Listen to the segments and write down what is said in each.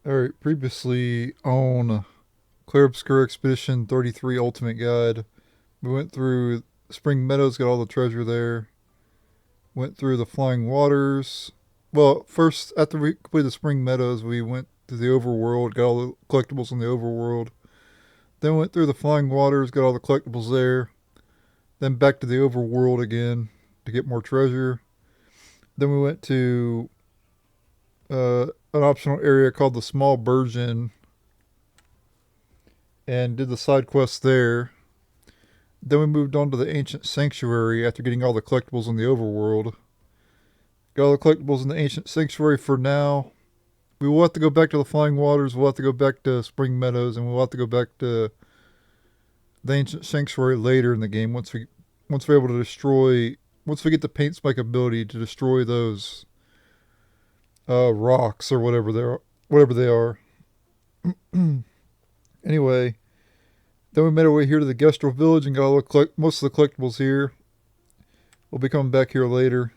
Alright, previously on Clair Obscur Expedition 33 Ultimate Guide, we went through Spring Meadows, got all the treasure there. Went through the Flying Waters. Well, first, after we completed the Spring Meadows, we went to the Overworld, got all the collectibles in the Overworld. Then went through the Flying Waters, got all the collectibles there. Then back to the Overworld again to get more treasure. Then we went to an optional area called the Small Bourgeon and did the side quests there. Then we moved on to the Ancient Sanctuary after getting all the collectibles in the Overworld. Got all the collectibles in the Ancient Sanctuary for now. We will have to go back to the Flying Waters, we'll have to go back to Spring Meadows, and we'll have to go back to the Ancient Sanctuary later in the game once we're able to destroy, once we get the paint spike ability to destroy those rocks or whatever they are. Anyway, then we made our way here to the Gestral Village and got all most of the collectibles here. We'll be coming back here later.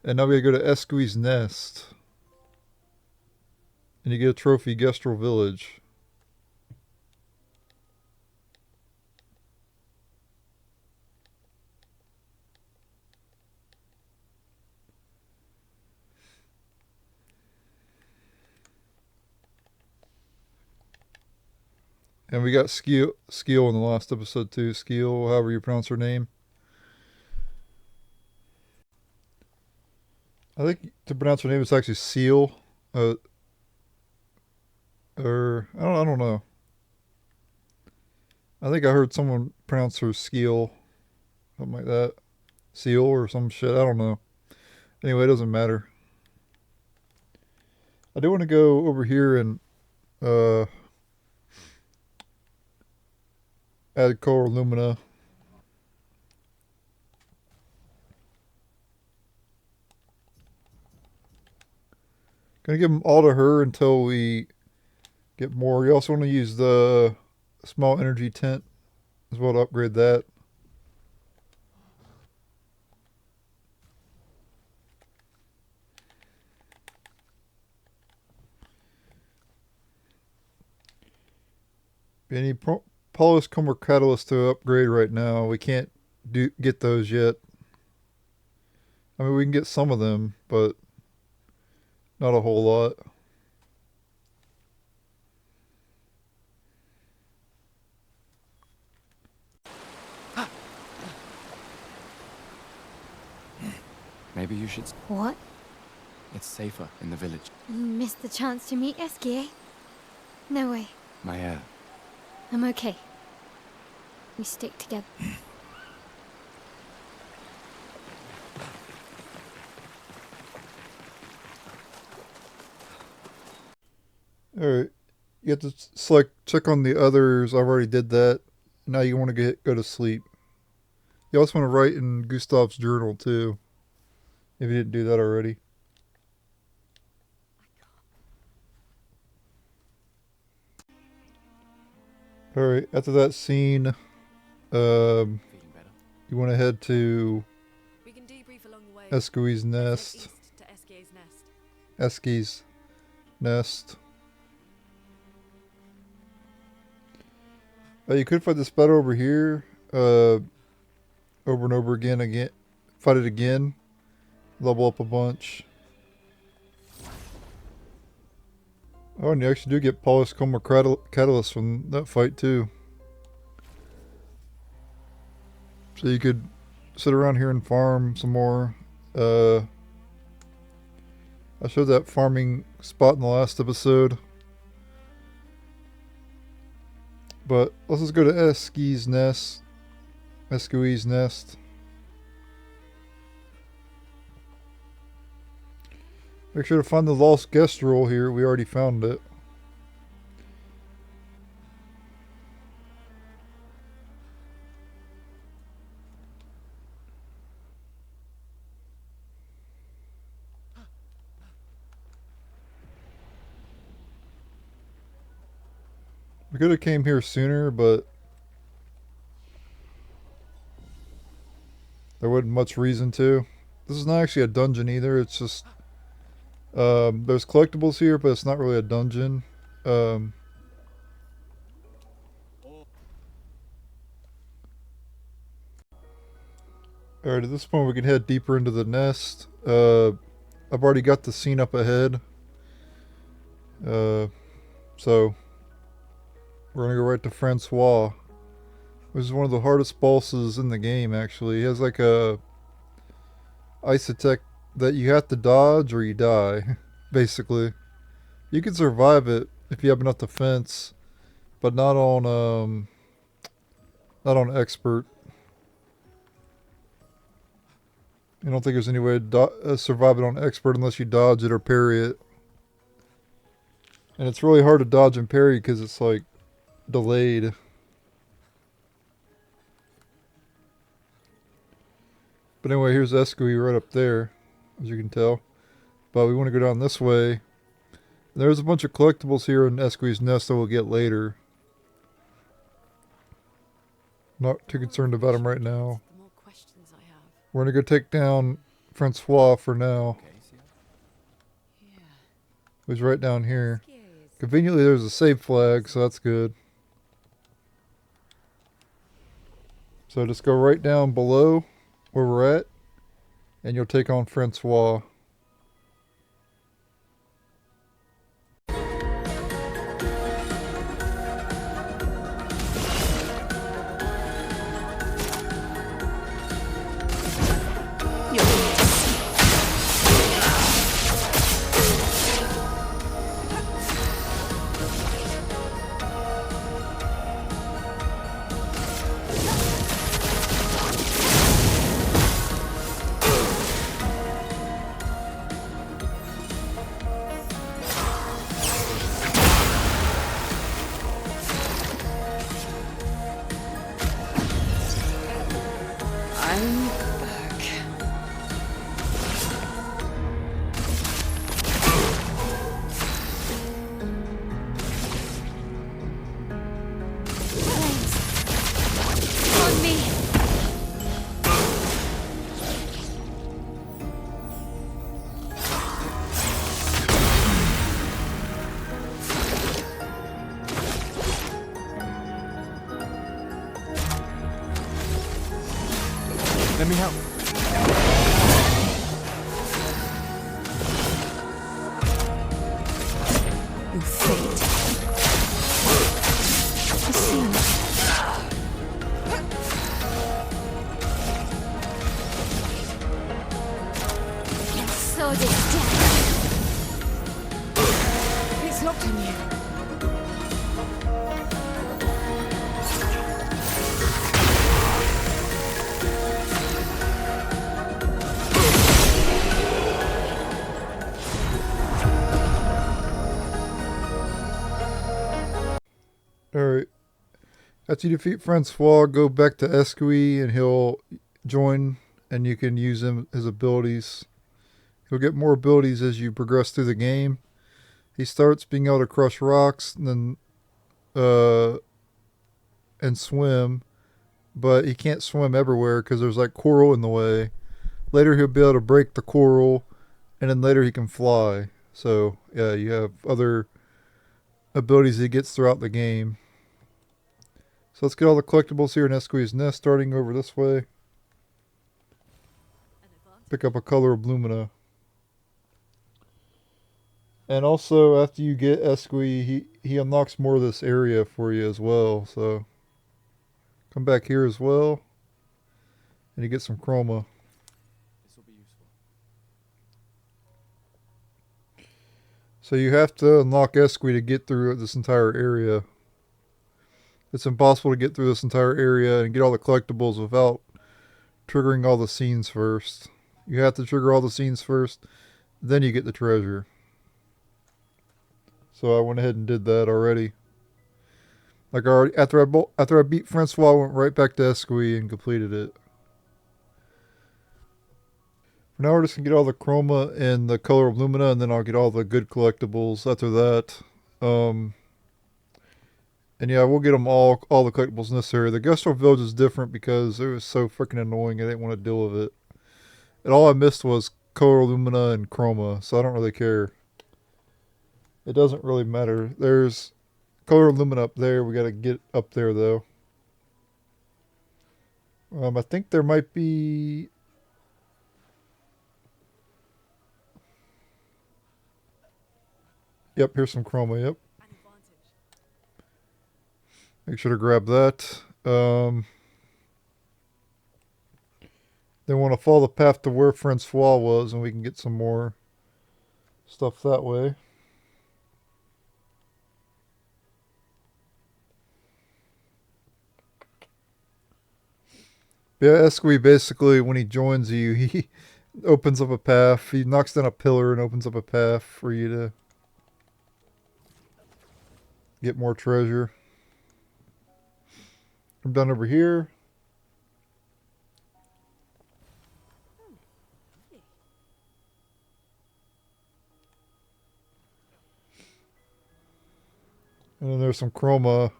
And now we gotta go to Esquie's Nest. And you get a trophy, Gestral Village. And we got Skill in the last episode too. Skill, however you pronounce her name. I think to pronounce her name it's actually Seal. Or I don't know. I think I heard someone pronounce her Skill. Something like that. Seal or some shit. I don't know. Anyway, it doesn't matter. I do want to go over here and add color lumina. Gonna give them all to her until we get more. You also want to use the small energy tent as well to upgrade that. Any Poliscomer catalyst to upgrade right now. We can't get those yet. I mean, we can get some of them, but not a whole lot. Maybe you should... What? It's safer in the village. You missed the chance to meet Esquie, eh? No way. My I'm okay. We stick together. Alright. You have to check on the others. I already did that. Now you want to go to sleep. You also want to write in Gustave's journal too. If you didn't do that already. Alright, after that scene, you want to head to Esquie's Nest. Esquie's Nest. You could fight this battle over here, over and over again. Fight it again. Level up a bunch. Oh, and you actually do get Poliscomer catalyst from that fight too. So you could sit around here and farm some more. I showed that farming spot in the last episode. But let's just go to Esquie's Nest. Esquie's Nest. Make sure to find the lost Gestral here. We already found it. We could have came here sooner, but there wasn't much reason to. This is not actually a dungeon either. It's just There's collectibles here, but it's not really a dungeon. Alright, at this point we can head deeper into the nest. I've already got the scene up ahead. So we're gonna go right to Francois, which is one of the hardest bosses in the game actually. He has like a ice attack that you have to dodge or you die, basically. You can survive it if you have enough defense, but not on expert. I don't think there's any way to survive it on expert unless you dodge it or parry it. And it's really hard to dodge and parry because it's like delayed. But anyway, here's Esquie right up there, as you can tell. But we want to go down this way. There's a bunch of collectibles here in Esquie's nest that we'll get later. Not too concerned about them right now. We're going to go take down Francois for now. Who's right down here. Conveniently there's a save flag, so that's good. So just go right down below where we're at, and you'll take on Francois. Let me help. You fate. I see. So did death. It's locked in you. Alright. After you defeat Francois, go back to Esquie and he'll join and you can use his abilities. He'll get more abilities as you progress through the game. He starts being able to crush rocks and then and swim, but he can't swim everywhere because there's like coral in the way. Later he'll be able to break the coral, and then later he can fly. So yeah, you have other abilities he gets throughout the game. So let's get all the collectibles here in Esquie's nest, starting over this way. Pick up a color of Lumina. And also, after you get Esquie, he unlocks more of this area for you as well. So come back here as well, and you get some chroma. This will be useful. So you have to unlock Esquie to get through this entire area. It's impossible to get through this entire area and get all the collectibles without triggering all the scenes first. You have to trigger all the scenes first, then you get the treasure. So I went ahead and did that already. Like after I beat Francois, I went right back to Esquie and completed it. For now we're just going to get all the chroma and the color of Lumina, and then I'll get all the good collectibles after that. And yeah, we'll get them all the collectibles necessary. The Gestral Village is different because it was so freaking annoying. I didn't want to deal with it. And all I missed was color lumina and chroma, so I don't really care. It doesn't really matter. There's color lumina up there. We got to get up there though. I think there might be. Yep, here's some chroma. Yep. Make sure to grab that. They want to follow the path to where Francois was, and we can get some more stuff that way. Yeah, Esquie basically, when he joins you, he opens up a path. He knocks down a pillar and opens up a path for you to get more treasure. I'm done over here. And then there's some chroma.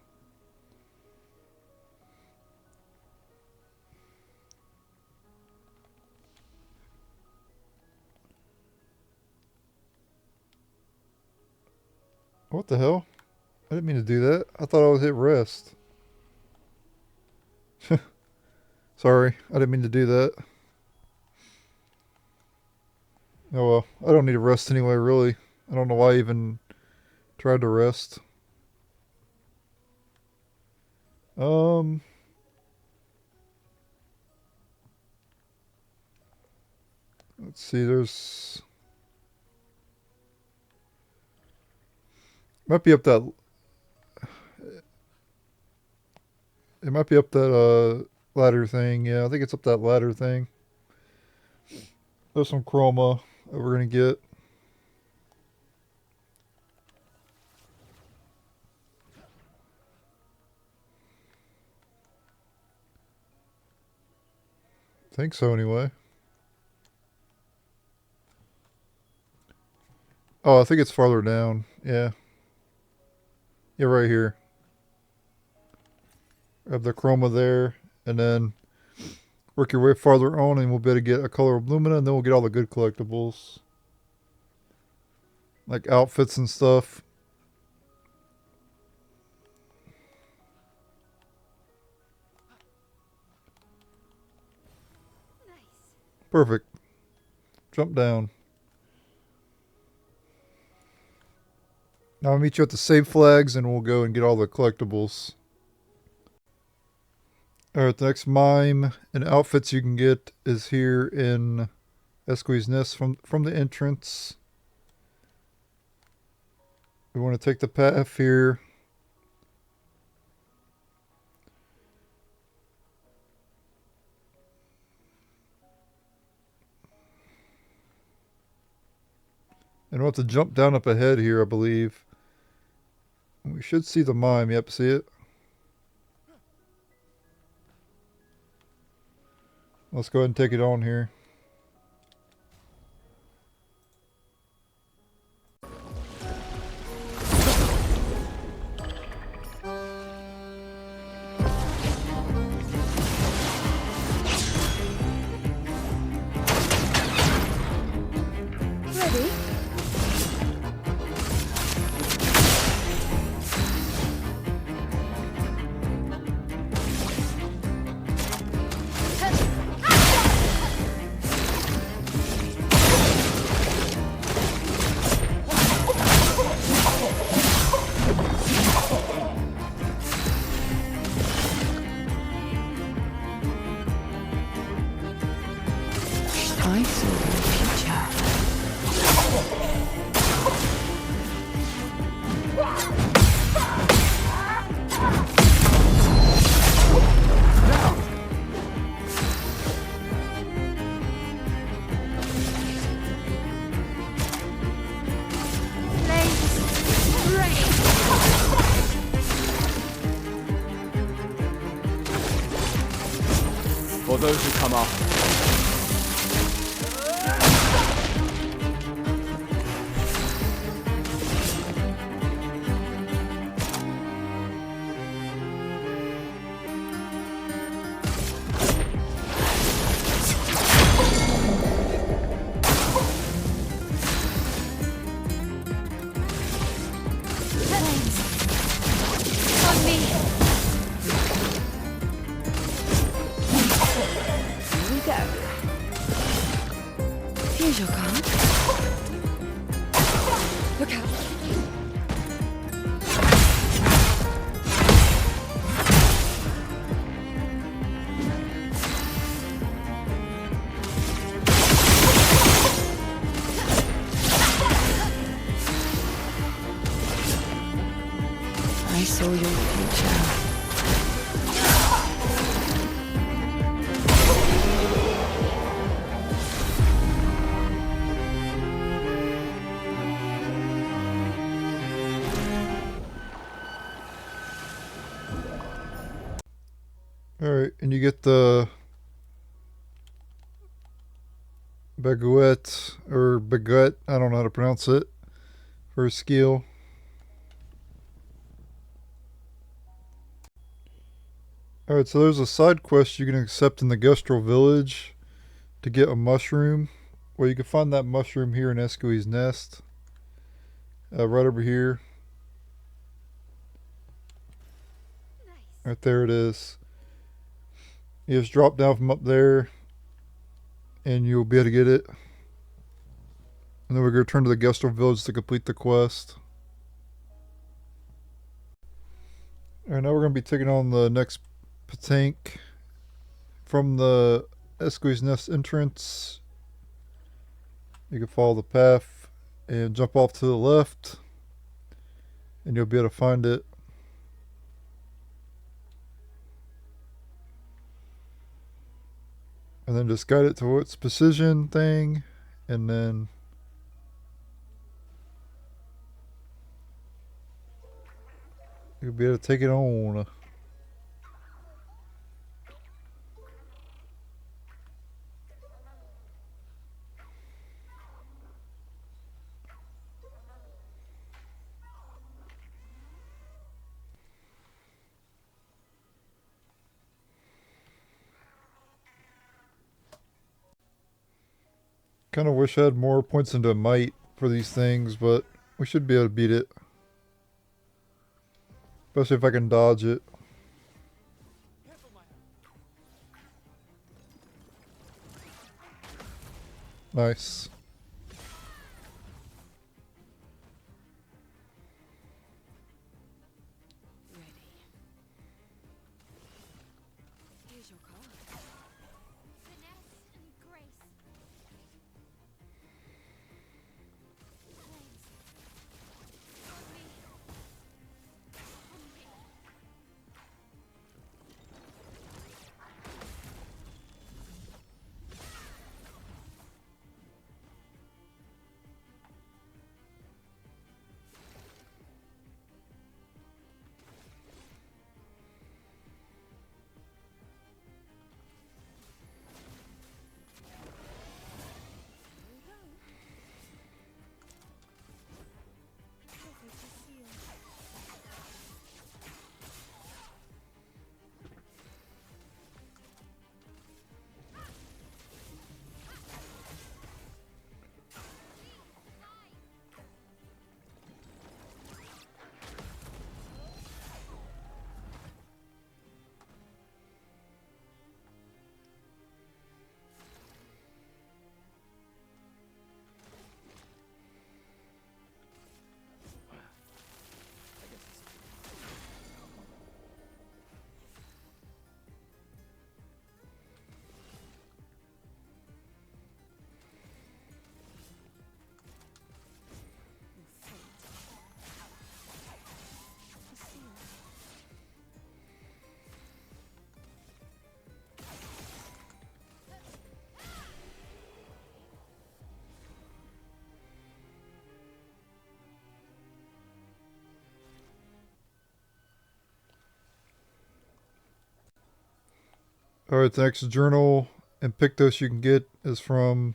What the hell? I didn't mean to do that. I thought I was hit rest. Sorry, I didn't mean to do that. Oh well, I don't need to rest anyway, really. I don't know why I even tried to rest. Let's see, there's... Might be up that... It might be up that, ladder thing. Yeah, I think it's up that ladder thing. There's some chroma that we're gonna get. I think so anyway. Oh, I think it's farther down. Yeah. Yeah, right here. Have the chroma there, and then work your way farther on, and we'll be able to get a color of lumina, and then we'll get all the good collectibles. Like outfits and stuff. Nice. Perfect. Jump down. Now I'll meet you at the save flags, and we'll go and get all the collectibles. Alright, the next mime and outfits you can get is here in Esquie's Nest from the entrance. We want to take the path here. And we'll have to jump down up ahead here, I believe. We should see the mime. Yep, see it? Let's go ahead and take it on here. Ready? I saw the future. Blades ready. For those who come after. me. Here we go. Here's your card. Look out. I saw your future. Alright, and you get the baguette, or baguette, I don't know how to pronounce it, for a skill. Alright, so there's a side quest you can accept in the Gestral Village to get a mushroom. Well, you can find that mushroom here in Esquie's nest. Right over here. Nice. Right there it is. You just drop down from up there and you'll be able to get it. And then we're going to return to the Gestral Village to complete the quest. Alright, now we're going to be taking on the next tank from the Esquie's Nest entrance. You can follow the path and jump off to the left and you'll be able to find it. And then just guide it to its precision thing and then you'll be able to take it on. Kind of wish I had more points into might for these things, but we should be able to beat it. Especially if I can dodge it. Nice. Ready. Here's your card. Finesse and grace. Flames. On me. On me. Alright, the next journal and Pictos you can get is from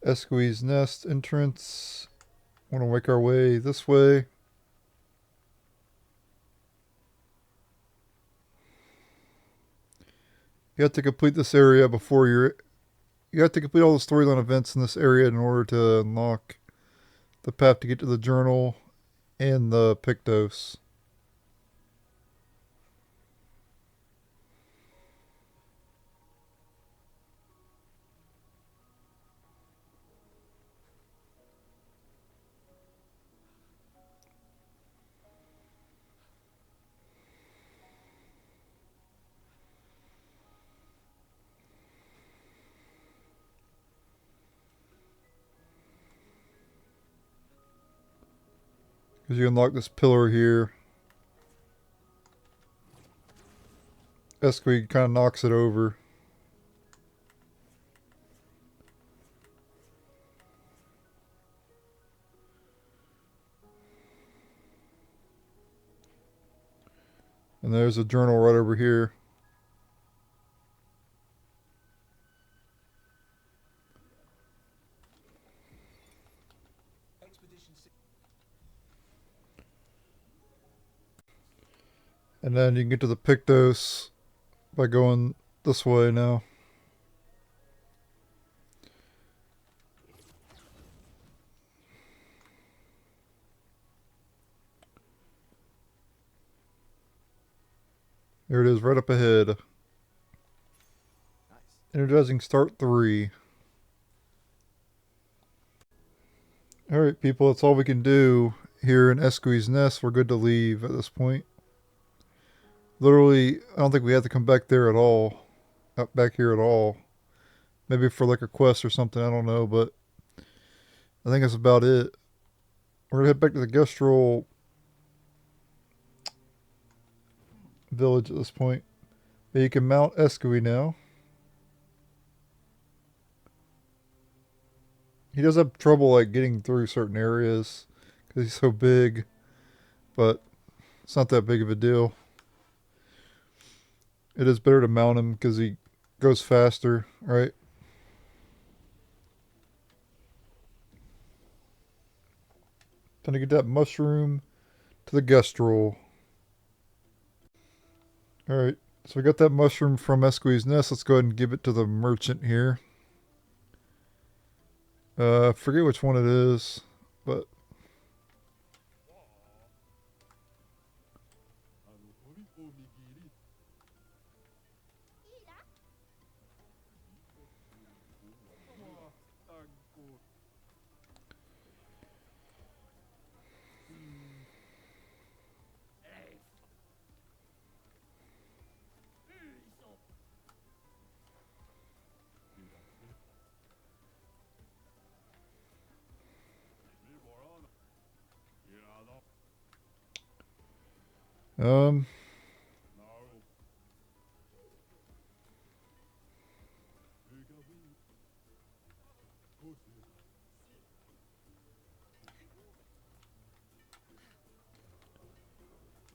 Esquie's Nest entrance. Want to make our way this way. You have to complete this area before you have to complete all the storyline events in this area in order to unlock the path to get to the journal and the Pictos. Because you unlock this pillar here. Esquie kind of knocks it over. And there's a journal right over here. And then you can get to the Pictos by going this way now. There it is, right up ahead. Nice. Energizing start 3. Alright people, that's all we can do here in Esquie's Nest. We're good to leave at this point. Literally, I don't think we have to come back there at all. Not back here at all. Maybe for like a quest or something, I don't know, but I think that's about it. We're gonna head back to the Gestral Village at this point. But you can mount Esquie now. He does have trouble like getting through certain areas because he's so big, but it's not that big of a deal. It is better to mount him because he goes faster, right? Time to get that mushroom to the Gestral. Alright, so we got that mushroom from Esquie's Nest. Let's go ahead and give it to the merchant here. I forget which one it is, but...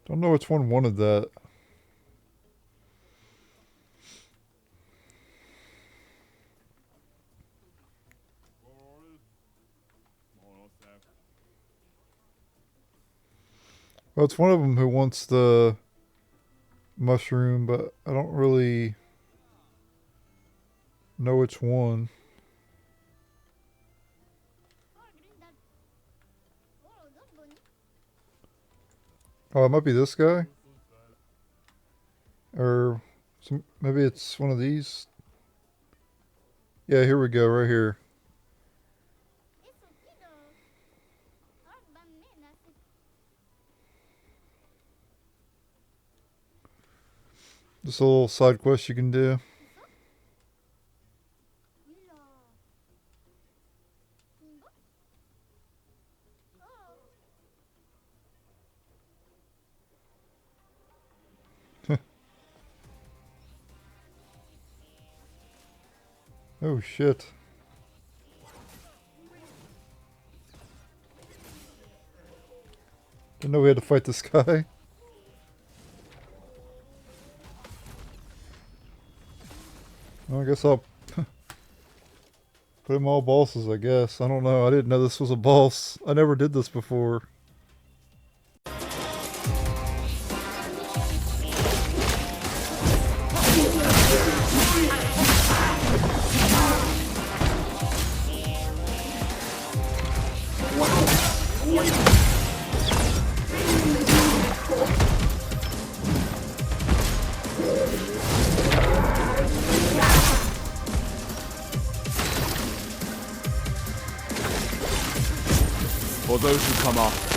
Don't know which one wanted that. Well, it's one of them who wants the mushroom, but I don't really know which one. Oh, it might be this guy? Or maybe it's one of these? Yeah, here we go, right here. Just a little side quest you can do. Oh shit. Didn't know we had to fight this guy. Well, I guess I'll put him all bosses, I guess. I don't know. I didn't know this was a boss. I never did this before. For those who come after.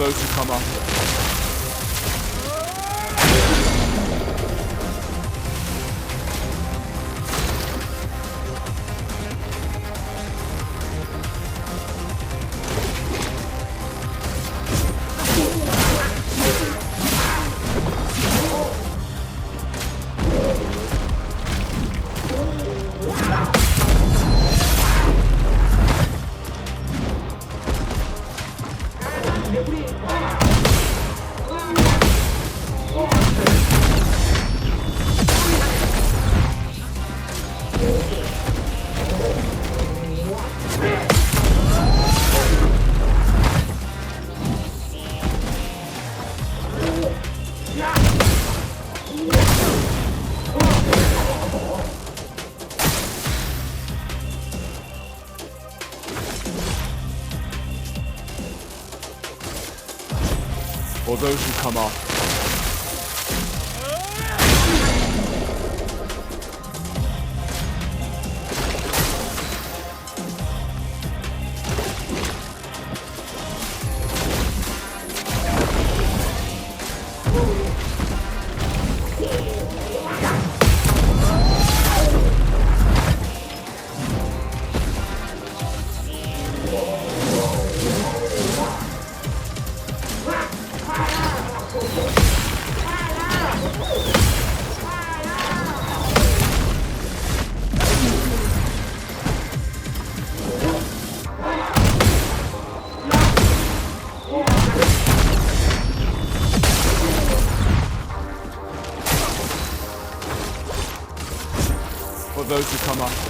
those who come after. Or those who come after. For those who come after.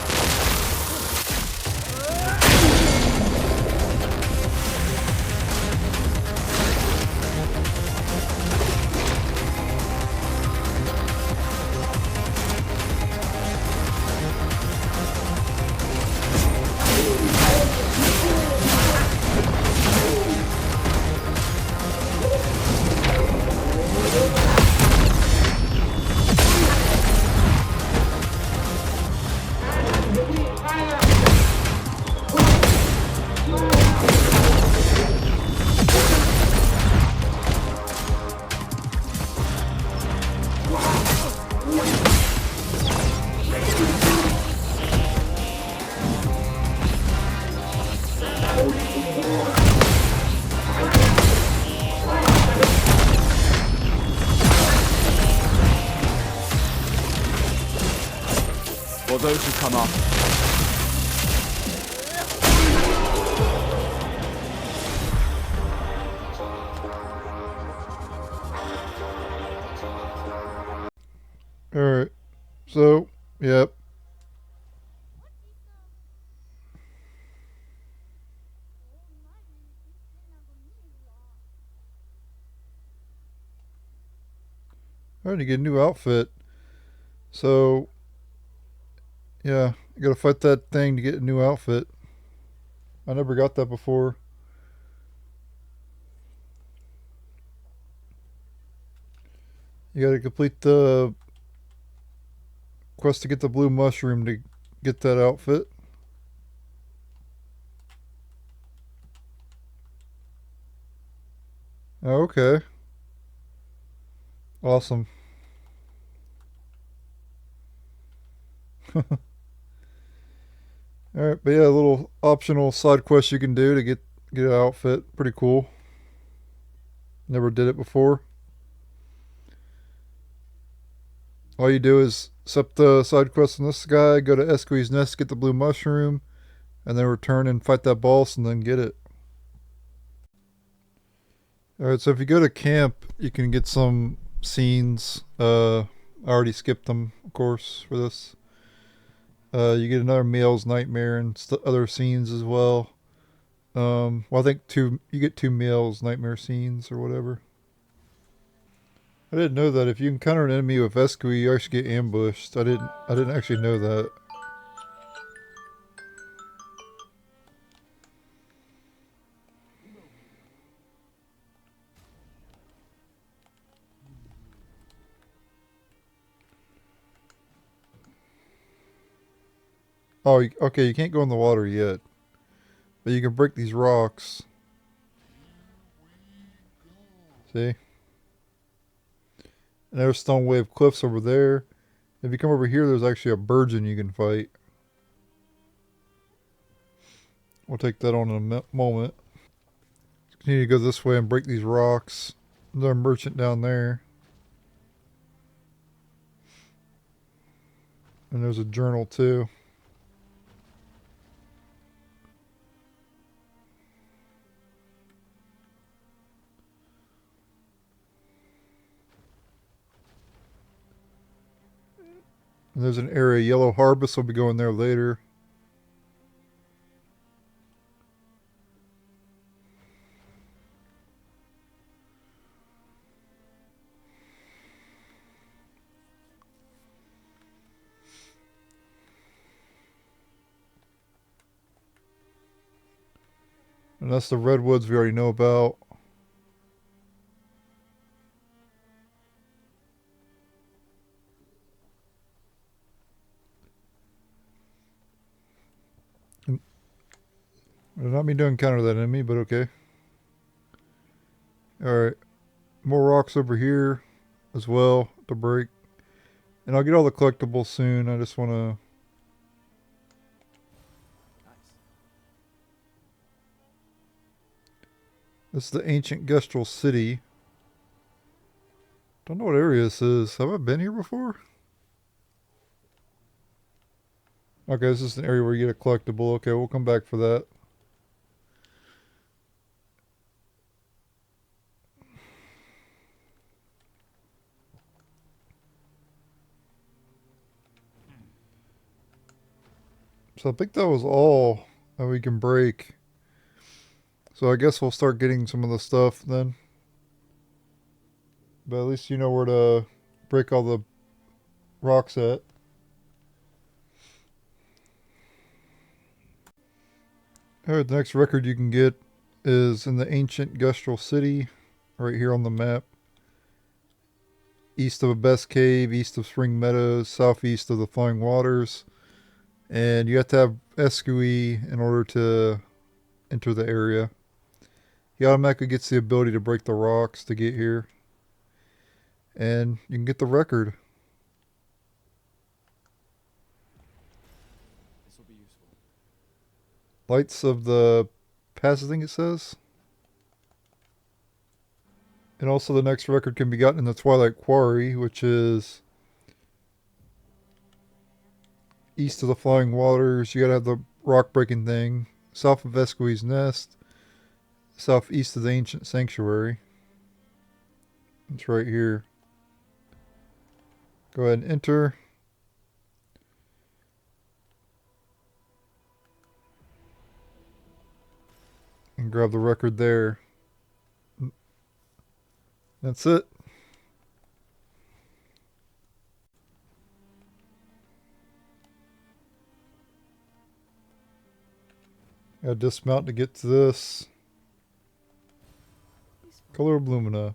For those who come after. Alright. So, yep. Alright, you get a new outfit. So, yeah, you gotta fight that thing to get a new outfit. I never got that before. You gotta complete the quest to get the blue mushroom to get that outfit. Okay. Awesome. Alright, but yeah, a little optional side quest you can do to get an outfit. Pretty cool. Never did it before. All you do is accept the side quest on this guy, go to Esquie's nest, get the blue mushroom, and then return and fight that boss and then get it. Alright, so if you go to camp, you can get some scenes. I already skipped them, of course, for this. You get another Meal's Nightmare and other scenes as well. Well, I think you get 2 Meal's Nightmare scenes or whatever. I didn't know that if you encounter an enemy with Esquie, you actually get ambushed. I didn't actually know that. Oh, okay, you can't go in the water yet. But you can break these rocks. See? And there's stone wave cliffs over there. If you come over here, there's actually a Bourgeon you can fight. We'll take that on in a moment. Let's continue to go this way and break these rocks. There's a merchant down there. And there's a journal too. And there's an area, Yellow Harvest. I'll be going there later. And that's the redwoods we already know about. I did not mean to encounter that enemy, but okay. Alright. More rocks over here as well to break. And I'll get all the collectibles soon. I just want to... Nice. This is the ancient Gestral city. Don't know what area this is. Have I been here before? Okay, this is an area where you get a collectible. Okay, we'll come back for that. So I think that was all that we can break. So I guess we'll start getting some of the stuff then. But at least you know where to break all the rocks at. Alright, the next record you can get is in the ancient Gestral city, right here on the map. East of Abyss Cave, east of Spring Meadows, southeast of the Flying Waters. And you have to have Esquie in order to enter the area. He automatically gets the ability to break the rocks to get here. And you can get the record. This will be useful. Lights of the Past, I think it says. And also the next record can be gotten in the Twilight Quarry, which is east of the Flying Waters. You gotta have the rock breaking thing. South of Esquie's Nest. Southeast of the Ancient Sanctuary. It's right here. Go ahead and enter. And grab the record there. That's it. Gotta dismount to get to this. Color of Lumina.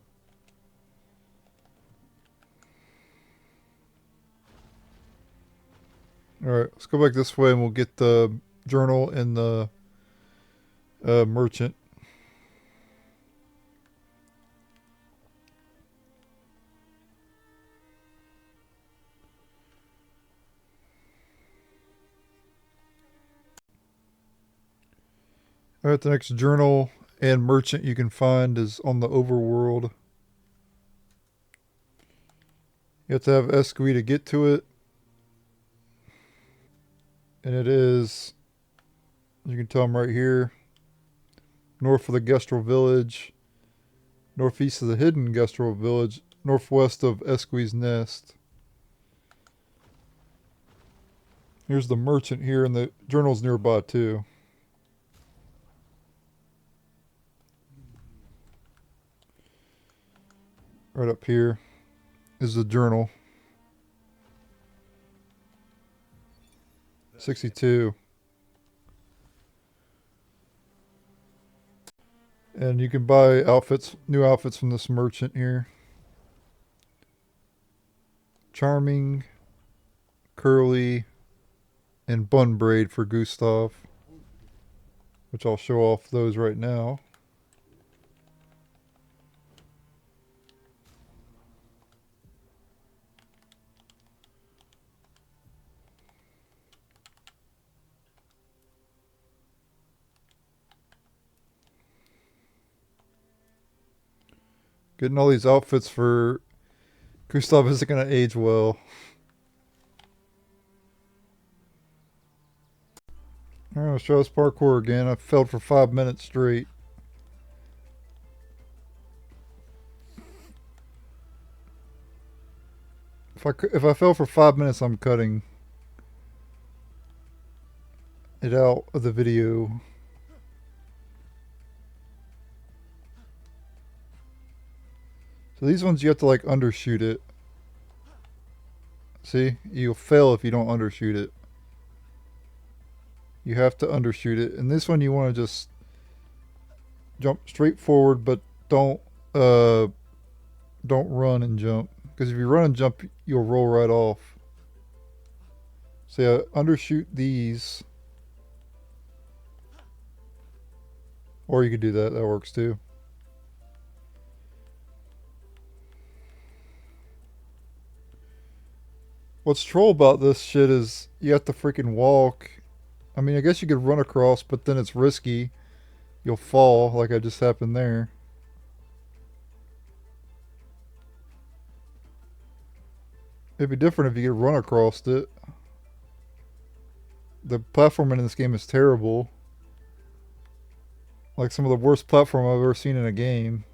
Alright, let's go back this way and we'll get the journal and the merchant. Alright, the next journal and merchant you can find is on the Overworld. You have to have Esquie to get to it. And it is, you can tell them right here, north of the Gestral Village, northeast of the Hidden Gestral Village, northwest of Esquie's Nest. Here's the merchant here, and the journal's nearby too. Right up here is the journal. 62. And you can buy outfits, new outfits from this merchant here. Charming, curly, and bun braid for Gustave. Which I'll show off those right now. Getting all these outfits for Gustave isn't going to age well. Alright, let's try this parkour again. I failed for 5 minutes straight. If I fail for 5 minutes, I'm cutting it out of the video. So these ones you have to like undershoot it. See? You'll fail if you don't undershoot it. You have to undershoot it. And this one you want to just jump straight forward, but don't run and jump. Because if you run and jump, you'll roll right off. So yeah, undershoot these. Or you could do that. That works too. What's troll about this shit is you have to freaking walk. I mean, I guess you could run across, but then it's risky. You'll fall, like I just happened there. It'd be different if you could run across it. The platforming in this game is terrible. Like some of the worst platform I've ever seen in a game.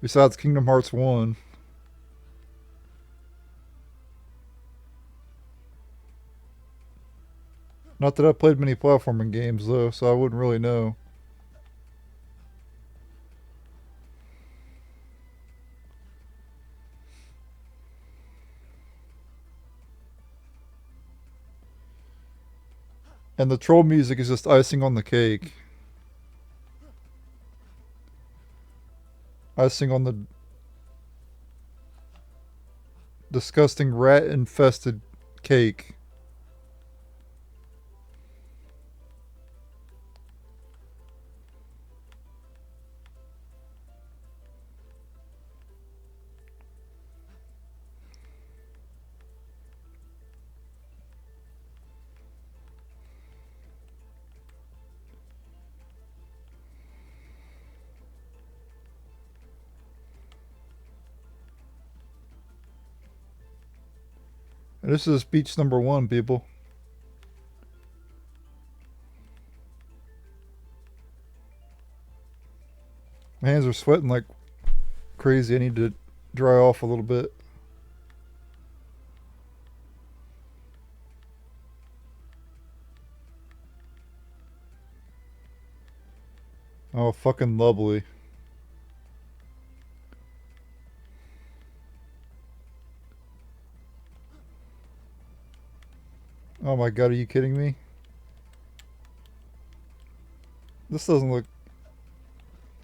Besides Kingdom Hearts 1. Not that I've played many platforming games though, so I wouldn't really know. And the troll music is just icing on the cake. Icing on the disgusting rat-infested cake. And this is beach number 1, people. My hands are sweating like crazy. I need to dry off a little bit. Oh, fucking lovely. Oh my god, are you kidding me? This doesn't look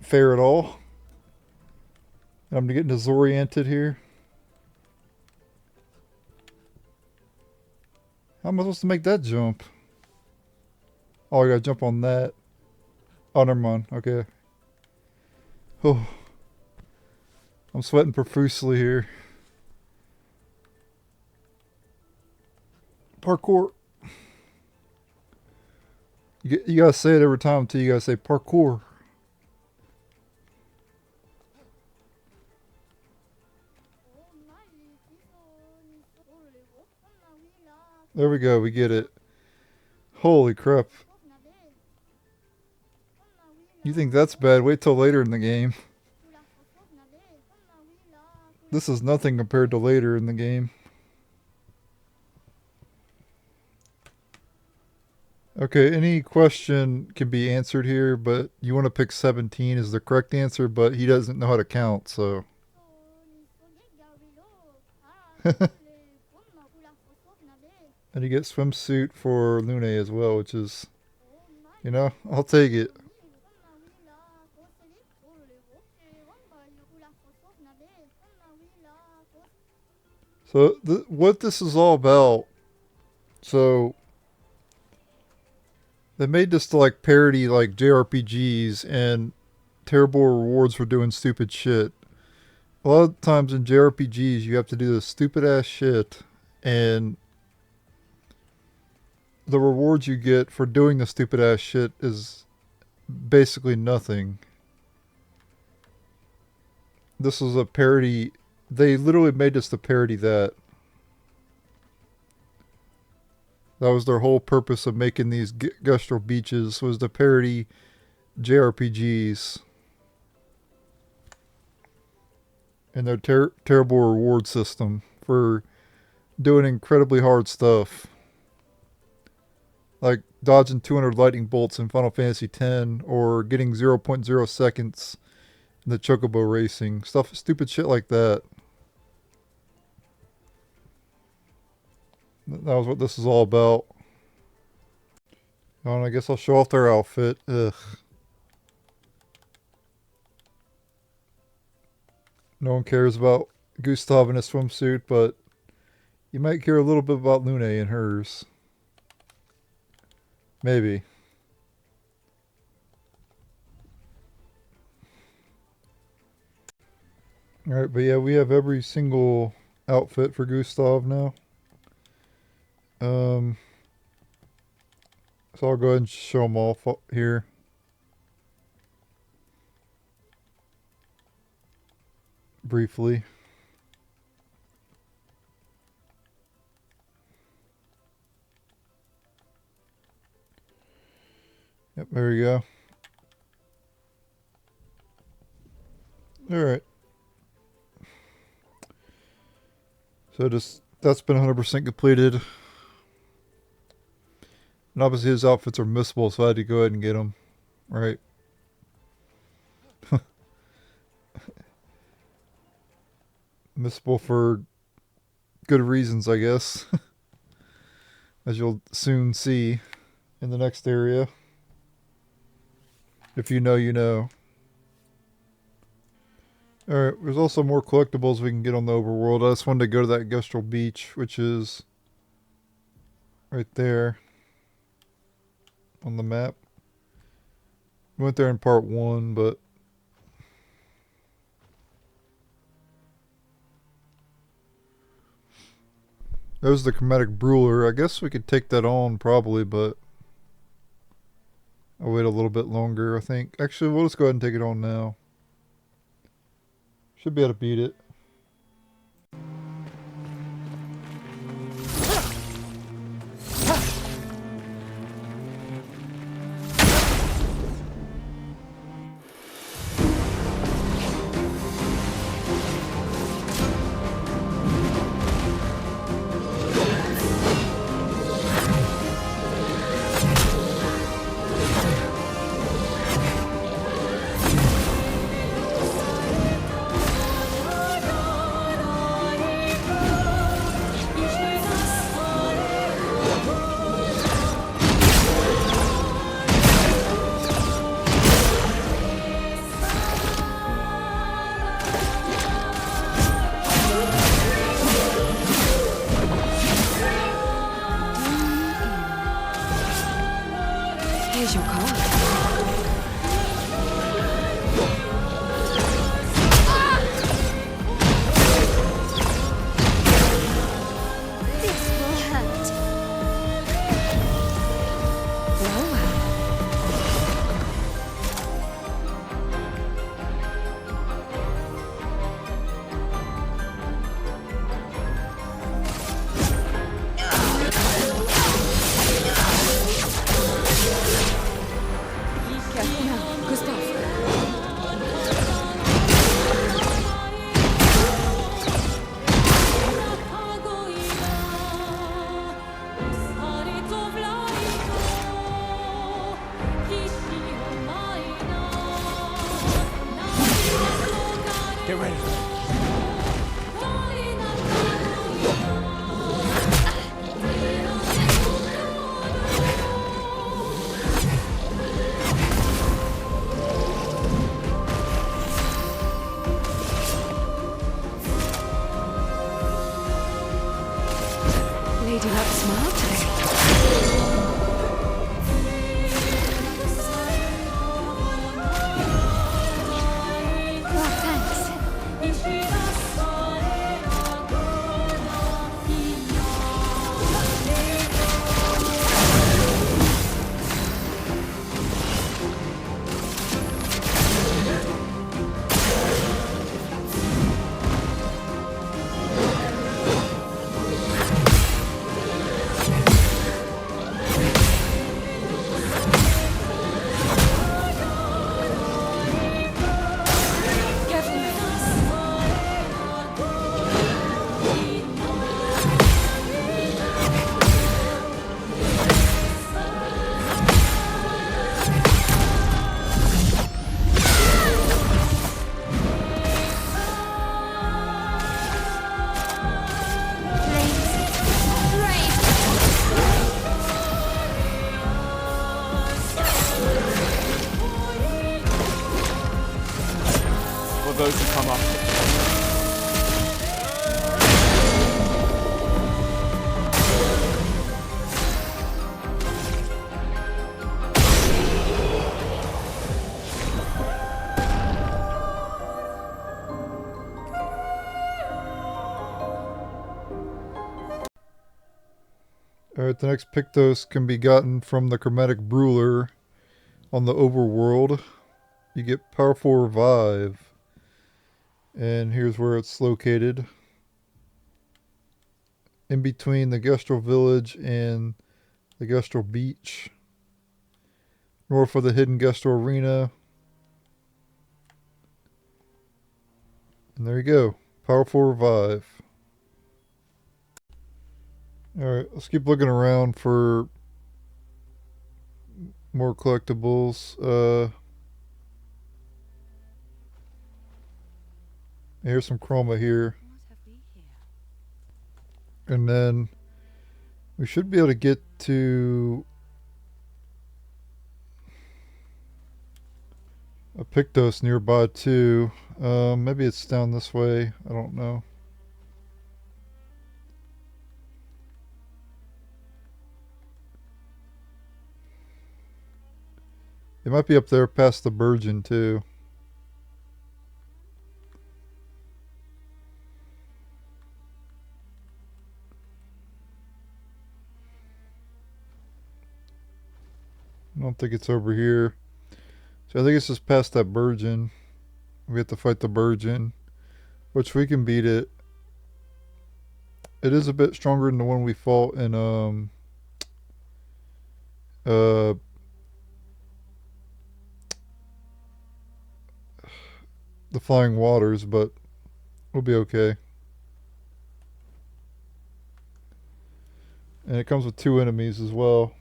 fair at all. I'm getting disoriented here. How am I supposed to make that jump? Oh, I gotta jump on that. Oh, never mind. Okay. Oh. I'm sweating profusely here. Parkour. You gotta say it every time until you gotta say parkour. There we go, we get it. Holy crap. You think that's bad? Wait till later in the game. This is nothing compared to later in the game. Okay, any question can be answered here, but you want to pick 17 as the correct answer, but he doesn't know how to count, so. And you get swimsuit for Lune as well, which is, you know, I'll take it. So, what this is all about, so, they made this to like parody like JRPGs and terrible rewards for doing stupid shit. A lot of times in JRPGs you have to do this stupid ass shit and the rewards you get for doing the stupid ass shit is basically nothing. This was a parody. They literally made this to parody that. That was their whole purpose of making these Gestral Beaches, was to parody JRPGs and their terrible reward system for doing incredibly hard stuff. Like dodging 200 lightning bolts in Final Fantasy X, or getting 0.0 seconds in the Chocobo racing. Stupid shit like that. That was what this is all about. Oh, and I guess I'll show off their outfit. Ugh. No one cares about Gustave in his swimsuit, but you might care a little bit about Lune in hers. Maybe. Alright, but yeah, we have every single outfit for Gustave now. So I'll go ahead and show them off here. Briefly. Yep, there we go. Alright. So that's been 100% completed. And obviously his outfits are missable, so I had to go ahead and get them. Right. Missable for good reasons, I guess. As you'll soon see in the next area. If you know, you know. Alright, there's also more collectibles we can get on the overworld. I just wanted to go to that Gestral Beach, which is right there on the map. We went there in part 1, but there's the Chromatic Bruler. I guess we could take that on probably, but I'll wait a little bit longer, I think. Actually, we'll just go ahead and take it on now. Should be able to beat it. Here's your car. This will hurt. Careful now, Gustave. Get ready. Lady Luck smiled today. Oh, thanks. those who come up. Alright, the next Pictos can be gotten from the Chromatic Bruler on the Overworld. You get Powerful Revive. And here's where it's located. In between the Gestral Village and the Gestral Beach. North of the Hidden Gestral Arena. And there you go. Powerful Revive. Alright, let's keep looking around for more collectibles. Here's some chroma here. And then we should be able to get to a Pictos nearby too. Maybe it's down this way. I don't know. It might be up there past the Bourgeon too. I don't think it's over here. So I think it's just past that Bourgeon. We have to fight the Bourgeon, which we can beat it. It is a bit stronger than the one we fought in the Flying Waters, but we'll be okay. And it comes with 2 enemies as well.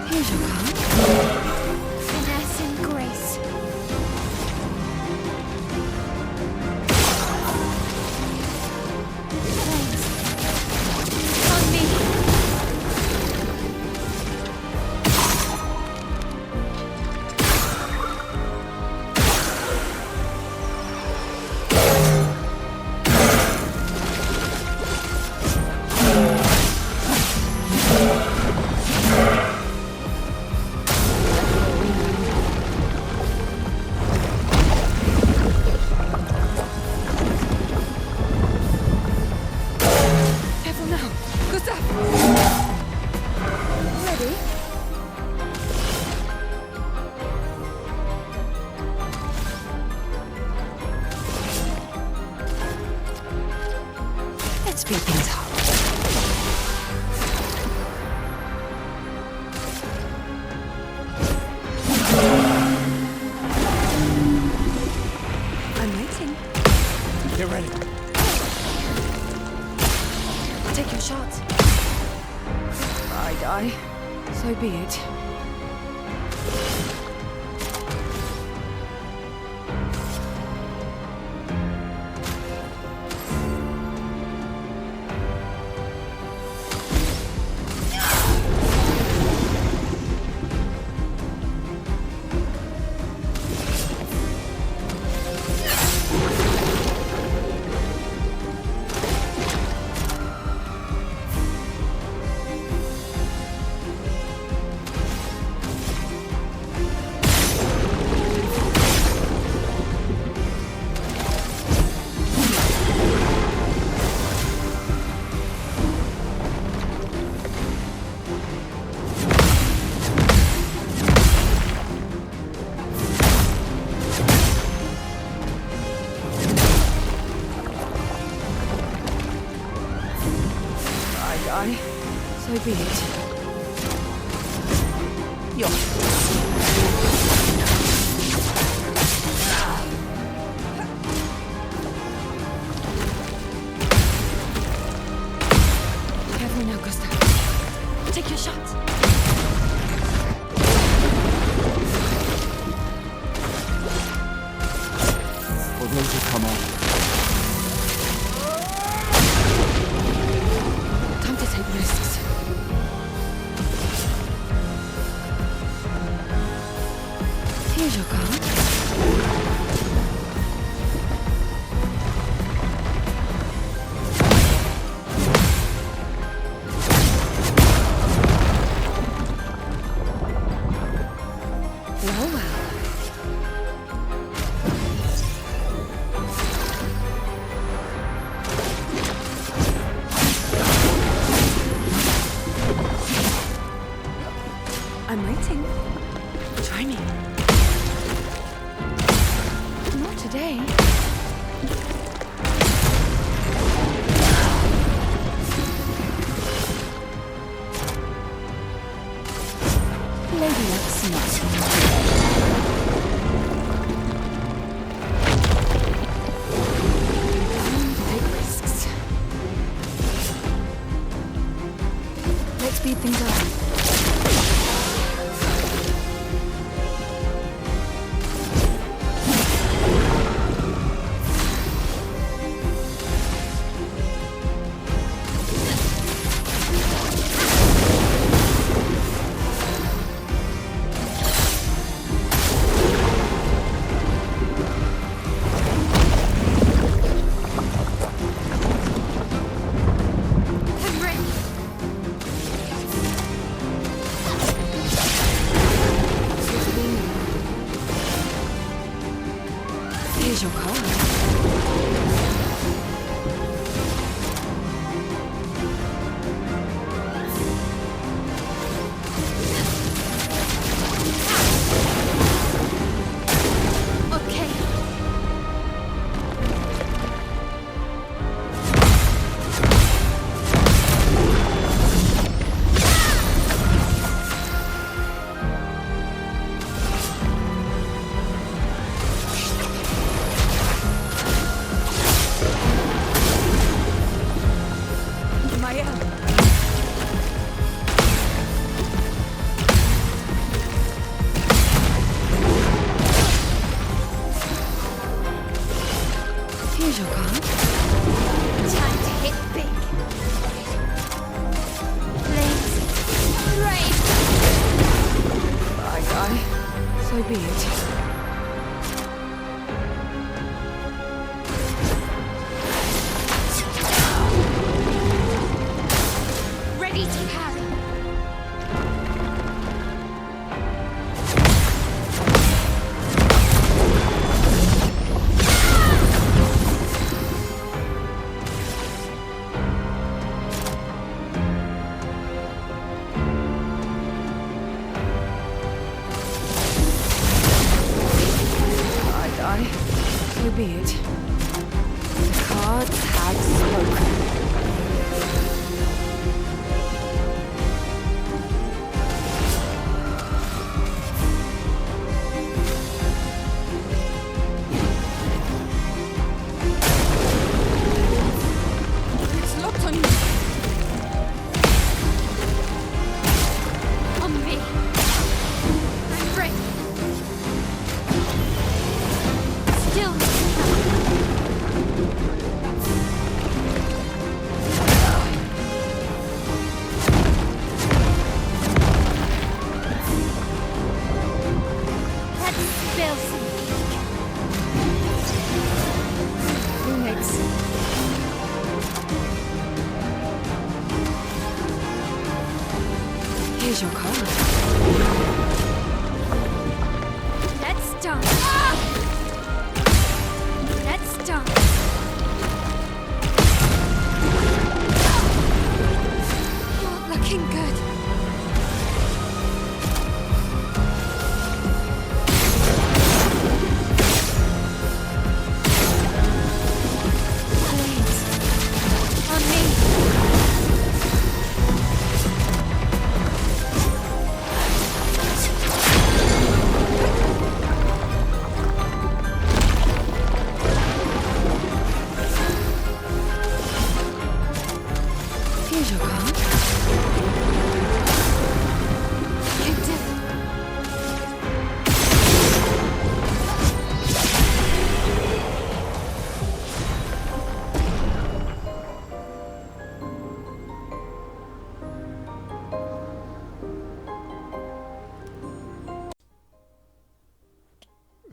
Here's your card. Finesse and grace. Flames. On me. Careful now. Gustave! Ready? Let's speed things up. I'm waiting. Get ready. Take your shot. I die. So be it. I die. So be it. Yo. Careful now, Gustave. Take your shot. speed things up.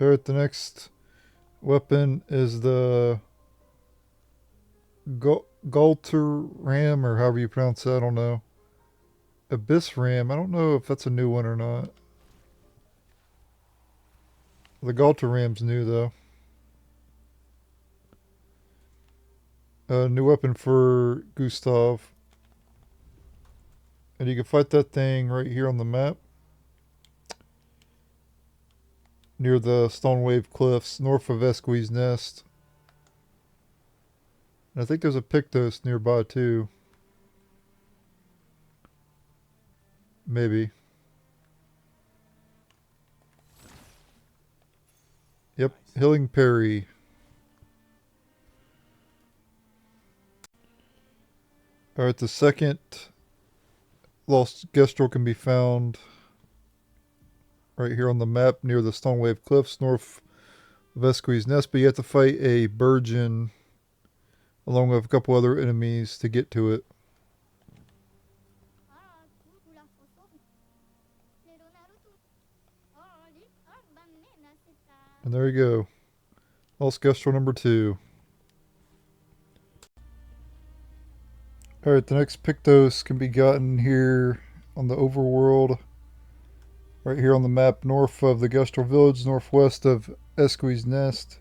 Alright, the next weapon is the Galter Ram, or however you pronounce it, I don't know. Abyss Ram, I don't know if that's a new one or not. The Galter Ram's new though. New weapon for Gustave. And you can fight that thing right here on the map. Near the Stone Wave Cliffs, north of Esquie's Nest. And I think there's a Pictos nearby too. Maybe. Yep, Healing Parry. Alright, the second lost Gestral can be found right here on the map near the Stone Wave Cliffs north of Esquie's Nest, but you have to fight a Bourgeon along with a couple other enemies to get to it. And there you go. Lost Gestral number 2. Alright, the next Pictos can be gotten here on the Overworld. Right here on the map north of the Gestral Village, northwest of Esquie's Nest.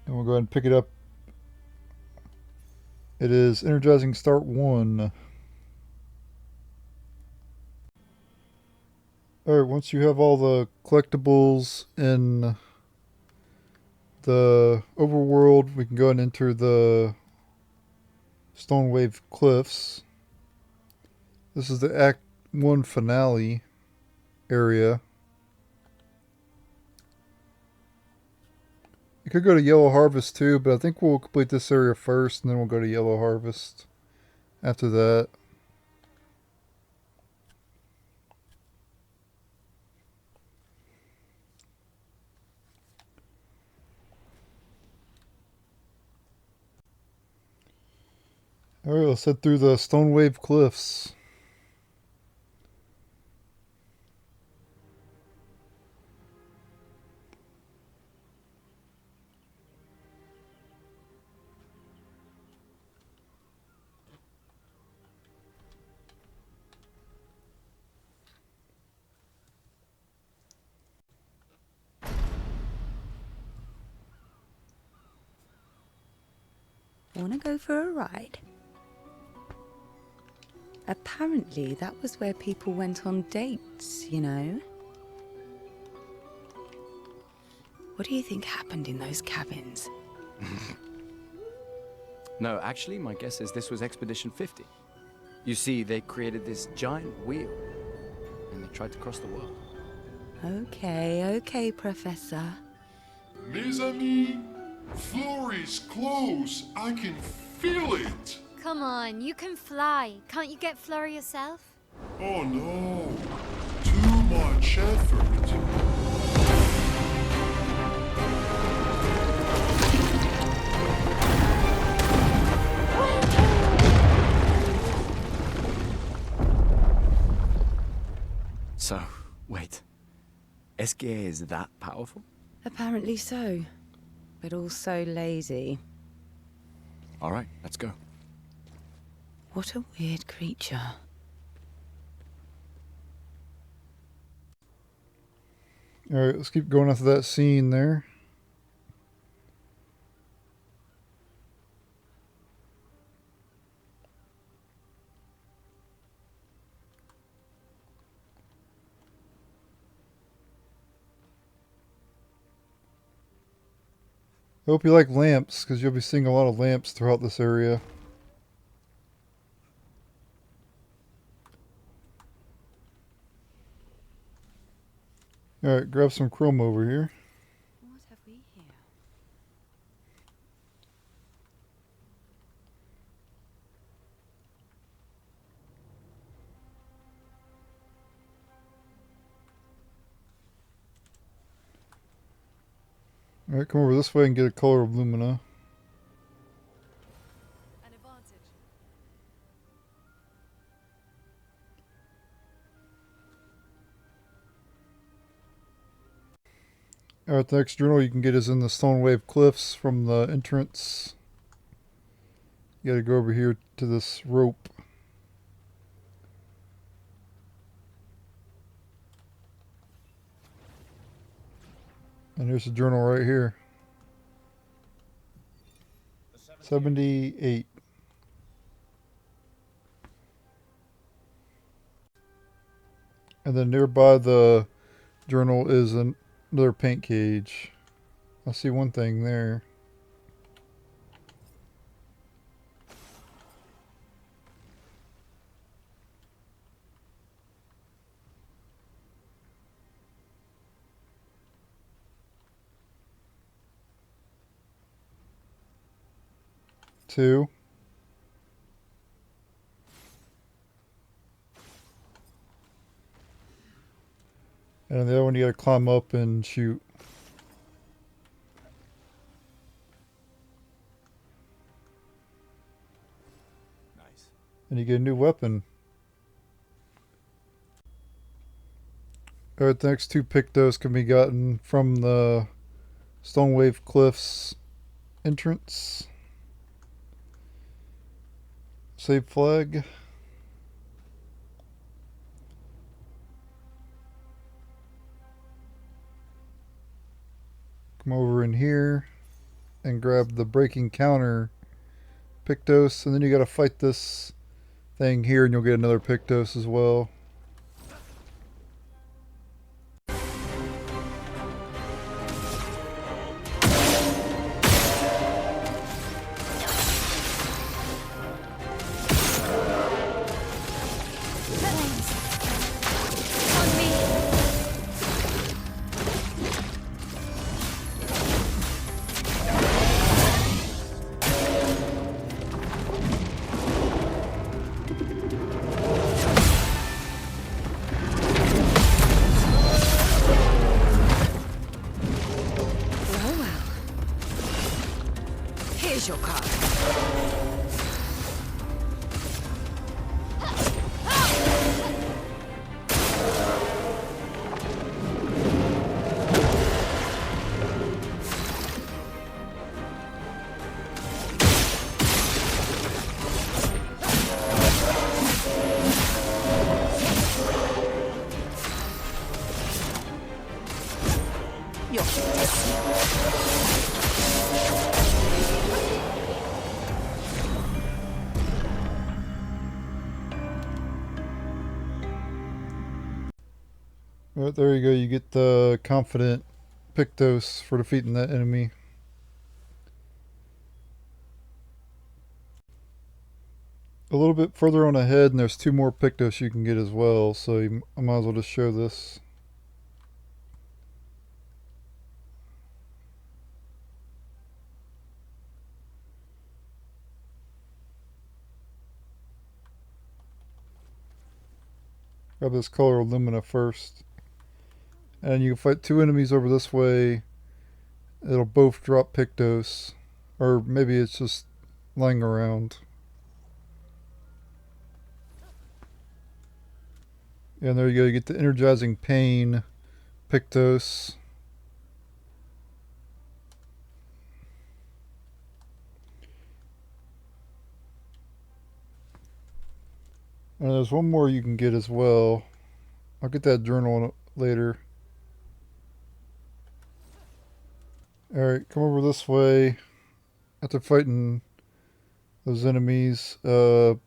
And we'll go ahead and pick it up. It is Energizing Start 1. Alright, once you have all the collectibles in the Overworld, we can go and enter the Stone Wave Cliffs. This is the Act 1 finale area. You could go to Yellow Harvest too, but I think we'll complete this area first and then we'll go to Yellow Harvest after that. Alright, let's head through the Stone Wave Cliffs. Wanna go for a ride? Apparently, that was where people went on dates, you know? What do you think happened in those cabins? No, actually, my guess is this was Expedition 50. You see, they created this giant wheel, and they tried to cross the world. Okay, Professor. Mes amis, Florey's close. I can feel it. Come on, you can fly. Can't you get Flora yourself? Oh no, too much effort. So, wait. Esquie is that powerful? Apparently so, but also lazy. All right, let's go. What a weird creature. Alright, let's keep going after that scene there. I hope you like lamps, because you'll be seeing a lot of lamps throughout this area. Alright, grab some chrome over here. What have we here? Alright, come over this way and get a color of lumina. An advantage. Alright, the next journal you can get is in the Stone Wave Cliffs from the entrance. You gotta go over here to this rope. And here's the journal right here. 78. And then nearby the journal is another paint cage. I see one thing there. Two. And the other one you gotta climb up and shoot. Nice. And you get a new weapon. Alright, the next two Pictos can be gotten from the Stonewave Cliffs entrance. Save flag. Come over in here and grab the breaking counter Pictos, and then you gotta fight this thing here and you'll get another Pictos as well. Your card. Right, there you go, you get the confident Pictos for defeating that enemy. A little bit further on ahead and there's two more Pictos you can get as well, so I might as well just show this. Grab this color Lumina first. And you can fight two enemies over this way. It'll both drop Pictos. Or maybe it's just lying around. And there you go, you get the Energizing Pain Pictos. And there's one more you can get as well. I'll get that journal later. Alright, come over this way. After fighting those enemies, and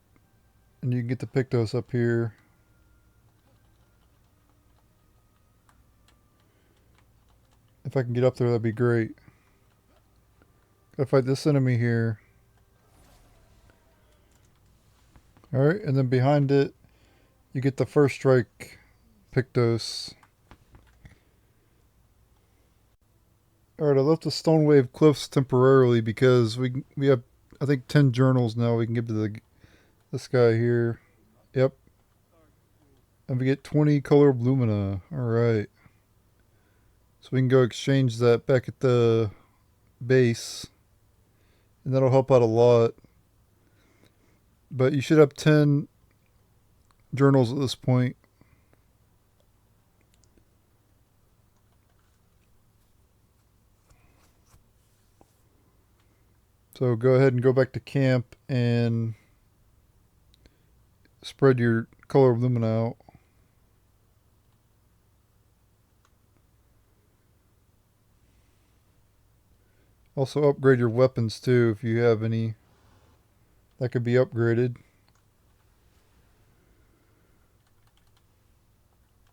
you can get the Pictos up here. If I can get up there, that'd be great. Gotta fight this enemy here. Alright, and then behind it, you get the first strike Pictos. Alright, I left the Stonewave Cliffs temporarily because we have, I think, 10 journals now we can give to this guy here. Yep. And we get 20 color Lumina. Alright. So we can go exchange that back at the base. And that'll help out a lot. But you should have 10 journals at this point. So go ahead and go back to camp and spread your color Lumina out. Also upgrade your weapons too if you have any that could be upgraded.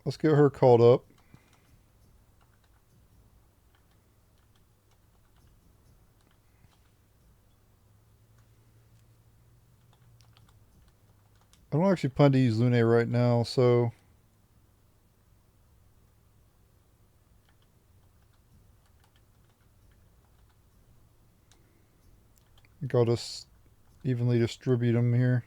Let's get her called up. I don't actually plan to use Lune right now, so I think I'll just evenly distribute them here.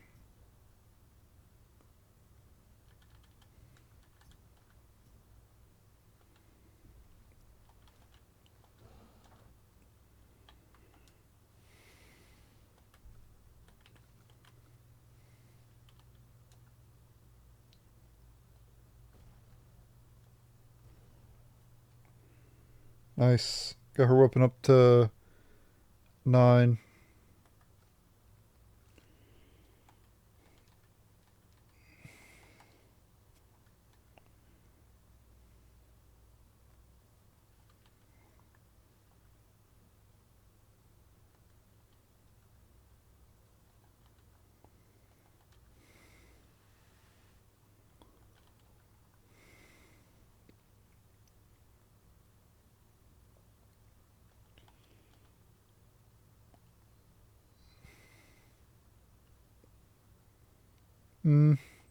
Nice. Got her weapon up to 9.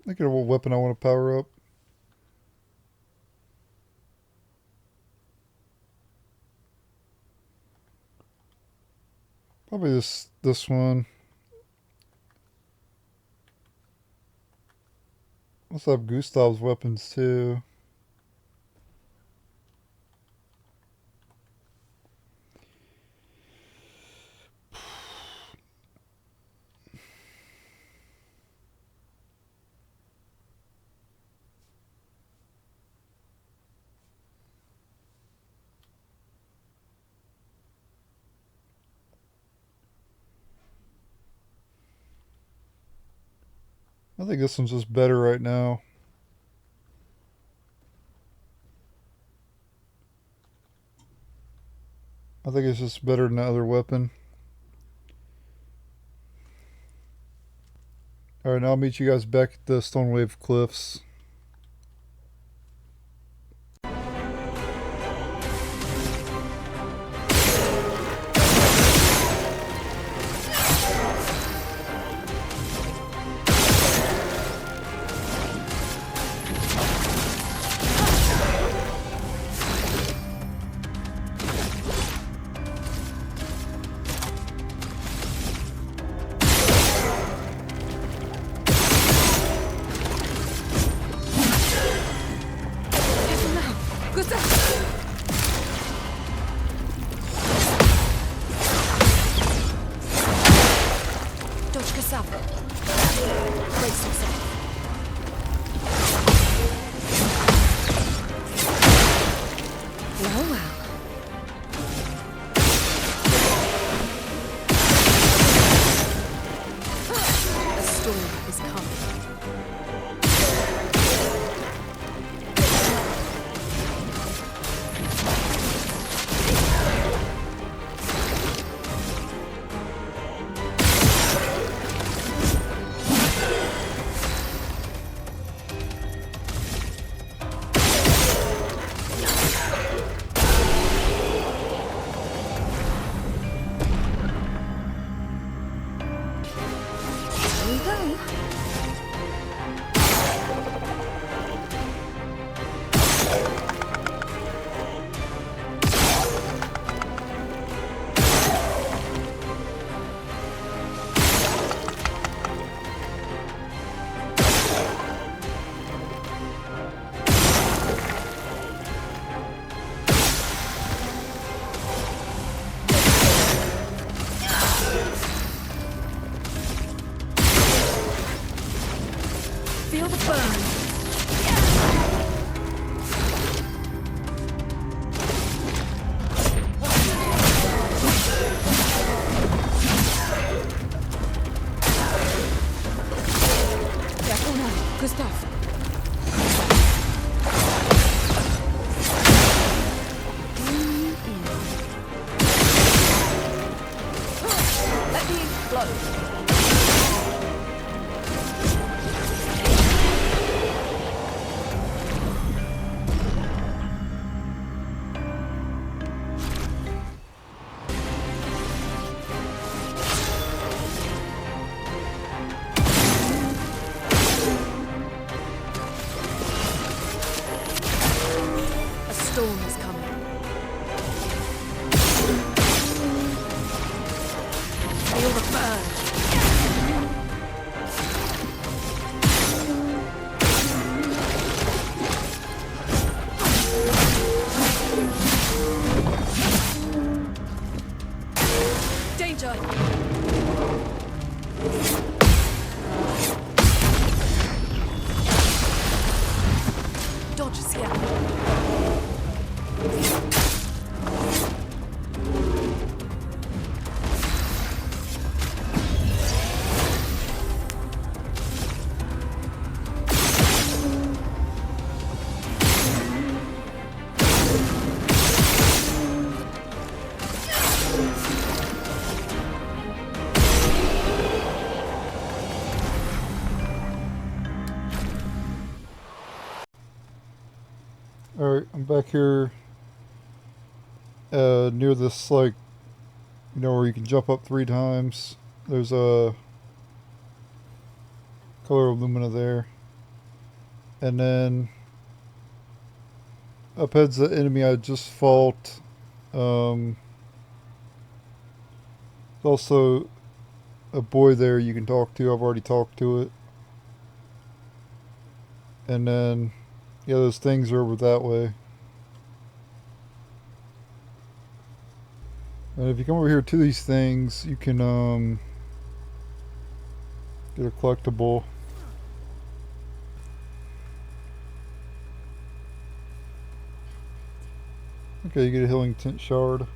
I got a weapon I want to power up. Probably this one. Let's have Gustave's weapons too. I think this one's just better right now. I think it's just better than the other weapon. Alright, now I'll meet you guys back at the Stonewave Cliffs. Alright, I'm back here near this, like, you know, where you can jump up 3 times. There's a color alumina there. And then up heads the enemy I just fought. There's also a boy there you can talk to. I've already talked to it. And then, yeah, those things are over that way. And if you come over here to these things, you can get a collectible. Okay, you get a healing tent shard.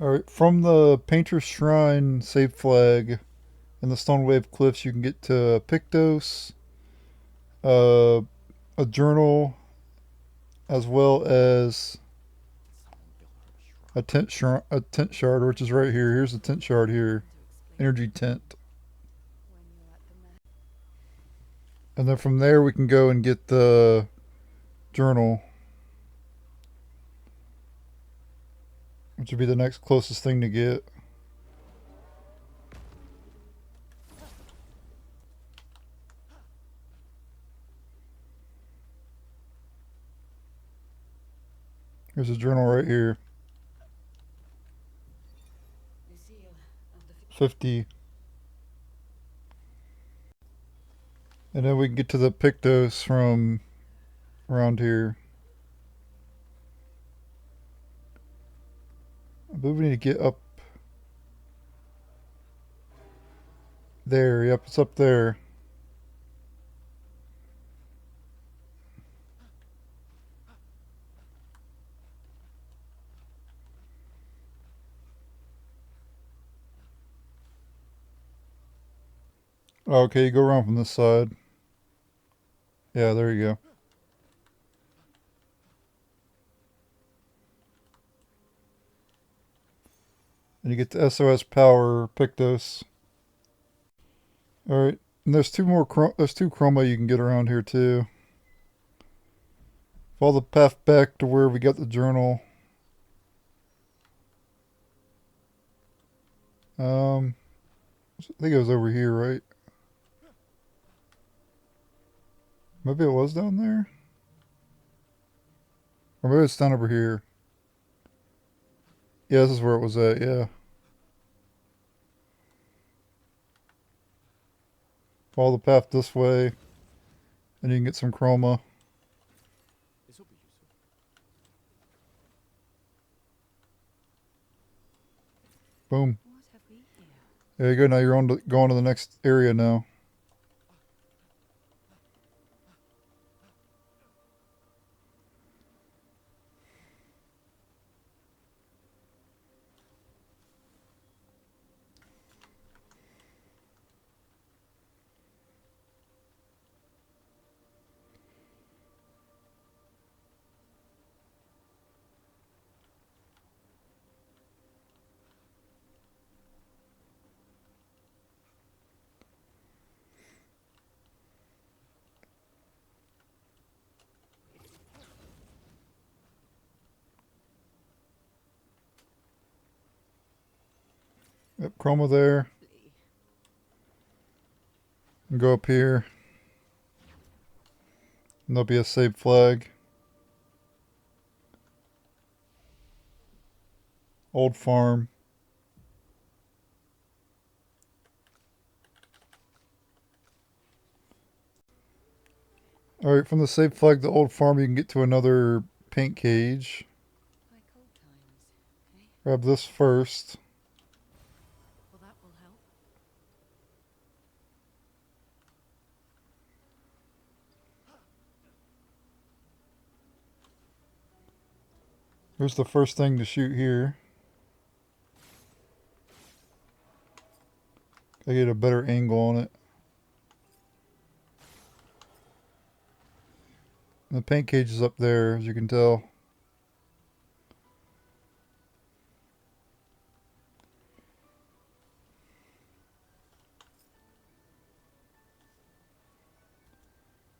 Alright, from the Painter's Shrine save flag and the Stone Wave Cliffs, you can get to Pictos, a journal, as well as a tent shard, which is right here. Here's the tent shard here. Energy tent. And then from there we can go and get the journal, which would be the next closest thing to get. There's a journal right here. 50. And then we can get to the Pictos from around here. I believe we need to get up there. Yep, it's up there. Okay, you go around from this side. Yeah, there you go. And you get the SOS power Pictos. Alright, and there's 2 more there's 2 chroma you can get around here too. Follow the path back to where we got the journal. I think it was over here, right? Maybe it was down there? Or maybe it's down over here. Yeah, this is where it was at, yeah. Follow the path this way, and you can get some chroma. Boom. There you go, now you're going to the next area now. Yep, chroma there. And go up here. And there'll be a save flag. Old farm. Alright, from the save flag, the old farm, you can get to another paint cage. Grab this first. Here's the first thing to shoot here. I get a better angle on it. And the paint cage is up there, as you can tell.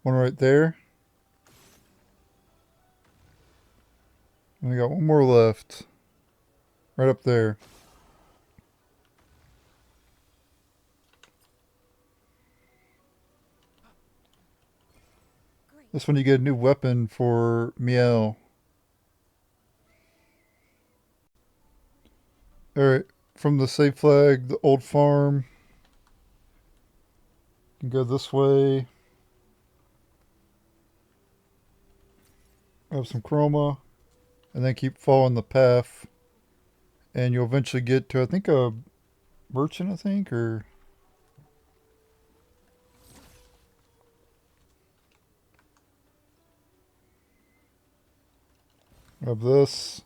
One right there. And we got one more left. Right up there. This one you get a new weapon for Miel. Alright, from the save flag, the old farm. You can go this way. Have some chroma. And then keep following the path. And you'll eventually get to, I think, a merchant, I think, or... Have this.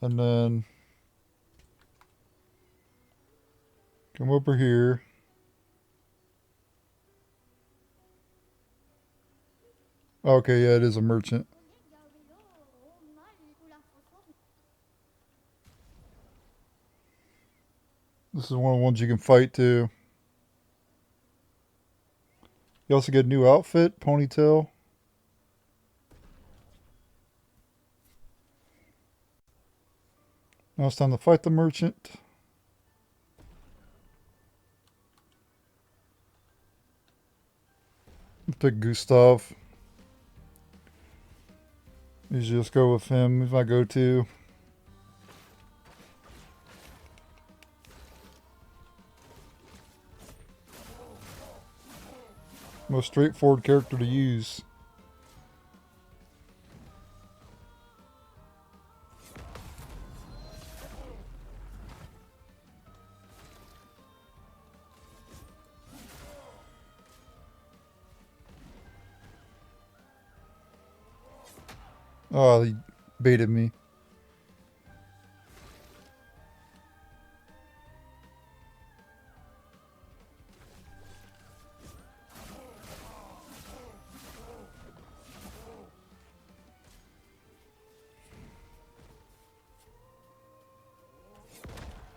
And then... Come over here. Okay, yeah, it is a merchant. This is one of the ones you can fight too. You also get a new outfit, ponytail. Now it's time to fight the merchant. Pick Gustave. Usually just go with him. He's my go-to. Most straightforward character to use. Oh, he baited me.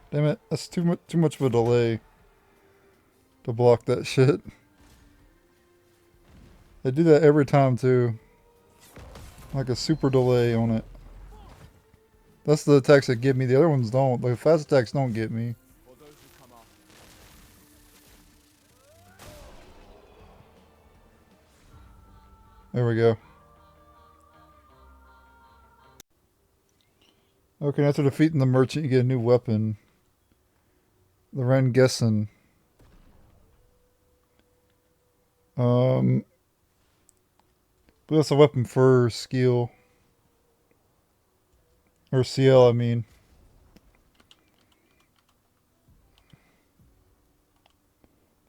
Damn it, that's too much of a delay to block that shit. They do that every time too. Like a super delay on it. That's the attacks that get me. The other ones don't. The fast attacks don't get me. There we go. Okay, after defeating the merchant, you get a new weapon. The Rengessen. But that's a weapon for skill. Or CL, I mean.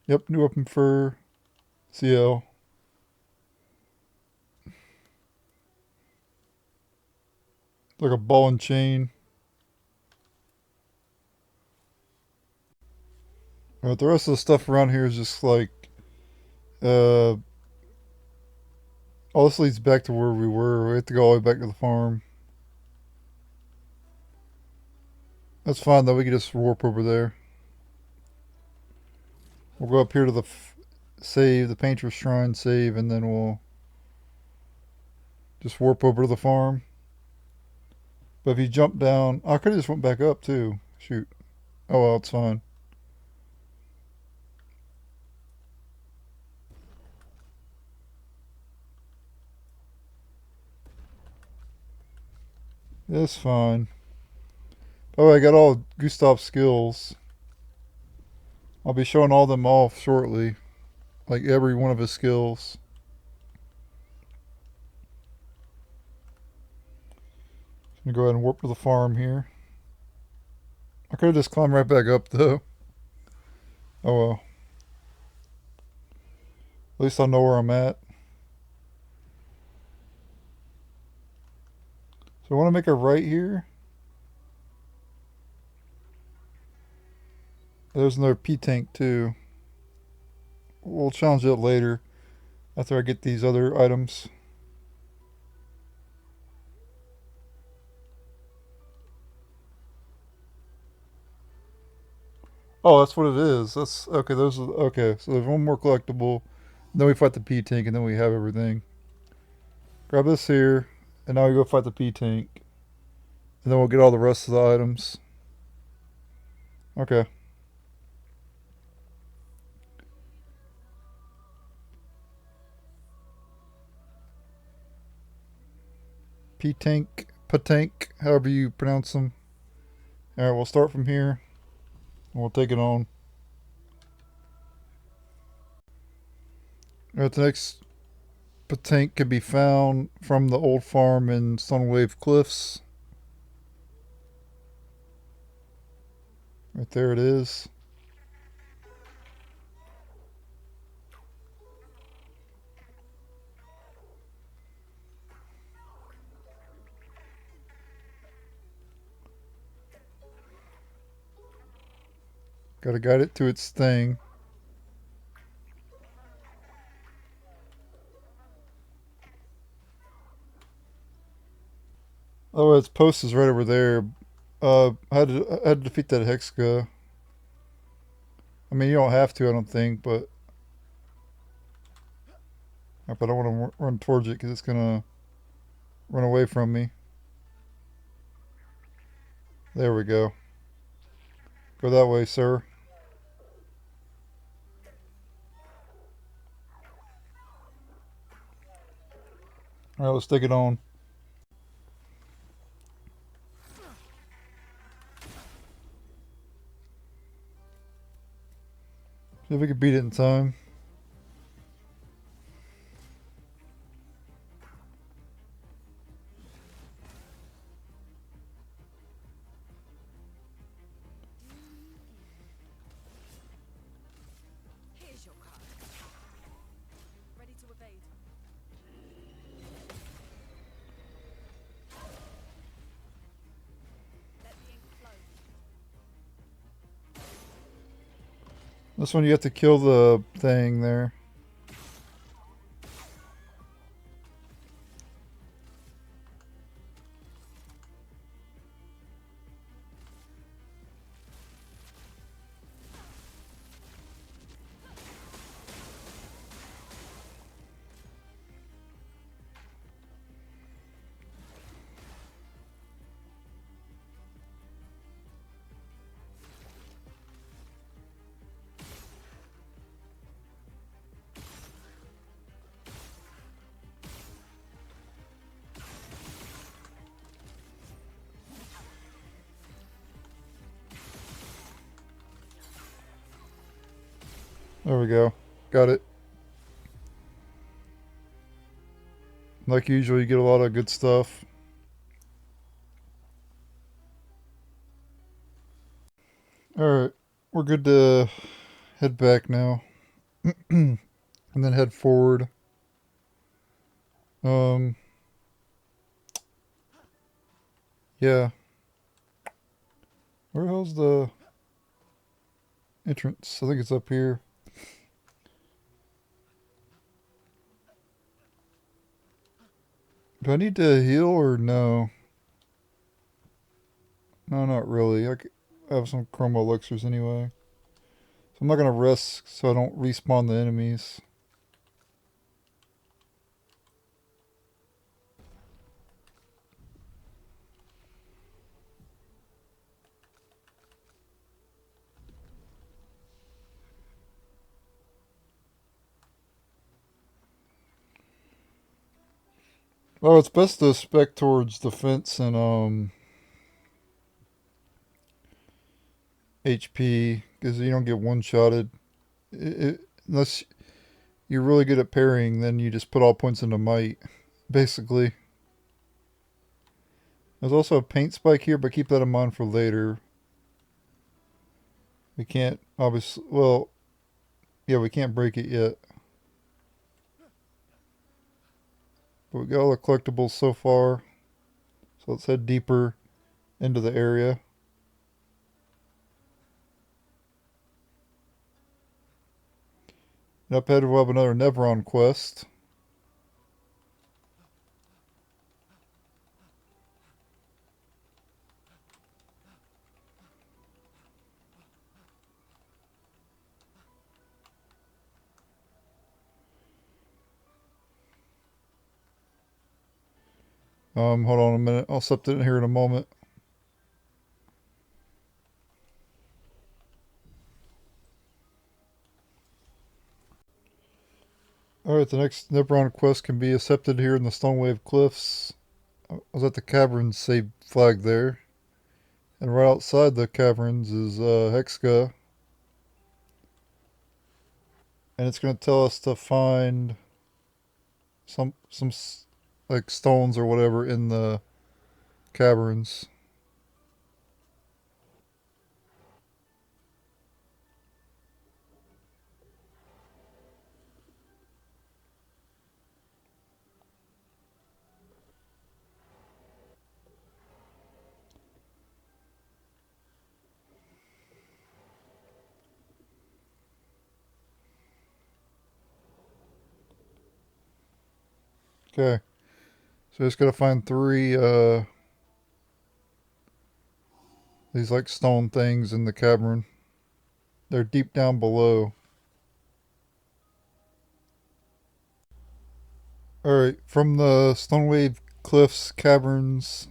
Yep, new weapon for CL. Like a ball and chain. Alright, the rest of the stuff around here is just like... all this leads back to where we were. We have to go all the way back to the farm. That's fine though, we can just warp over there. We'll go up here to the save, the Painter's Shrine save, and then we'll just warp over to the farm. But if you jump down, I could have just went back up too. Shoot. Oh well, it's fine. It's fine. Oh, I got all Gustave's skills. I'll be showing all them off shortly. Like every one of his skills. I'm gonna go ahead and warp to the farm here. I could have just climbed right back up though. Oh well. At least I know where I'm at. So I want to make a right here. There's another P-Tank too. We'll challenge it later after I get these other items. Oh, that's what it is. That's okay. Those are okay. So there's one more collectible. Then we fight the P tank, and then we have everything. Grab this here, and now we go fight the P tank, and then we'll get all the rest of the items. Okay. P tank, Patank, however you pronounce them. Alright, we'll start from here, and we'll take it on. Alright, the next Patank can be found from the old farm in Sunwave Cliffs. Right there it is. Gotta guide it to its thing. Oh, its post is right over there. I had to defeat that Hexka. I mean, you don't have to, I don't think, but I don't want to run towards it because it's gonna run away from me. There we go. Go that way, sir. Alright, let's take it on. See if we can beat it in time. Here's your card. Ready to evade. Let the ink flow. This one you have to kill the thing there. There we go. Got it. Like usual, you get a lot of good stuff. Alright, we're good to head back now. And then head forward. Yeah. Where the hell's the entrance? I think it's up here. Do I need to heal or no? No, not really. I have some chroma elixirs anyway. So I'm not going to risk so I don't respawn the enemies. Oh, it's best to spec towards defense and HP because you don't get one-shotted. Unless you're really good at parrying, then you just put all points into might, basically. There's also a paint spike here, but keep that in mind for later. We can't, obviously, well, yeah, we can't break it yet. But we got all the collectibles so far. So let's head deeper into the area. And up ahead we'll have another Nevron quest. Hold on a minute. I'll set it in here in a moment. Alright, the next Nebron quest can be accepted here in the Stonewave Cliffs. I was at the caverns save flag there. And right outside the caverns is Hexka. And it's going to tell us to find some like stones or whatever in the caverns. Okay. So just gotta find three these like stone things in the cavern. They're deep down below. Alright, from the Stonewave Cliffs caverns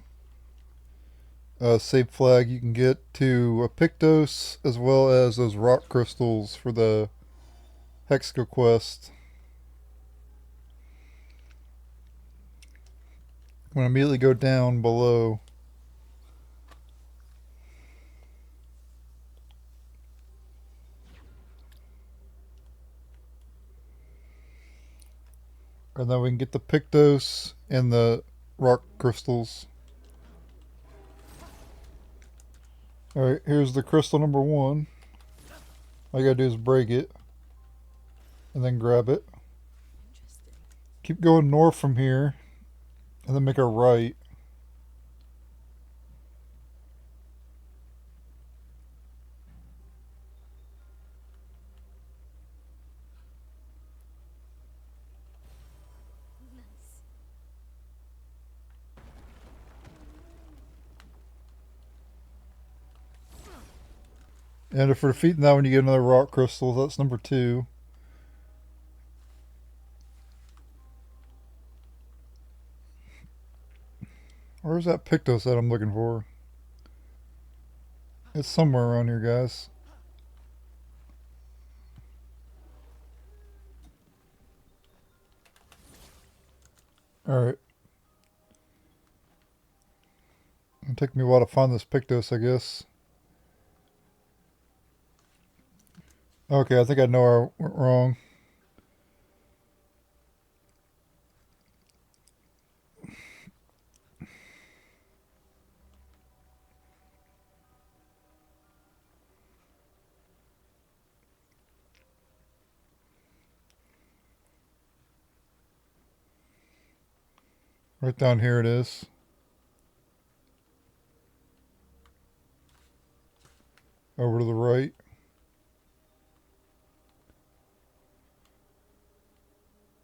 save flag, you can get to a Pictos as well as those rock crystals for the Hexka quest. I'm going to immediately go down below. And then we can get the Pictos and the rock crystals. Alright, here's the crystal number 1. All you gotta do is break it. And then grab it. Keep going north from here. And then make a right. And for defeating that one, you get another rock crystal. That's number 2. Where's that Pictos that I'm looking for? It's somewhere around here, guys. Alright. It'll take me a while to find this Pictos, I guess. Okay, I think I know where I went wrong. Right down here it is. Over to the right.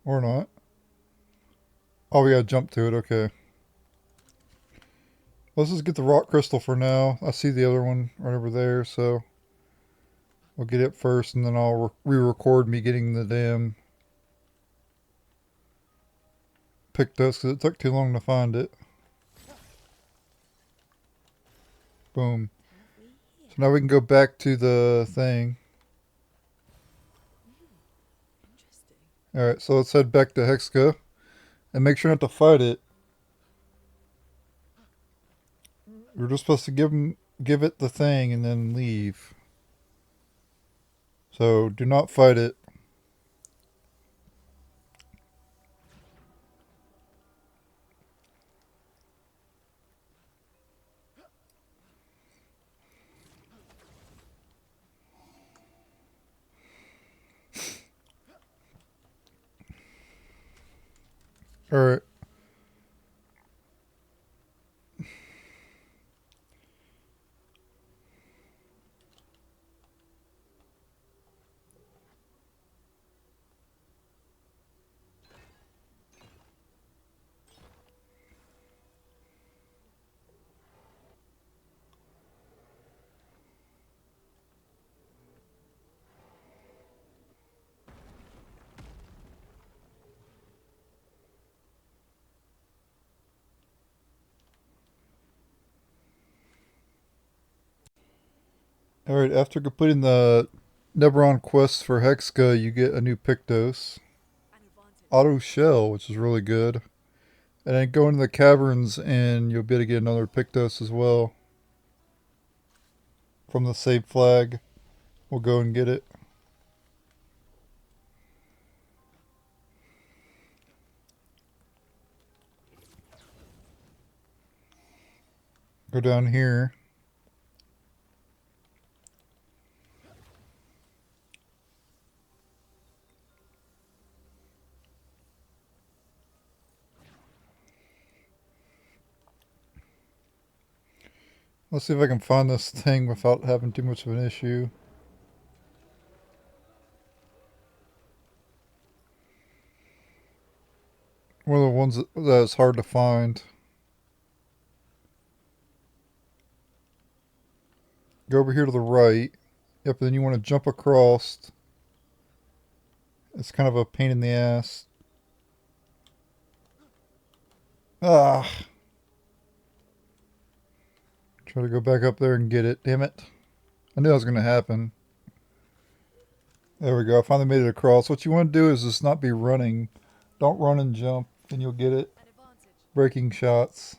Or not. Oh, we gotta jump to it, okay. Let's just get the rock crystal for now. I see the other one right over there, so we'll get it first and then I'll re-record me getting the damn Pictos because it took too long to find it. Boom. So now we can go back to the thing. Alright, so let's head back to Hexka. And make sure not to fight it. We're just supposed to give it the thing and then leave. So do not fight it. Alright. Alright, after completing the Neberon quest for Hexka, you get a new Pictos. Auto Shell, which is really good. And then go into the caverns and you'll be able to get another Pictos as well. From the save flag. We'll go and get it. Go down here. Let's see if I can find this thing without having too much of an issue. One of the ones that's hard to find. Go over here to the right. Yep, then you want to jump across. It's kind of a pain in the ass. Ah. Try to go back up there and get it. Damn it. I knew that was going to happen. There we go. I finally made it across. What you want to do is just not be running. Don't run and jump, and you'll get it. Breaking shots.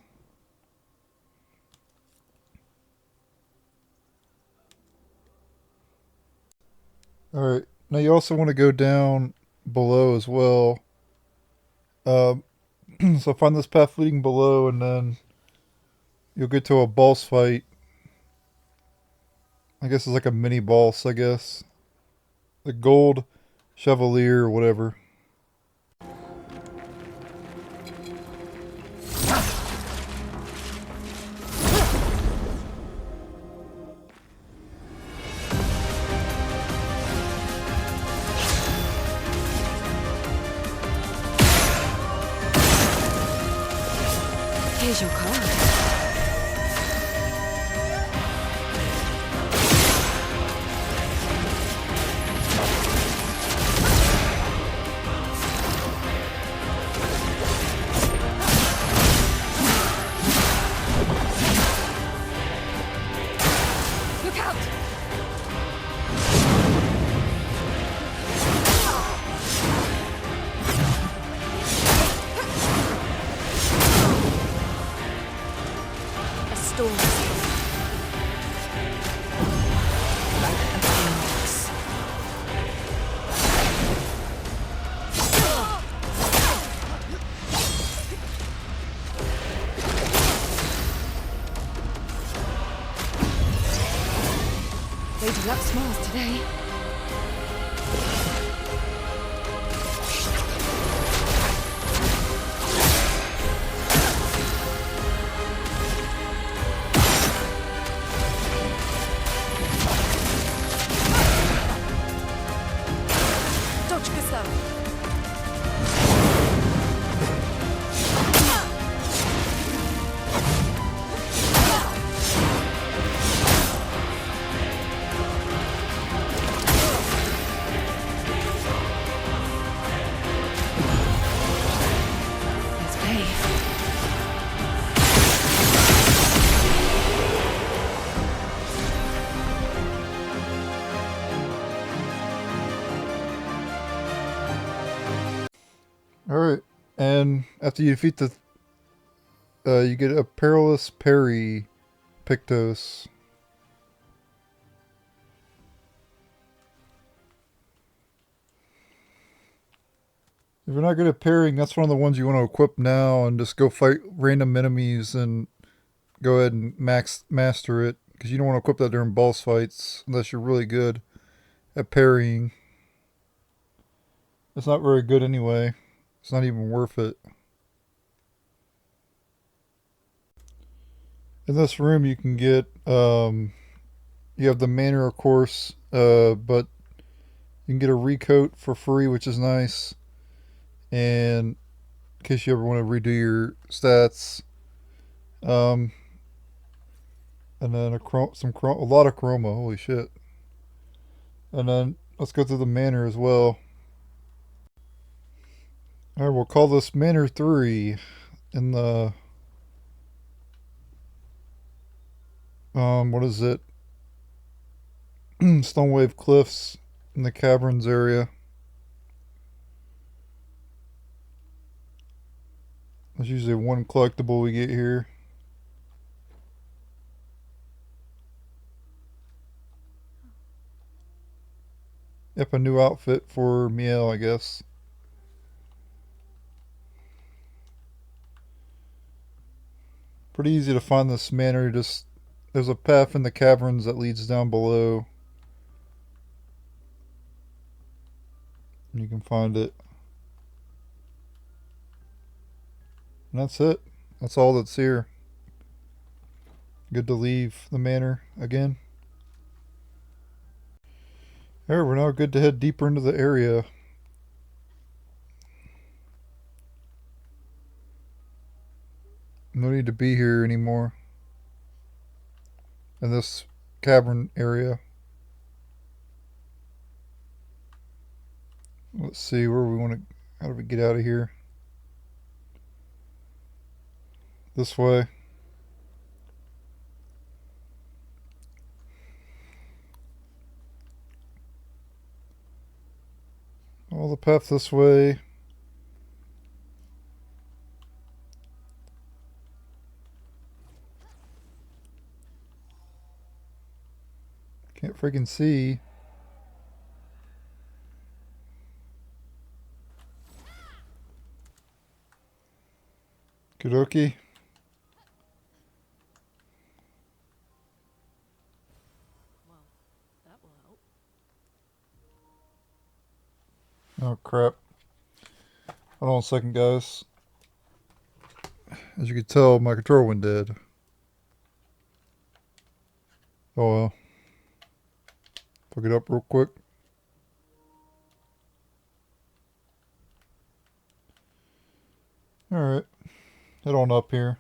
Alright. Now you also want to go down below as well. So find this path leading below, and then you'll get to a boss fight. I guess it's like a mini boss, I guess. The Gold Chevalier or whatever. Here's your card. Look out! A storm. Like a phoenix. Lady Luck smiles today. Dodge Gustave. Let's play. Alright, and after you defeat the... you get a Perilous Parry Pictos. If you're not good at parrying, that's one of the ones you want to equip now and just go fight random enemies and go ahead and master it. Because you don't want to equip that during boss fights unless you're really good at parrying. It's not very good anyway. It's not even worth it. In this room you can get, you have the manor of course, but you can get a recoat for free, which is nice. And in case you ever want to redo your stats. And then a lot of chroma, holy shit. And then let's go through the manor as well. Alright, we'll call this Manor 3 in the... what is it? Stone Wave Cliffs in the caverns area. There's usually one collectible we get here. Yep, a new outfit for Miel, I guess. Pretty easy to find this manor. Just there's a path in the caverns that leads down below. And you can find it. And that's it. That's all that's here. Good to leave the manor again. Alright, we're now good to head deeper into the area. No need to be here anymore. In this cavern area. Let's see where we want to. How do we get out of here? This way. All the path this way. Can't freaking see. Kudoki. Well, that will help. Oh crap. Hold on a second, guys. As you can tell, my controller went dead. Oh well. Pick it up real quick. Alright. Head on up here.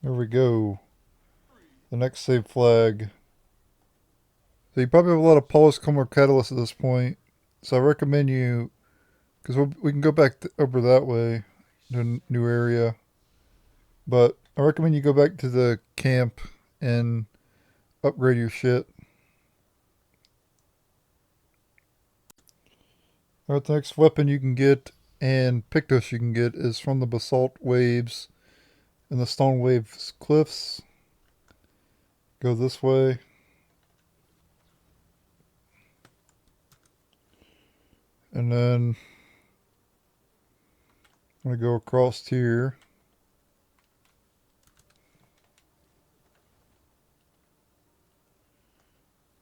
There we go. The next save flag. So you probably have a lot of polished color catalyst at this point. So I recommend you, because we can go back over that way to a new area. But I recommend you go back to the camp and upgrade your shit. Alright, the next weapon you can get and Pictus you can get is from the Basalt Waves and the Stone Waves Cliffs. Go this way. And then I'm going to go across here.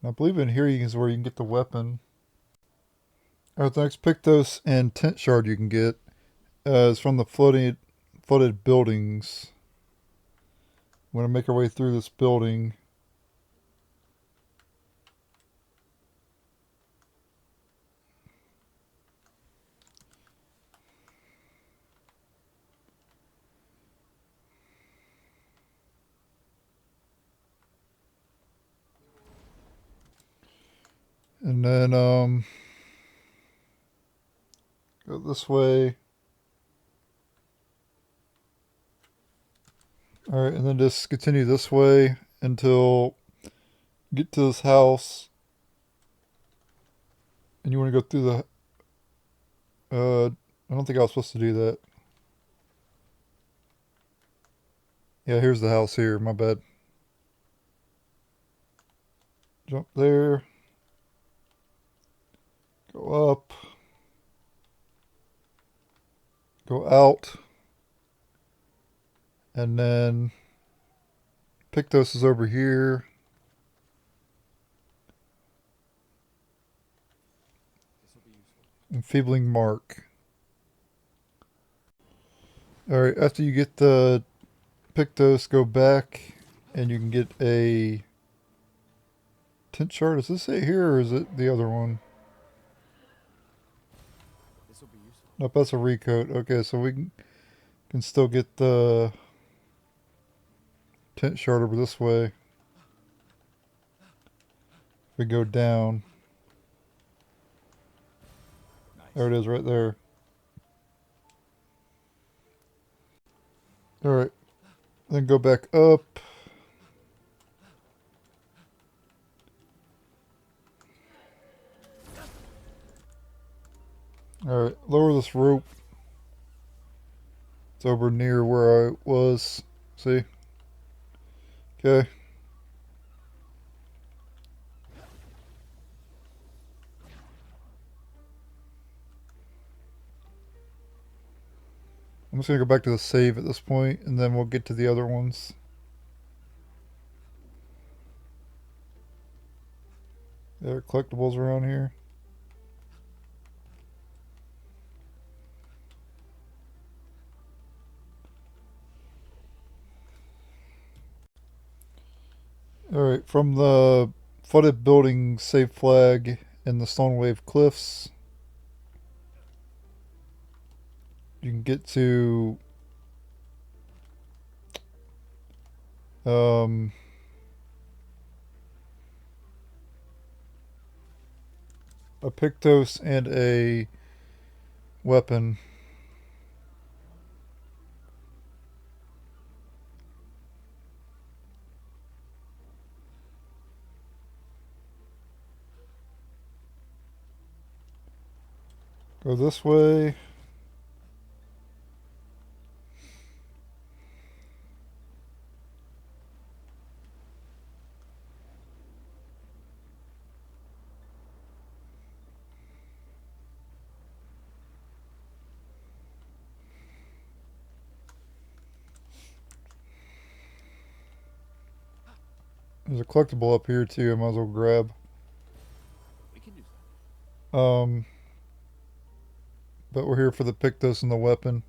I believe in here is where you can get the weapon. Alright, the next Pictus and Tent Shard you can get is from the flooded buildings. We're going to make our way through this building. And then, go this way. Alright, and then just continue this way until you get to this house. And you want to go through the, I don't think I was supposed to do that. Yeah, here's the house here, my bad. Jump there. Go up. Go out. And then Pictus is over here. Enfeebling Mark. Alright, after you get the Pictus, go back and you can get a Tent Shard. Does this say here or is it the other one? Nope, that's a recoat. Okay, so we can still get the Tent Shard over this way. We go down. There it is right there. Alright. Then go back up. Alright, lower this rope. It's over near where I was. See? Okay. I'm just going to go back to the save at this point, and then we'll get to the other ones. There are collectibles around here. Alright, from the flooded building save flag in the Stone Wave Cliffs, you can get to a Pictos and a weapon. Go this way. There's a collectible up here too, I might as well grab. We can do that. But we're here for the Pictos and the weapon.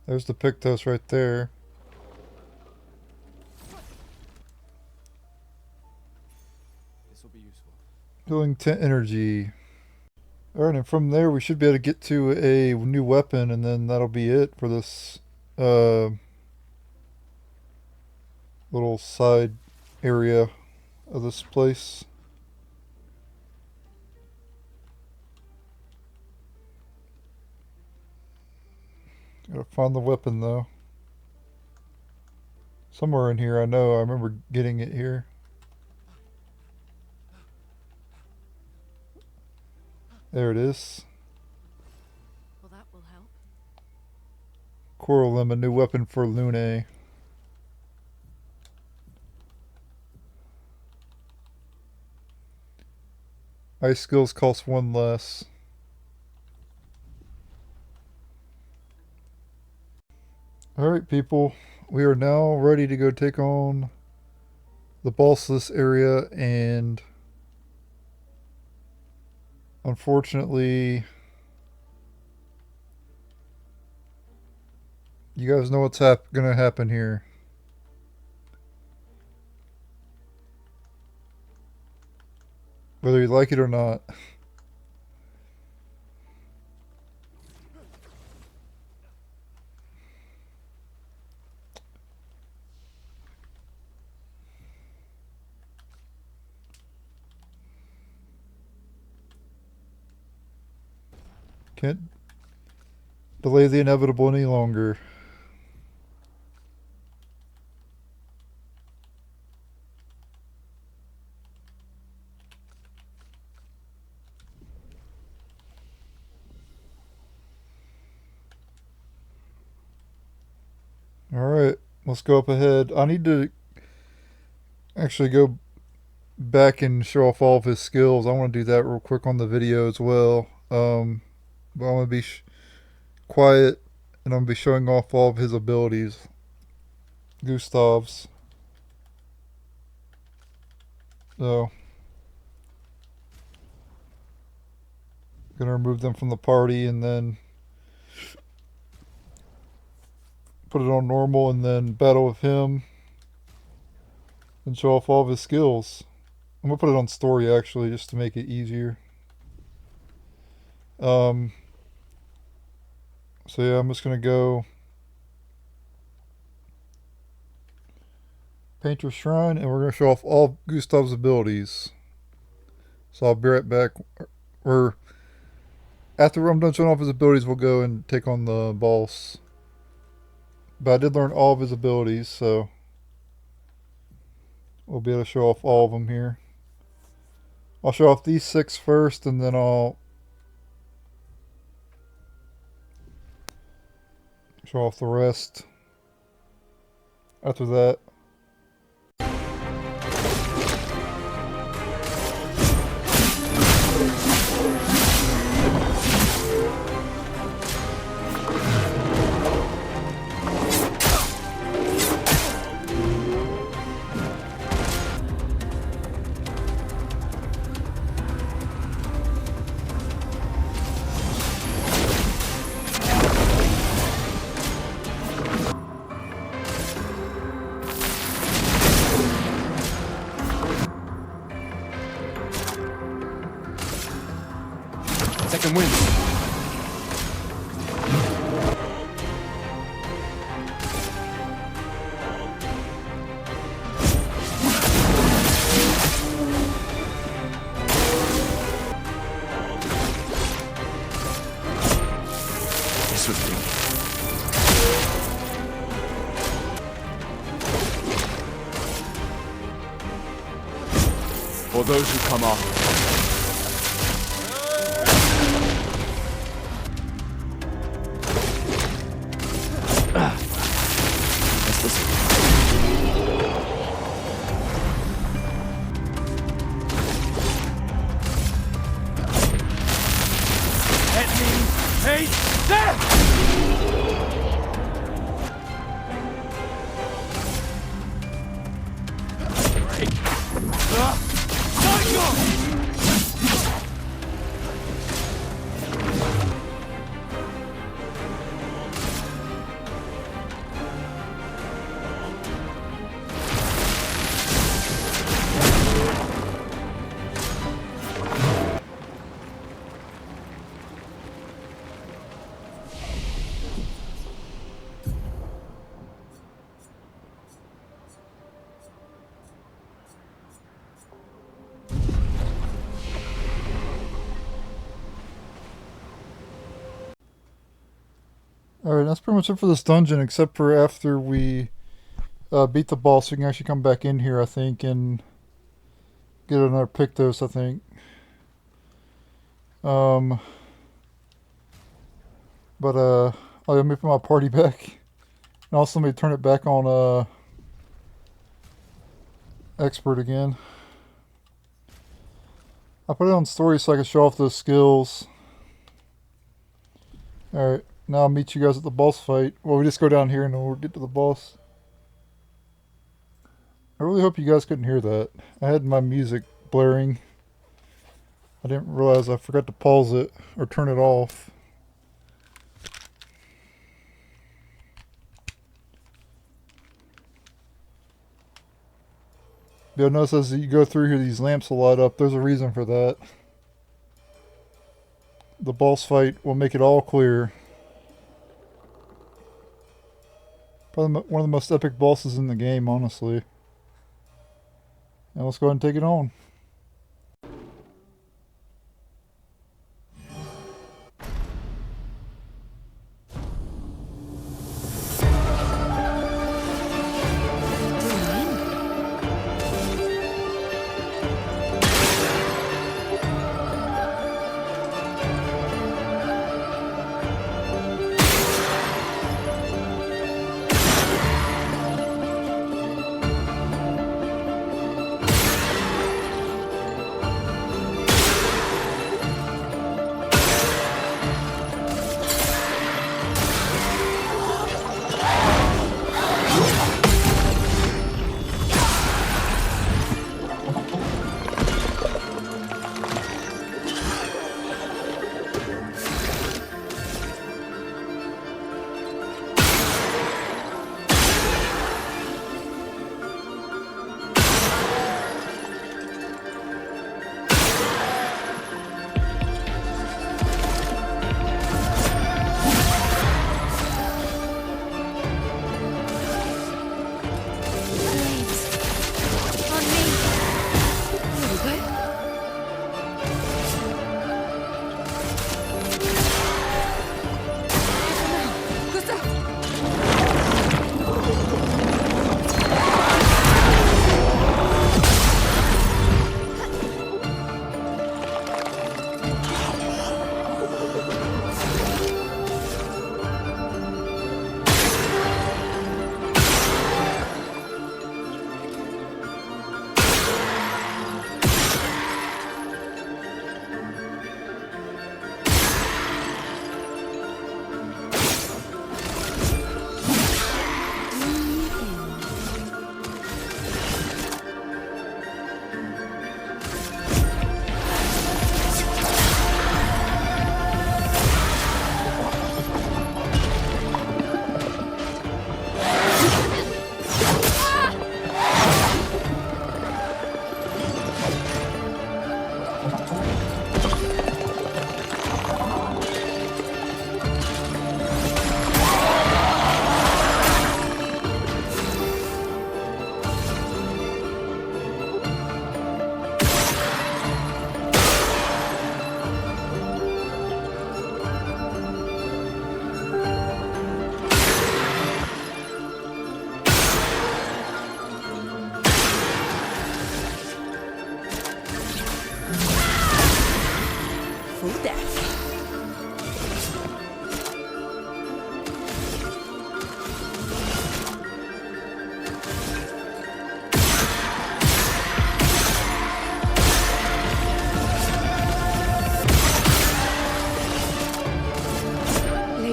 There's the Pictos right there. This will be useful. Healing 10 energy. Alright, and from there we should be able to get to a new weapon, and then that'll be it for this little side area of this place. Gotta find the weapon though. Somewhere in here, I know. I remember getting it here. There it is. Well, that will help. Coral Limb, a new weapon for Lune. Ice skills cost 1 less. Alright people, we are now ready to go take on the bossless area, and unfortunately you guys know what's gonna happen here. Whether you like it or not. Can't delay the inevitable any longer. Alright, let's go up ahead. I need to actually go back and show off all of his skills. I want to do that real quick on the video as well. But I'm going to be quiet, and I'm going to be showing off all of his abilities. Gustave's. So, going to remove them from the party and then put it on normal and then battle with him and show off all of his skills. I'm going to put it on story actually just to make it easier. So yeah, I'm just going to go Painter's Shrine, and we're going to show off all of Gustave's abilities. So I'll be right back. After I'm done showing off his abilities, we'll go and take on the boss. But I did learn all of his abilities, so we'll be able to show off all of them here. I'll show off these 6 first, and then I'll show off the rest after that. Second wind. This was big. For those who come after. Alright, that's pretty much it for this dungeon, except for after we beat the boss, we can actually come back in here, I think, and get another Pictos, I think. Let me put my party back. And also let me turn it back on Expert again. I put it on story so I can show off those skills. Alright. Now I'll meet you guys at the boss fight. Well, we just go down here and then we'll get to the boss. I really hope you guys couldn't hear that. I had my music blaring. I didn't realize I forgot to pause it or turn it off. You'll notice as you go through here, these lamps will light up. There's a reason for that. The boss fight will make it all clear. Probably one of the most epic bosses in the game, honestly. And let's go ahead and take it on.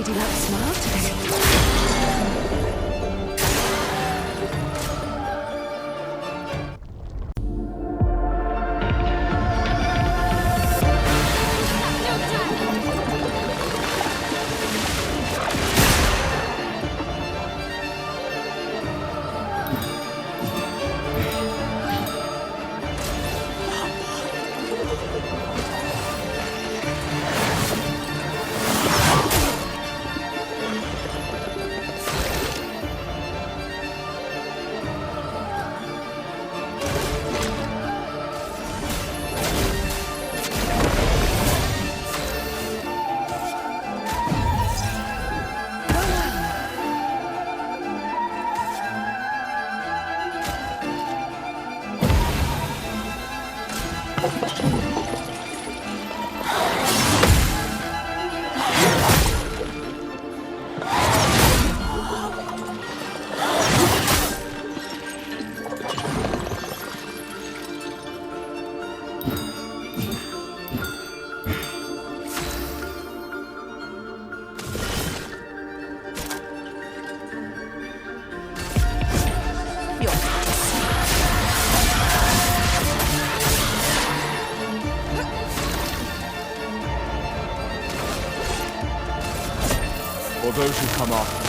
lady looks smart today. Or those who come after.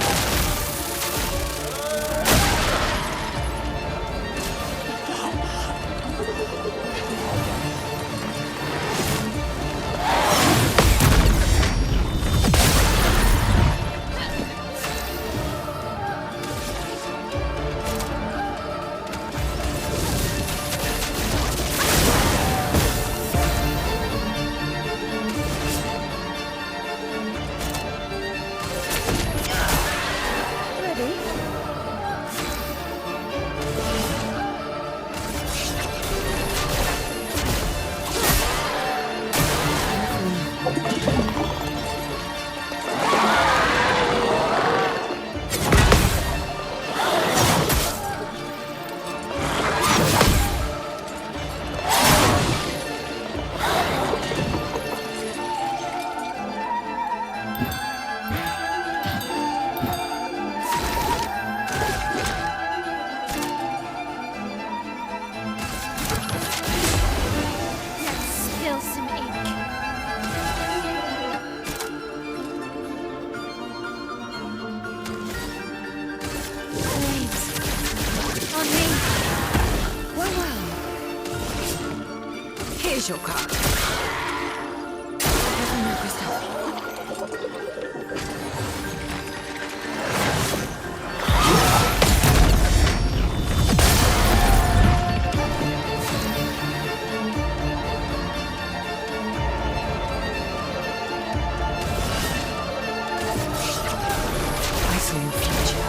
Spill some ink. Flames. On me. Well, well. Here's your card. Careful now, Gustave. I saw your future.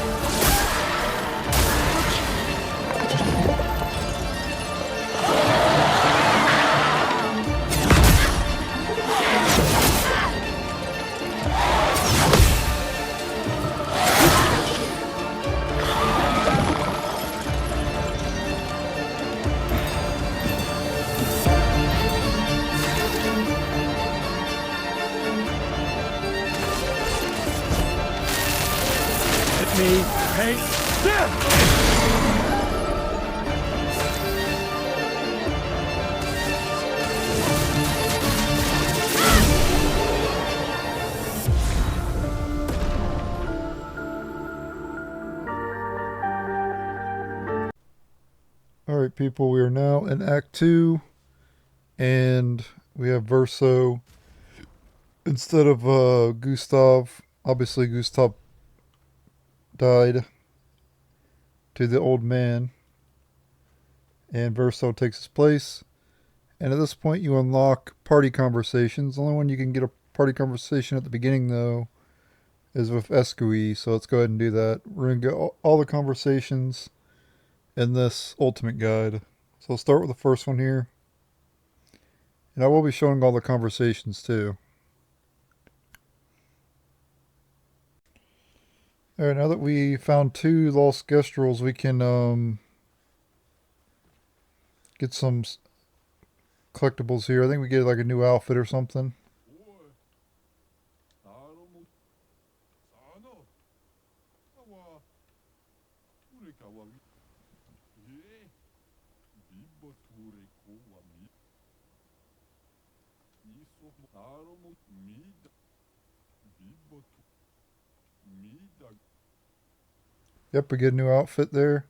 Let me paint them! Alright, people, we are now in Act 2, and we have Verso instead of Gustave. Obviously, Gustave died to the old man, and Verso takes his place. And at this point, you unlock party conversations. The only one you can get a party conversation at the beginning, though, is with Esquie, so let's go ahead and do that. We're going to get all the conversations in this ultimate guide. So I'll start with the first one here. And I will be showing all the conversations too. Alright, now that we found 2 lost Gestrals, we can get some collectibles here. I think we get like a new outfit or something. Yep, we get a new outfit there.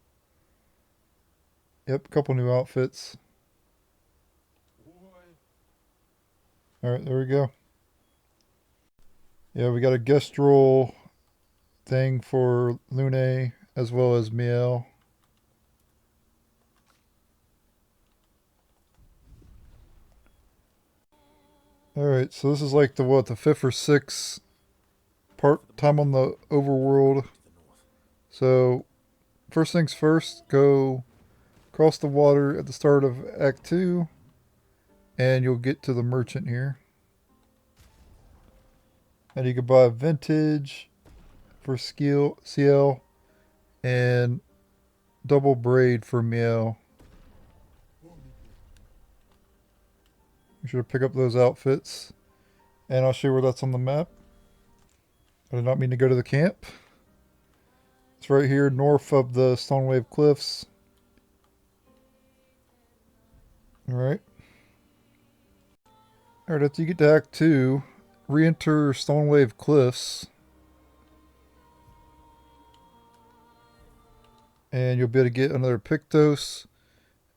Yep, a couple new outfits. Alright, there we go. Yeah, we got a Gestral thing for Lune as well as Miel. Alright, so this is like the what, the 5th or 6th part time on the overworld. So first things first, go cross the water at the start of Act 2 and you'll get to the merchant here. And you can buy vintage for CL and double braid for Miel. You should pick up those outfits. And I'll show you where that's on the map. I did not mean to go to the camp. It's right here north of the Stonewave Cliffs. Alright. Alright, after you get to Act 2, re-enter Stonewave Cliffs. And you'll be able to get another Pictos,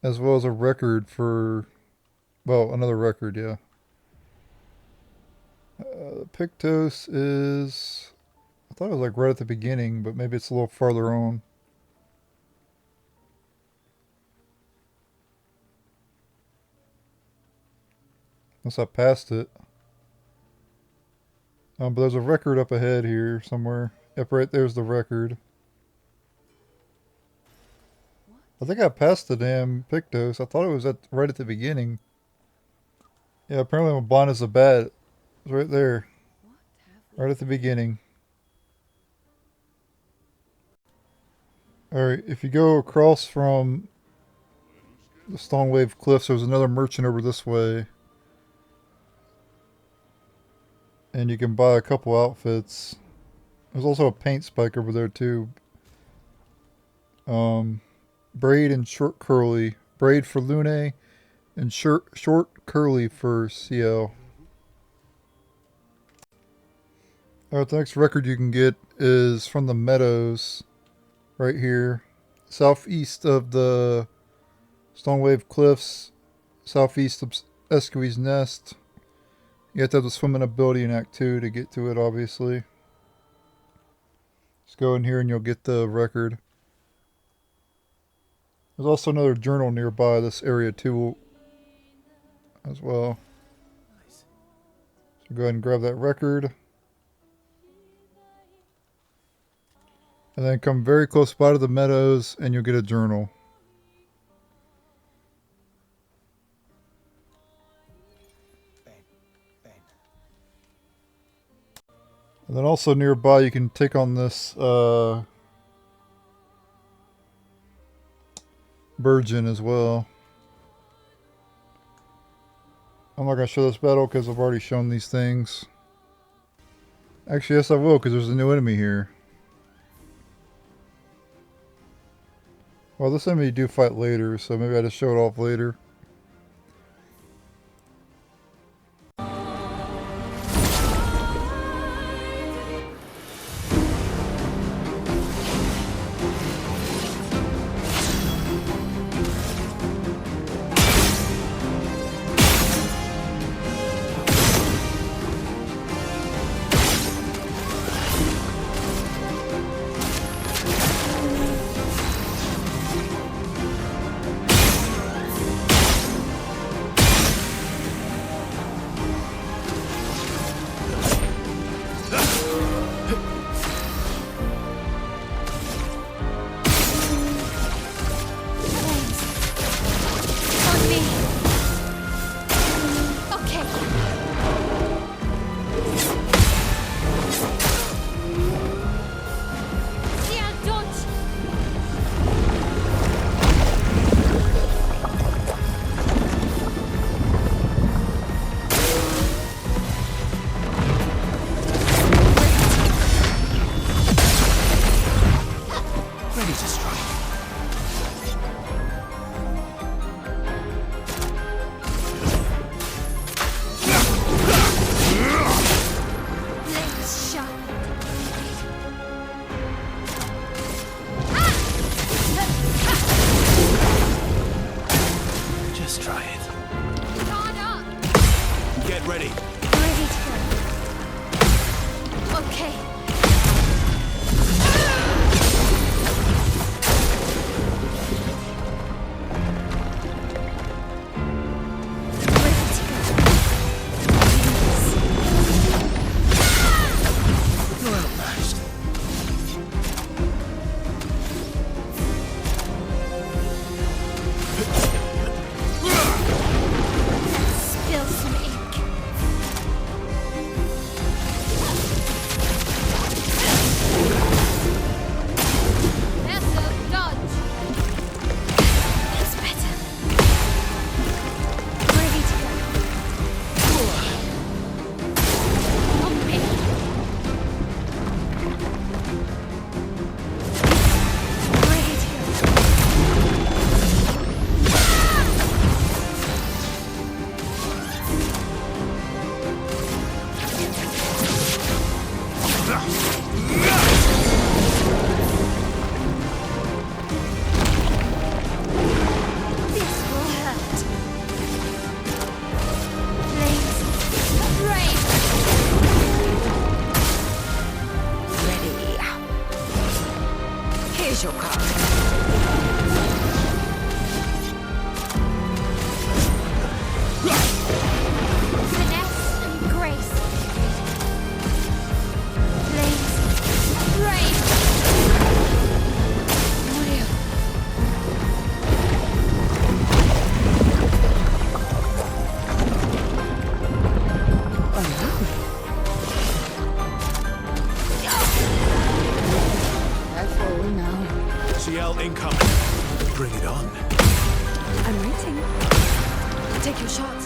as well as a record for, well, another record, yeah. Pictos is, I thought it was like right at the beginning, but maybe it's a little farther on. Unless I passed it. But there's a record up ahead here somewhere. Yep, right there's the record. I think I passed the damn Pictos. I thought it was right at the beginning. Yeah, apparently I'm blind as a bat. It's right there. Right at the beginning. Alright, if you go across from the Stonewave Cliffs, there's another merchant over this way. And you can buy a couple outfits. There's also a paint spike over there too. Braid and short curly. Braid for Lune and short curly for CL. Alright, the next record you can get is from the meadows. Right here. Southeast of the Stonewave Cliffs. Southeast of Esquie's Nest. You have to have the swimming ability in Act 2 to get to it, obviously. Just go in here and you'll get the record. There's also another journal nearby this area too, as well. So go ahead and grab that record. And then come very close by to the meadows and you'll get a journal. And then also nearby you can take on this Bourgeon as well. I'm not going to show this battle because I've already shown these things. Actually, yes I will, because there's a new enemy here. Well, this enemy you do fight later, so maybe I just show it off later. This will hurt. Flames. Rain. Ready. Here's your card. Finesse and grace. Flames. Rain. Will. Careful now. CL incoming. Bring it on. I'm waiting. Take your shot.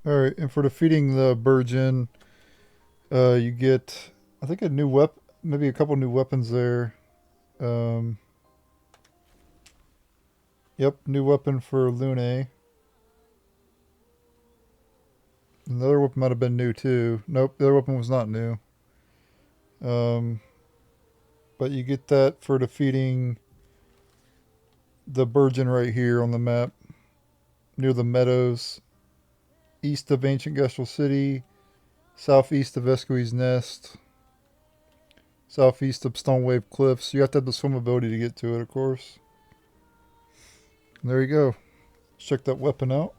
Alright, and for defeating the Bourgeon, you get, I think, a new weapon, maybe a couple new weapons there. Yep, new weapon for Lune. And the other weapon might have been new too. Nope, the other weapon was not new. But you get that for defeating the Bourgeon right here on the map, near the meadows. East of Ancient Gestral City, southeast of Esquie's Nest, southeast of Stonewave Cliffs. You have to have the swim ability to get to it, of course. And there you go. Let's check that weapon out.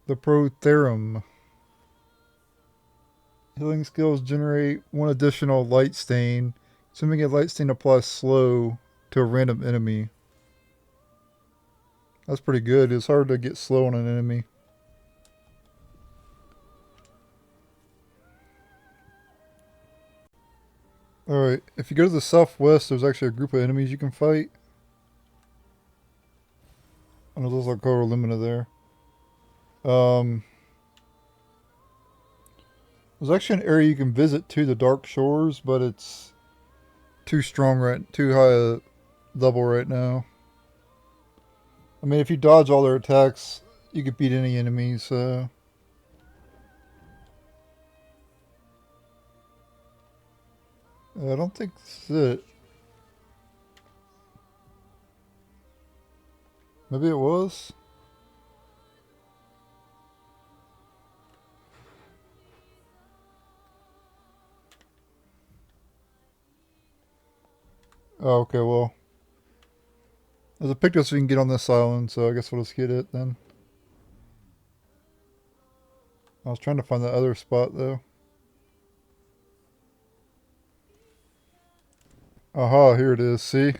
The Protherum. Healing skills generate one additional light stain. Assuming a light stain applies slow to a random enemy. That's pretty good. It's hard to get slow on an enemy. Alright, if you go to the southwest, there's actually a group of enemies you can fight. I know there's like Cora Lumina there. There's actually an area you can visit to the Dark Shores, but it's too strong too high a level right now. I mean, if you dodge all their attacks, you could beat any enemies, so... I don't think that's it. Maybe it was? Oh, okay, well. There's a picture we can get on this island, so I guess we'll just get it then. I was trying to find the other spot, though. Aha, here it is, see?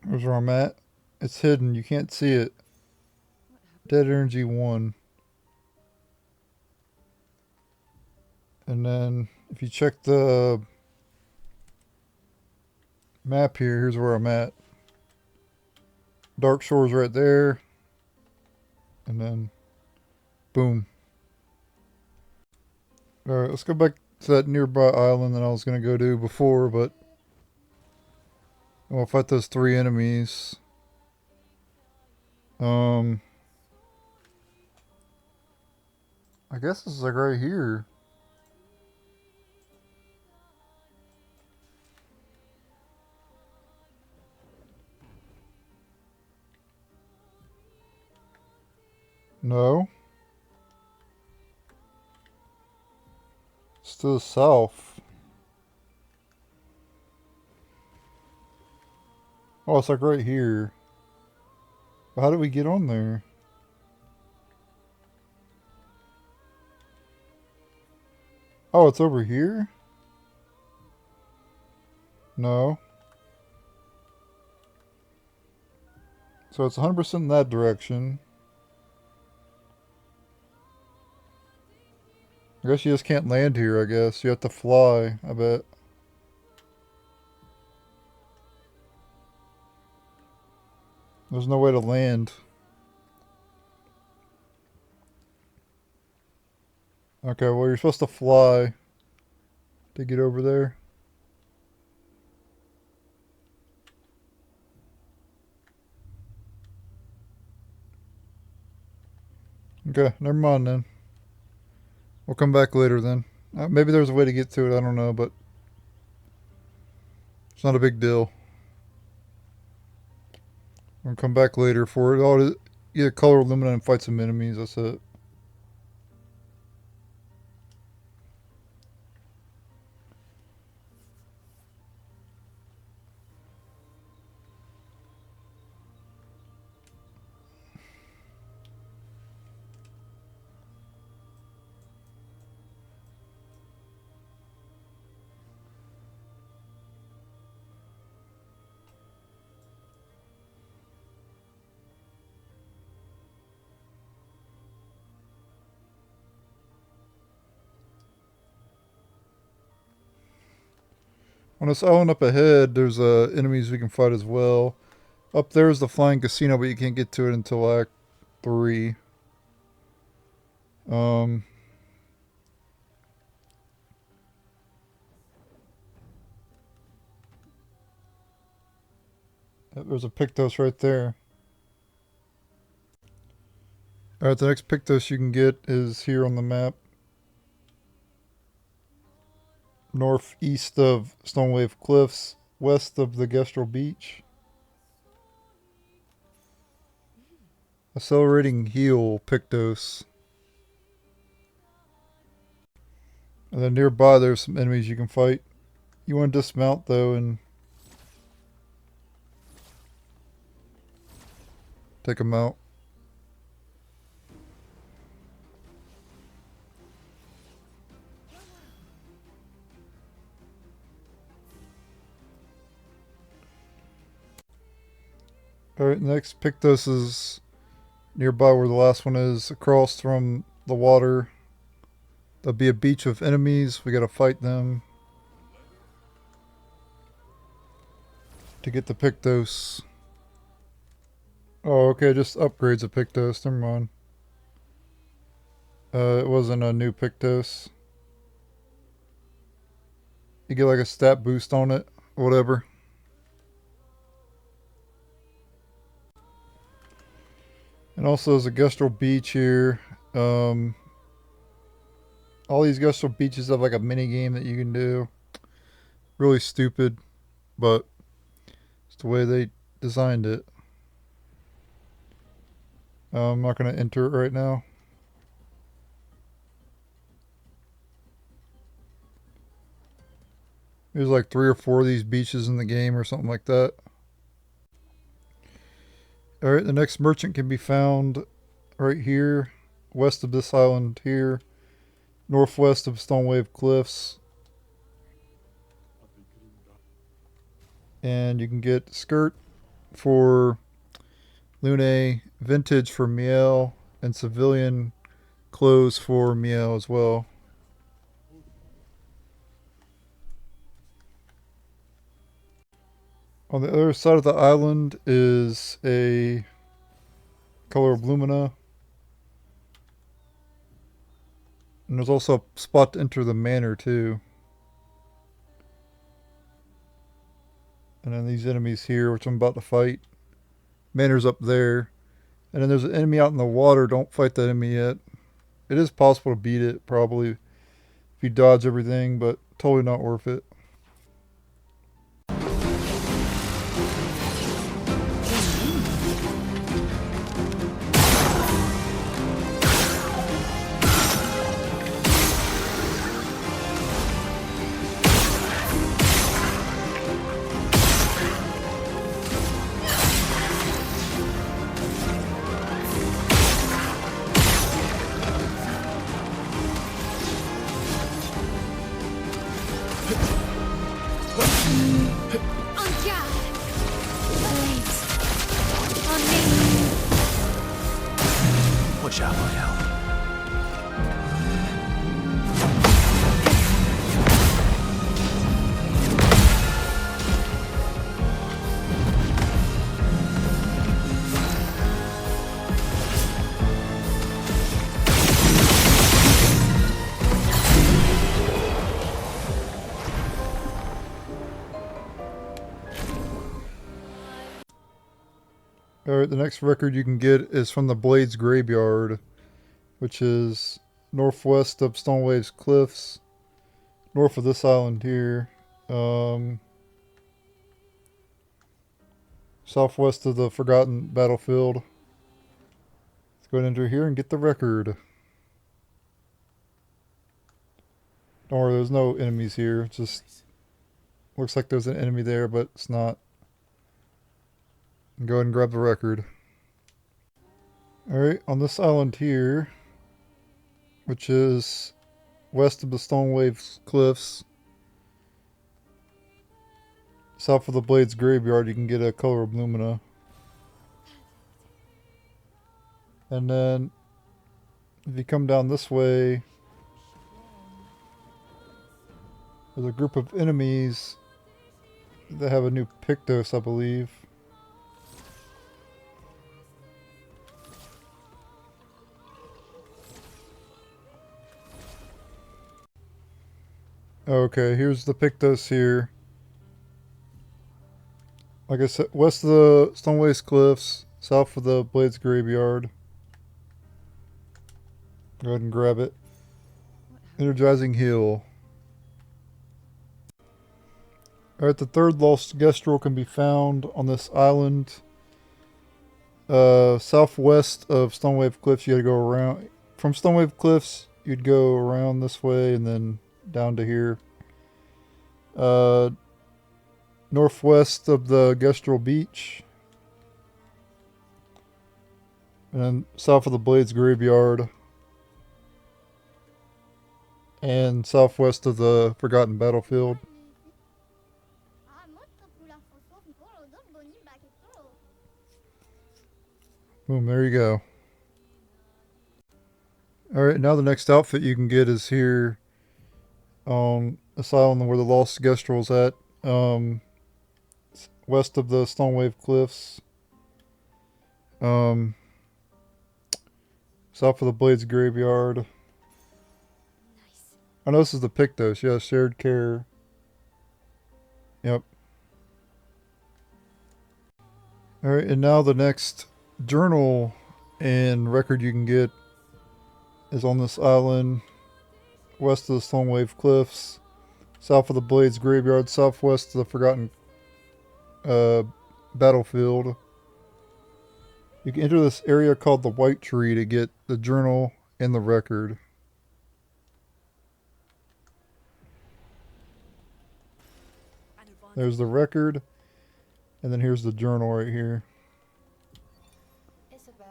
There's where I'm at. It's hidden, you can't see it. Dead Energy 1. And then, if you check the map here, here's where I'm at. Dark Shores right there. And then, boom. Alright, let's go back to that nearby island that I was going to go to before, but I'll fight those 3 enemies. I guess this is like right here. No. It's to the south. Oh, it's like right here. How did we get on there? Oh, it's over here? No. So it's 100% in that direction. I guess you just can't land here, I guess. You have to fly, I bet. There's no way to land. Okay, well you're supposed to fly to get over there. Okay, never mind then. We'll come back later then. Maybe there's a way to get to it, I don't know, but it's not a big deal. We'll come back later for it. Oh, get color alumina and fight some enemies, that's it. On this island up ahead, there's enemies we can fight as well. Up there is the flying casino, but you can't get to it until Act 3. There's a Pictos right there. Alright, the next Pictos you can get is here on the map. Northeast of Stonewave Cliffs, west of the Gestral Beach. Accelerating Heal Pictos. And then nearby there's some enemies you can fight. You want to dismount though and take them out. Alright, next Pictos is nearby where the last one is, across from the water. There'll be a beach of enemies. We gotta fight them to get the Pictos. Oh, okay, just upgrades a Pictos. Never mind. It wasn't a new Pictos. You get like a stat boost on it, whatever. And also there's a Gestral Beach here. All these Gestral Beaches have like a mini game that you can do. Really stupid, but it's the way they designed it. I'm not going to enter it right now. There's like 3 or 4 of these beaches in the game or something like that. Alright, the next merchant can be found right here, west of this island here, northwest of Stonewave Cliffs. And you can get skirt for Lune, vintage for Miel, and civilian clothes for Miel as well. On the other side of the island is a color of lumina. And there's also a spot to enter the manor too. And then these enemies here, which I'm about to fight. Manor's up there. And then there's an enemy out in the water. Don't fight that enemy yet. It is possible to beat it, probably, if you dodge everything, but totally not worth it. Alright, the next record you can get is from the Blades Graveyard, which is northwest of Stonewave's Cliffs, north of this island here, southwest of the Forgotten Battlefield. Let's go ahead and enter here and get the record. Don't worry, there's no enemies here. It just looks like there's an enemy there, but it's not. Go ahead and grab the record. Alright, on this island here, which is west of the Stonewave Cliffs, south of the Blades Graveyard, you can get a Color of Lumina. And then, if you come down this way, there's a group of enemies that have a new Pictos, I believe. Okay, here's the Pictos here. Like I said, west of the Stonewaste Cliffs, south of the Blades Graveyard. Go ahead and grab it. Energizing Heal. Alright, the third lost Gestral can be found on this island. Southwest of Stonewave Cliffs, you gotta go around. From Stonewave Cliffs, you'd go around this way and then down to here. Northwest of the Gestral Beach. And then south of the Blades Graveyard. And southwest of the Forgotten Battlefield. Boom, there you go. Alright, now the next outfit you can get is here on this island where the Lost Gestral's at. West of the Stonewave Cliffs. South of the Blades Graveyard. Nice. I know this is the Pictos. Yeah, shared care. Yep. Alright, and now the next journal and record you can get is on this island. West of the Stonewave Cliffs. South of the Blades Graveyard. Southwest of the Forgotten Battlefield. You can enter this area called the White Tree to get the journal and the record. There's the record, and then here's the journal right here.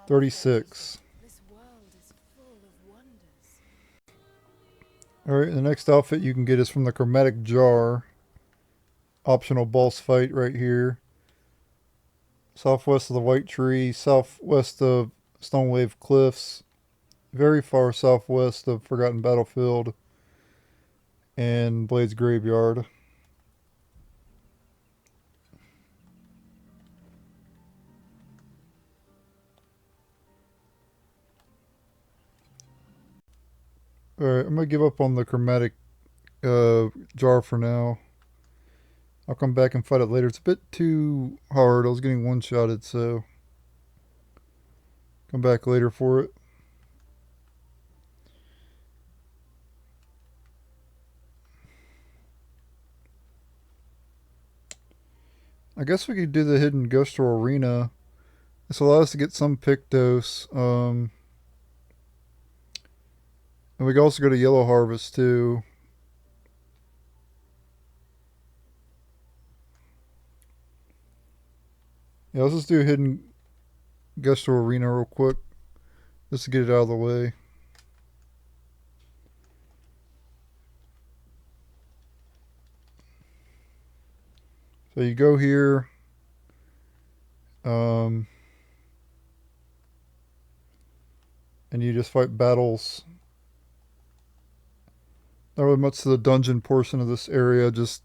36. Alright, the next outfit you can get is from the Chromatic Jar. Optional boss fight right here. Southwest of the White Tree, southwest of Stonewave Cliffs, very far southwest of Forgotten Battlefield, and Blades Graveyard. Alright, I'm going to give up on the Chromatic Jar for now. I'll come back and fight it later. It's a bit too hard. I was getting one-shotted, so come back later for it. I guess we could do the Hidden Gestral Arena. This allows us to get some Pictos. And we can also go to Yellow Harvest, too. Yeah, let's just do Hidden Gestral Arena real quick, just to get it out of the way. So you go here, and you just fight battles. Not really much to the dungeon portion of this area, just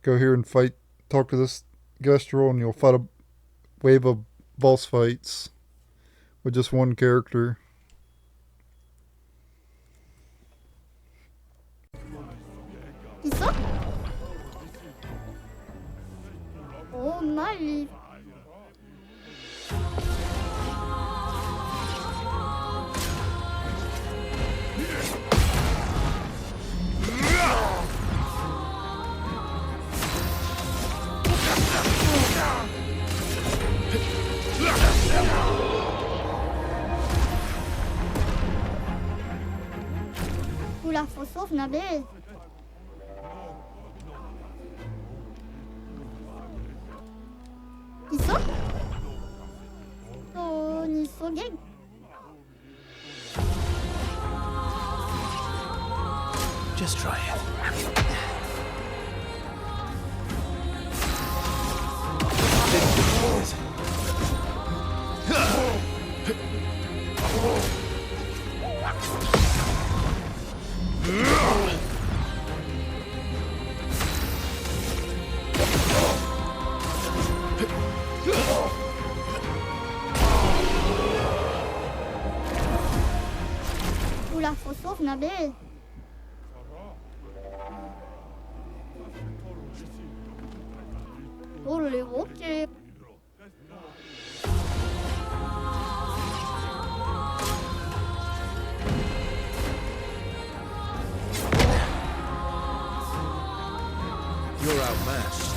go here and fight, talk to this Gestral, and you'll fight a wave of boss fights with just one character. 있어? 오, nice. Kula fosov nabe. Iso? To ni so geg. Just try it. Kula fosov nabe. Oh le roquet. You're outmatched.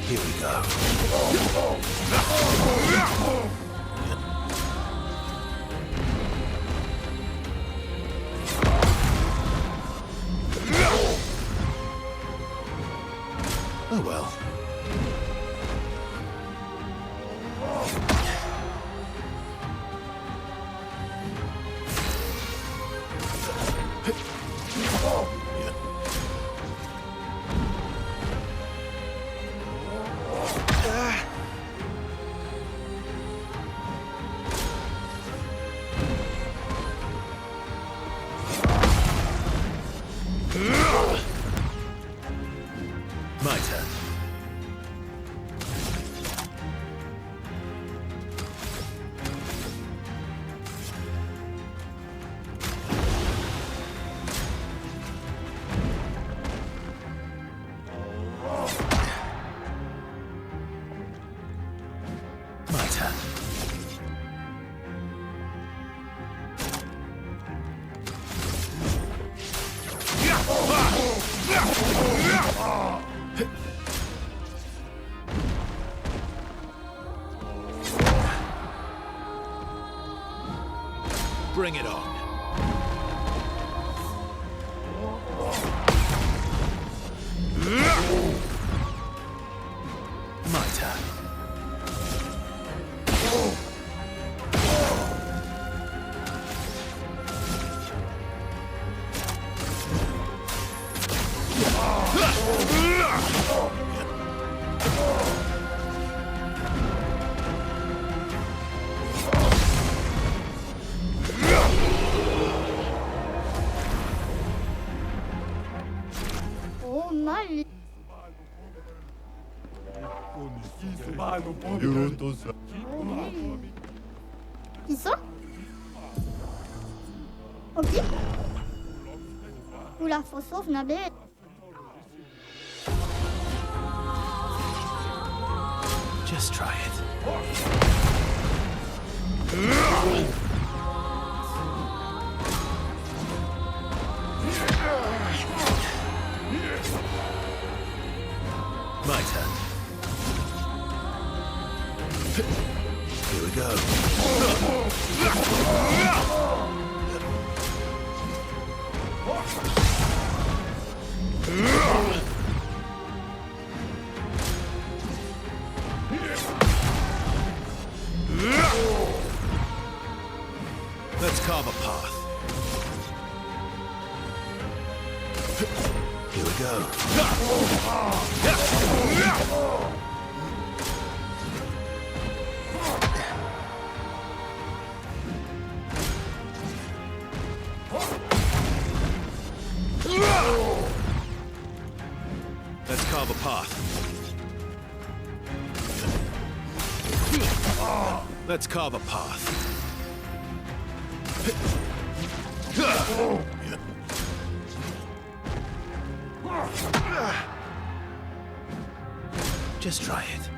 Here we go. Oh well. My turn. My turn. Bring it on. My turn. Oh mal. Iso? Ok. Kula fosov nabe. Just try it. My turn. Here we go. Let's carve a path. Here we go. Let's carve a path. Let's carve a path. Just try it.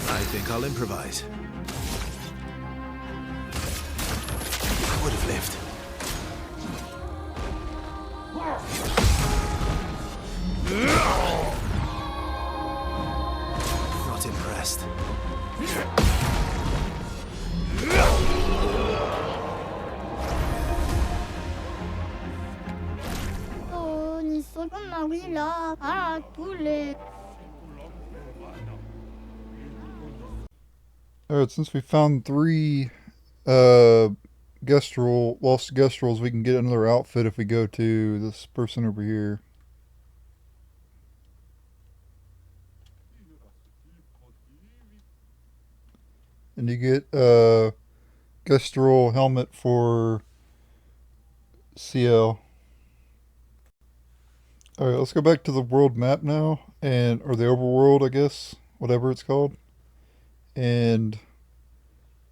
I think I'll improvise. I would have lived. Not impressed. Alright, since we found 3 lost Gestrals, we can get another outfit if we go to this person over here. And you get Gestral helmet for CL. Alright, let's go back to the world map now, or the overworld, I guess, whatever it's called. And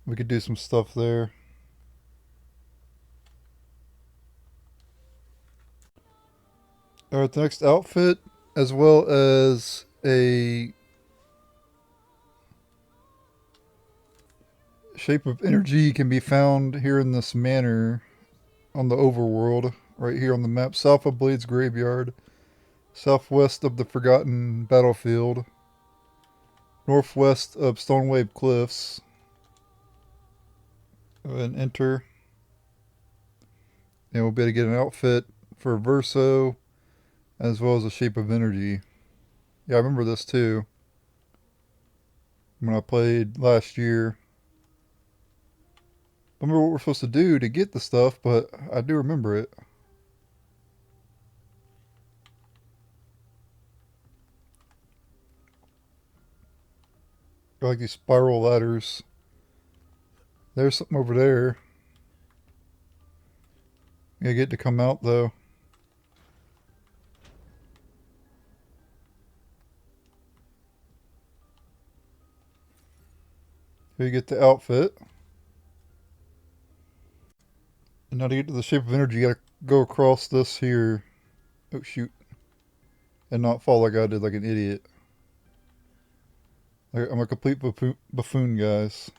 we could do some stuff there. Alright, the next outfit, as well as a shape of energy, can be found here in this manor on the overworld, right here on the map, south of Blade's Graveyard, southwest of the Forgotten Battlefield, northwest of Stonewave Cliffs. And enter. And we'll be able to get an outfit for Verso, as well as a shape of energy. Yeah, I remember this too, when I played last year. I remember what we're supposed to do to get the stuff, but I do remember it. I like these spiral ladders. There's something over there. Gotta get to come out though. Here you get the outfit. And now to get to the shape of energy, you gotta go across this here. Oh shoot. And not fall like I did like an idiot. I'm a complete buffoon, guys. So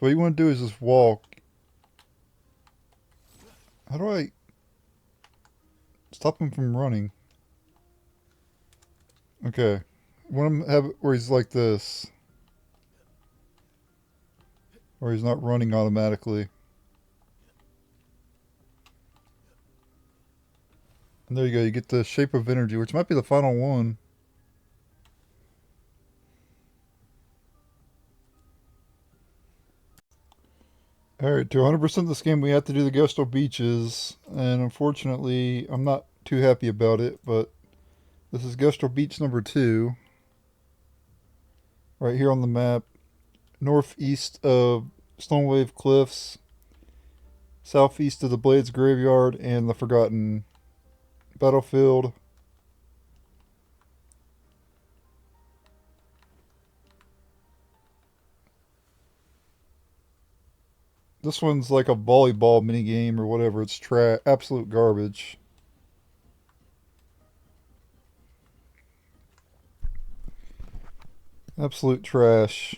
what you want to do is just walk. How do I stop him from running? Okay. I want him to have it where he's like this. Or he's not running automatically. And there you go, you get the shape of energy, which might be the final one. Alright, to 100% this game we have to do the Gestral Beaches, and unfortunately I'm not too happy about it, but this is Gestral Beach number 2. Right here on the map, northeast of Stonewave Cliffs, southeast of the Blades Graveyard and the Forgotten Battlefield. This one's like a volleyball minigame or whatever. It's absolute garbage. Absolute trash.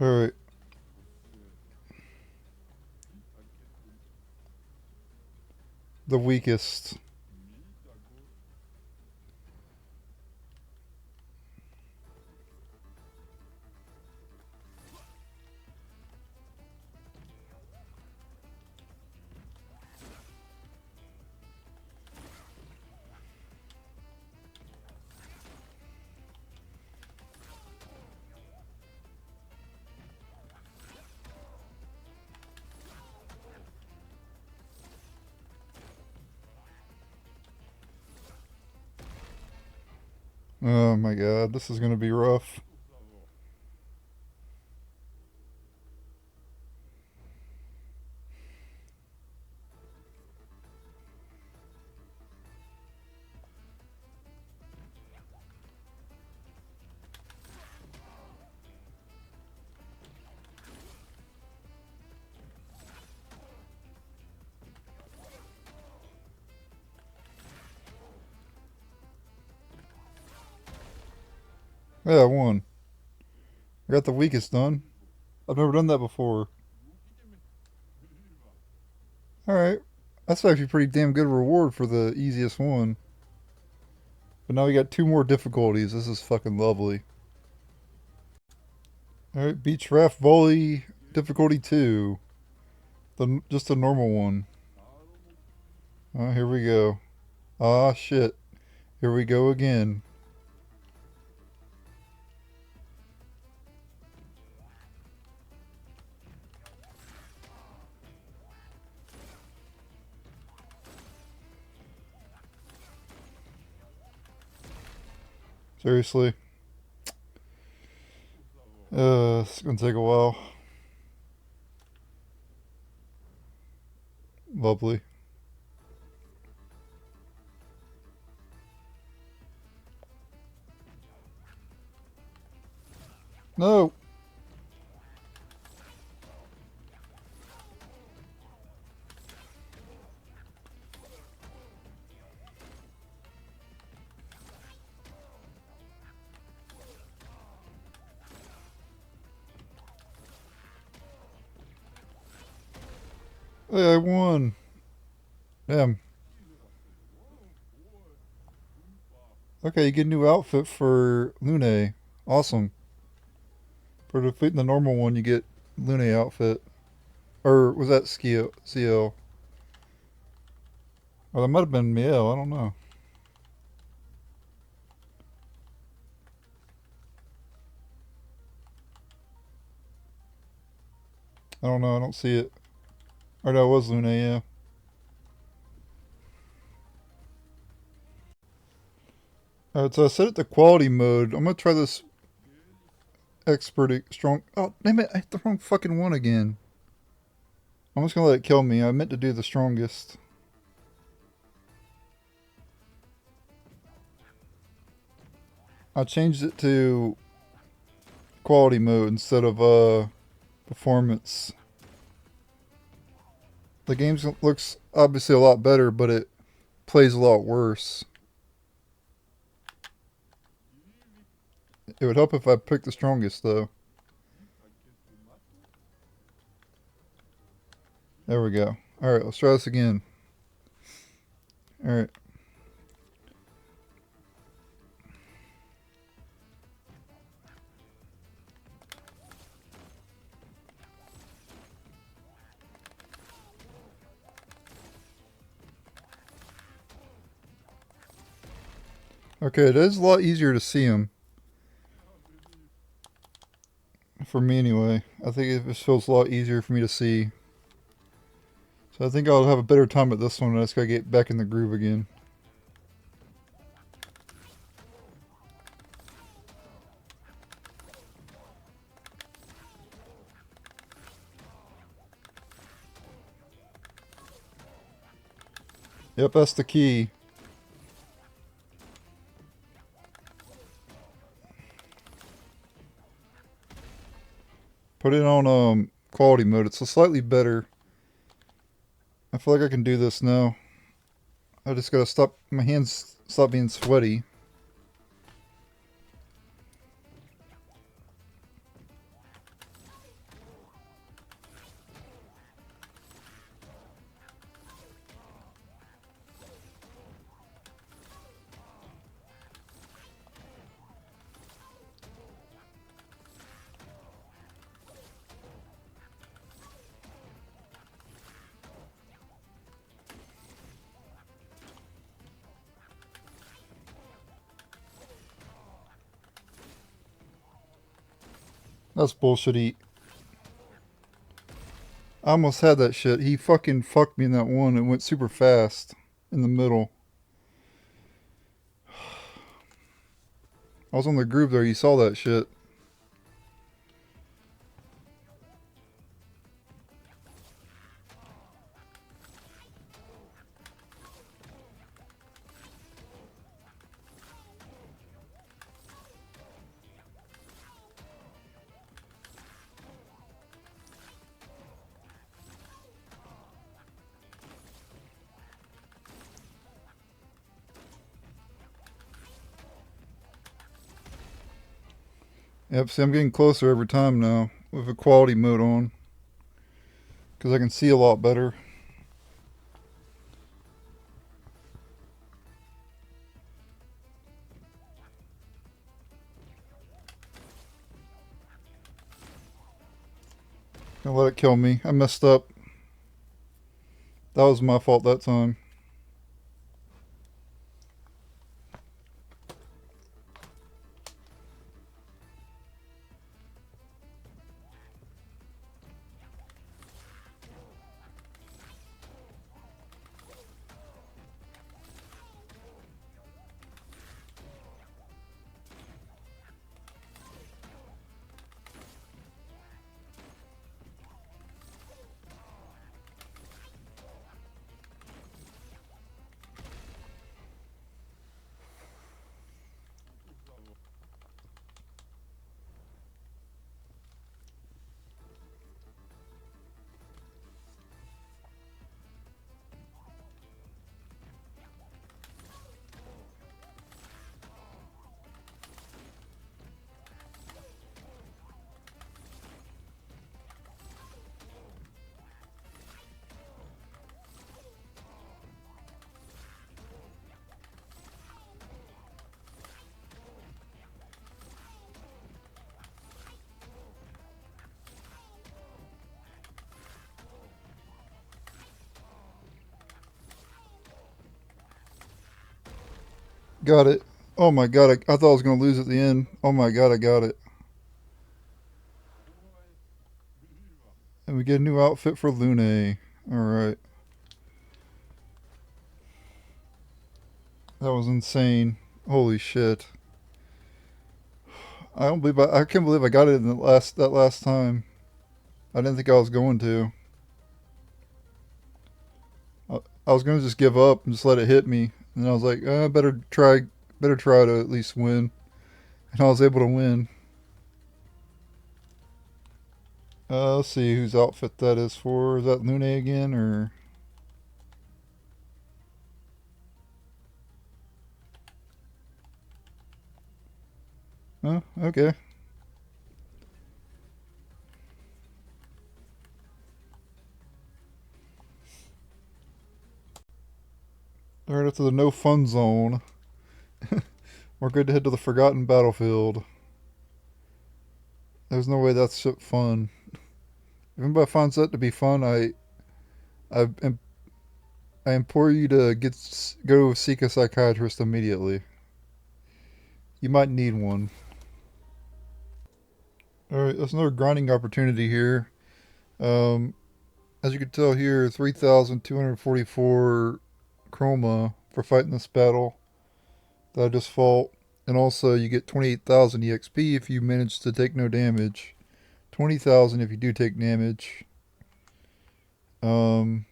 Alright. The weakest. Oh my god, this is going to be rough. Yeah, I won. I got the weakest done. I've never done that before. Alright. That's actually a pretty damn good reward for the easiest one. But now we got 2 more difficulties. This is fucking lovely. Alright, Beach Raft Volley, difficulty 2. Just a normal one. Oh, here we go. Ah, shit. Here we go again. Seriously. It's gonna take a while. Lovely. No! Hey, I won! Damn. Okay, you get a new outfit for Lune. Awesome. For defeating the normal one, you get Lune outfit. Or was that CL? Or that might have been Miel, I don't know. I don't know, I don't see it. Or that was Lune, yeah. Alright, so I set it to quality mode. I'm gonna try this expert strong. Oh, damn it, I hit the wrong fucking one again. I'm just gonna let it kill me. I meant to do the strongest. I changed it to quality mode instead of performance. The game looks obviously a lot better, but it plays a lot worse. It would help if I picked the strongest, though. There we go. Alright, let's try this again. Alright. Okay, it is a lot easier to see them. For me, anyway. I think it just feels a lot easier for me to see. So I think I'll have a better time at this one. I just gotta get back in the groove again. Yep, that's the key. Put it on quality mode. It's a slightly better. I feel like I can do this now. I just gotta stop, my hands stop being sweaty. That's bullshit. I almost had that shit. He fucking fucked me in that one. It went super fast in the middle. I was on the groove there. You saw that shit. Yep, see, I'm getting closer every time now with the quality mode on. Because I can see a lot better. Gonna let it kill me. I messed up. That was my fault that time. Got it. Oh my god, I thought I was going to lose at the end. Oh my god, I got it. And we get a new outfit for Lune. Alright. That was insane. Holy shit. I can't believe I got it in that last time. I didn't think I was going to. I was going to just give up and just let it hit me. And I was like, better try to at least win. And I was able to win. Let's see whose outfit that is for. Is that Lune again, or... Oh, okay. Alright, after the no fun zone, we're good to head to the forgotten battlefield. There's no way that's fun. If anybody finds that to be fun, I implore you to go seek a psychiatrist immediately. You might need one. Alright, that's another grinding opportunity here. As you can tell here, 3,244 chroma for fighting this battle that I just fought. And also you get 28,000 EXP if you manage to take no damage. 20,000 if you do take damage. So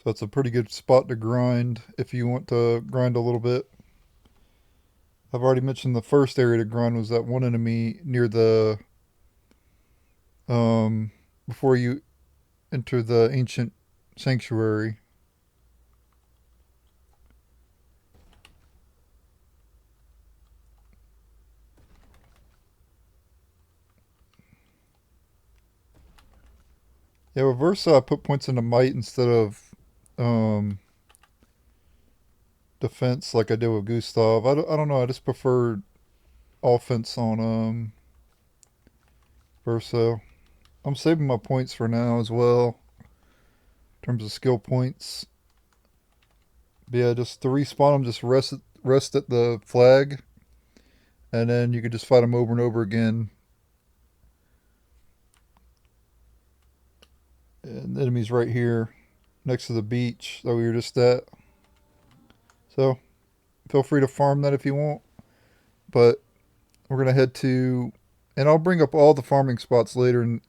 that's a pretty good spot to grind if you want to grind a little bit. I've already mentioned the first area to grind was that one enemy near the before you enter the ancient sanctuary. Yeah, with Verso, I put points into might instead of defense like I did with Gustave. I don't know, I just prefer offense on Verso. I'm saving my points for now as well, in terms of skill points. But yeah, just to respawn them, just rest at the flag, and then you can just fight them over and over again. And the enemy's right here, next to the beach that we were just at. So, feel free to farm that if you want. But we're going to head to... And I'll bring up all the farming spots later in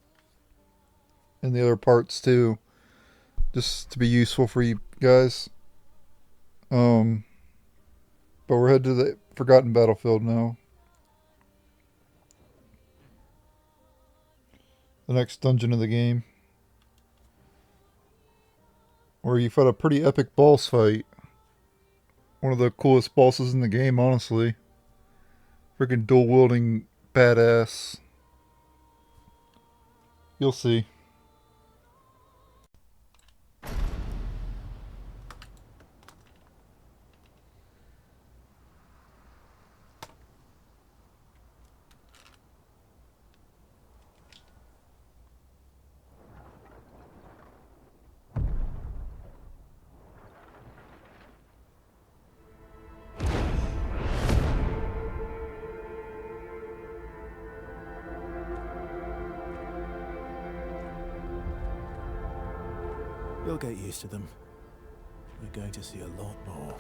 the other parts too. Just to be useful for you guys. But we're headed to the Forgotten Battlefield now. The next dungeon of the game. Where you fight a pretty epic boss fight. One of the coolest bosses in the game, honestly. Freaking dual wielding badass. You'll see. get used to them. We're going to see a lot more.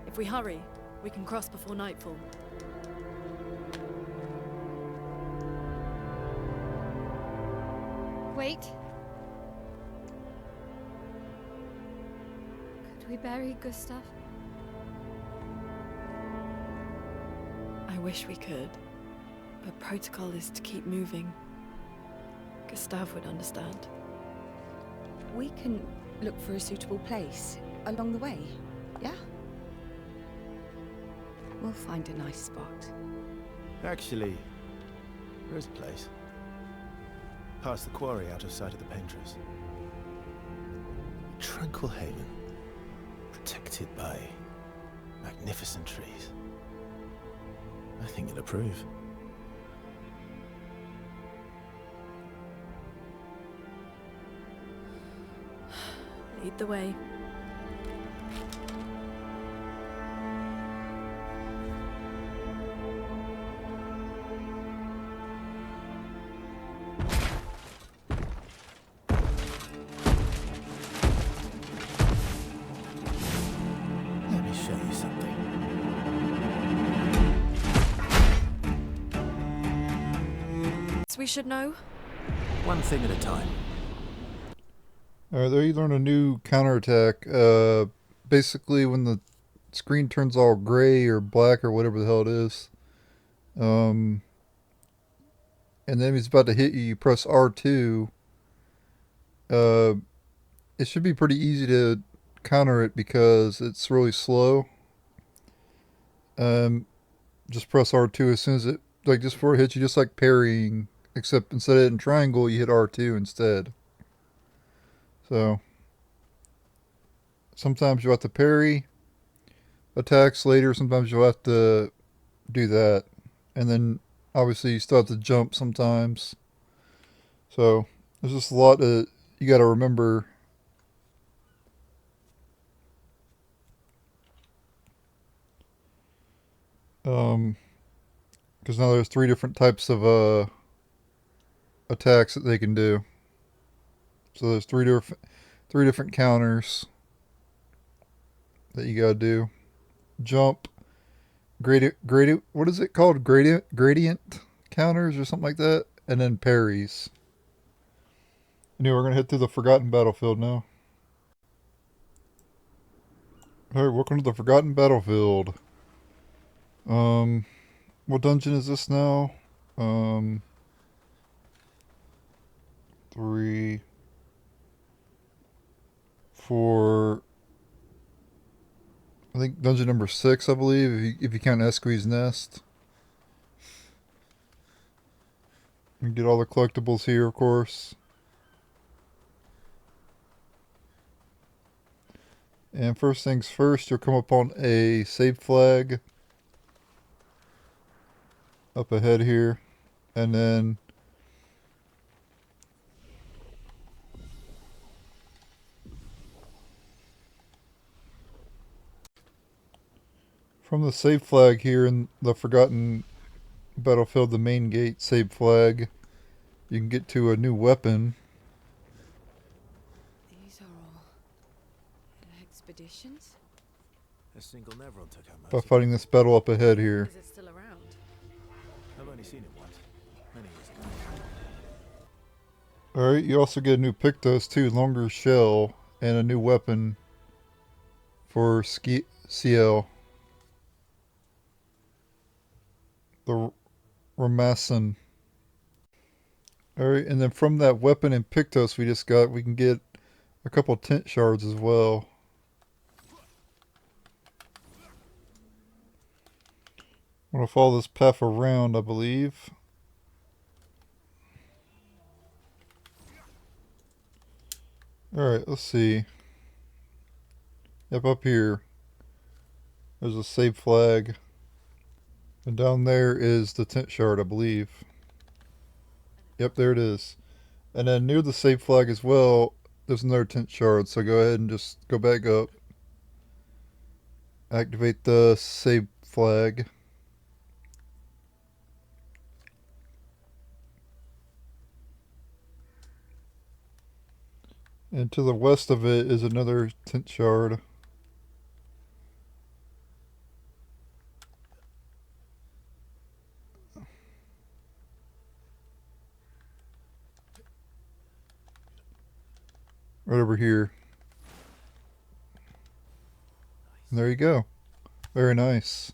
If we hurry, we can cross before nightfall. Wait. Could we bury Gustave? I wish we could, but protocol is to keep moving. Gustave would understand. We can look for a suitable place along the way, yeah? We'll find a nice spot. Actually, there is a place. Past the quarry out of sight of the Pendress. A tranquil haven. Protected by magnificent trees. I think you'll approve. Lead the way. Let me show you something. We should know. One thing at a time. Alright, there you learn a new counterattack. Basically, when the screen turns all gray or black or whatever the hell it is, and the enemy's about to hit you, you press R2. It should be pretty easy to counter it because it's really slow. Just press R2 as soon as it, like just before it hits you, just like parrying, except instead of hitting triangle, you hit R2 instead. So, sometimes you'll have to parry attacks later, sometimes you'll have to do that. And then, obviously, you still have to jump sometimes. So, there's just a lot that you gotta remember. Because now there's 3 different types of attacks that they can do. So there's three different counters that you gotta do. Jump, gradient, what is it called? Gradient counters or something like that, and then parries. Anyway, we're gonna head through the Forgotten Battlefield now. Alright, welcome to the Forgotten Battlefield. What dungeon is this now? 3, 4, I think dungeon number 6, I believe, if you count Esquie's nest. You get all the collectibles here, of course. And first things first, you'll come upon a save flag up ahead here, and then from the save flag here in the Forgotten Battlefield, the main gate save flag, you can get to a new weapon. These are all expeditions? A single Nevron took out By most. fighting this battle up ahead here. Is it still around? I've only seen it once. Many years ago. Alright, you also get a new Pictos too, longer shell, and a new weapon for CL. The Ramasson. Alright, and then from that weapon and Pictos we just got, we can get a couple tent shards as well. I'm going to follow this path around, I believe. Alright, let's see. Yep, up here. There's a save flag. And down there is the tent shard, I believe. Yep, there it is. And then near the save flag as well, there's another tent shard. So go ahead and just go back up. Activate the save flag. And to the west of it is another tent shard. Right over here. And there you go. Very nice.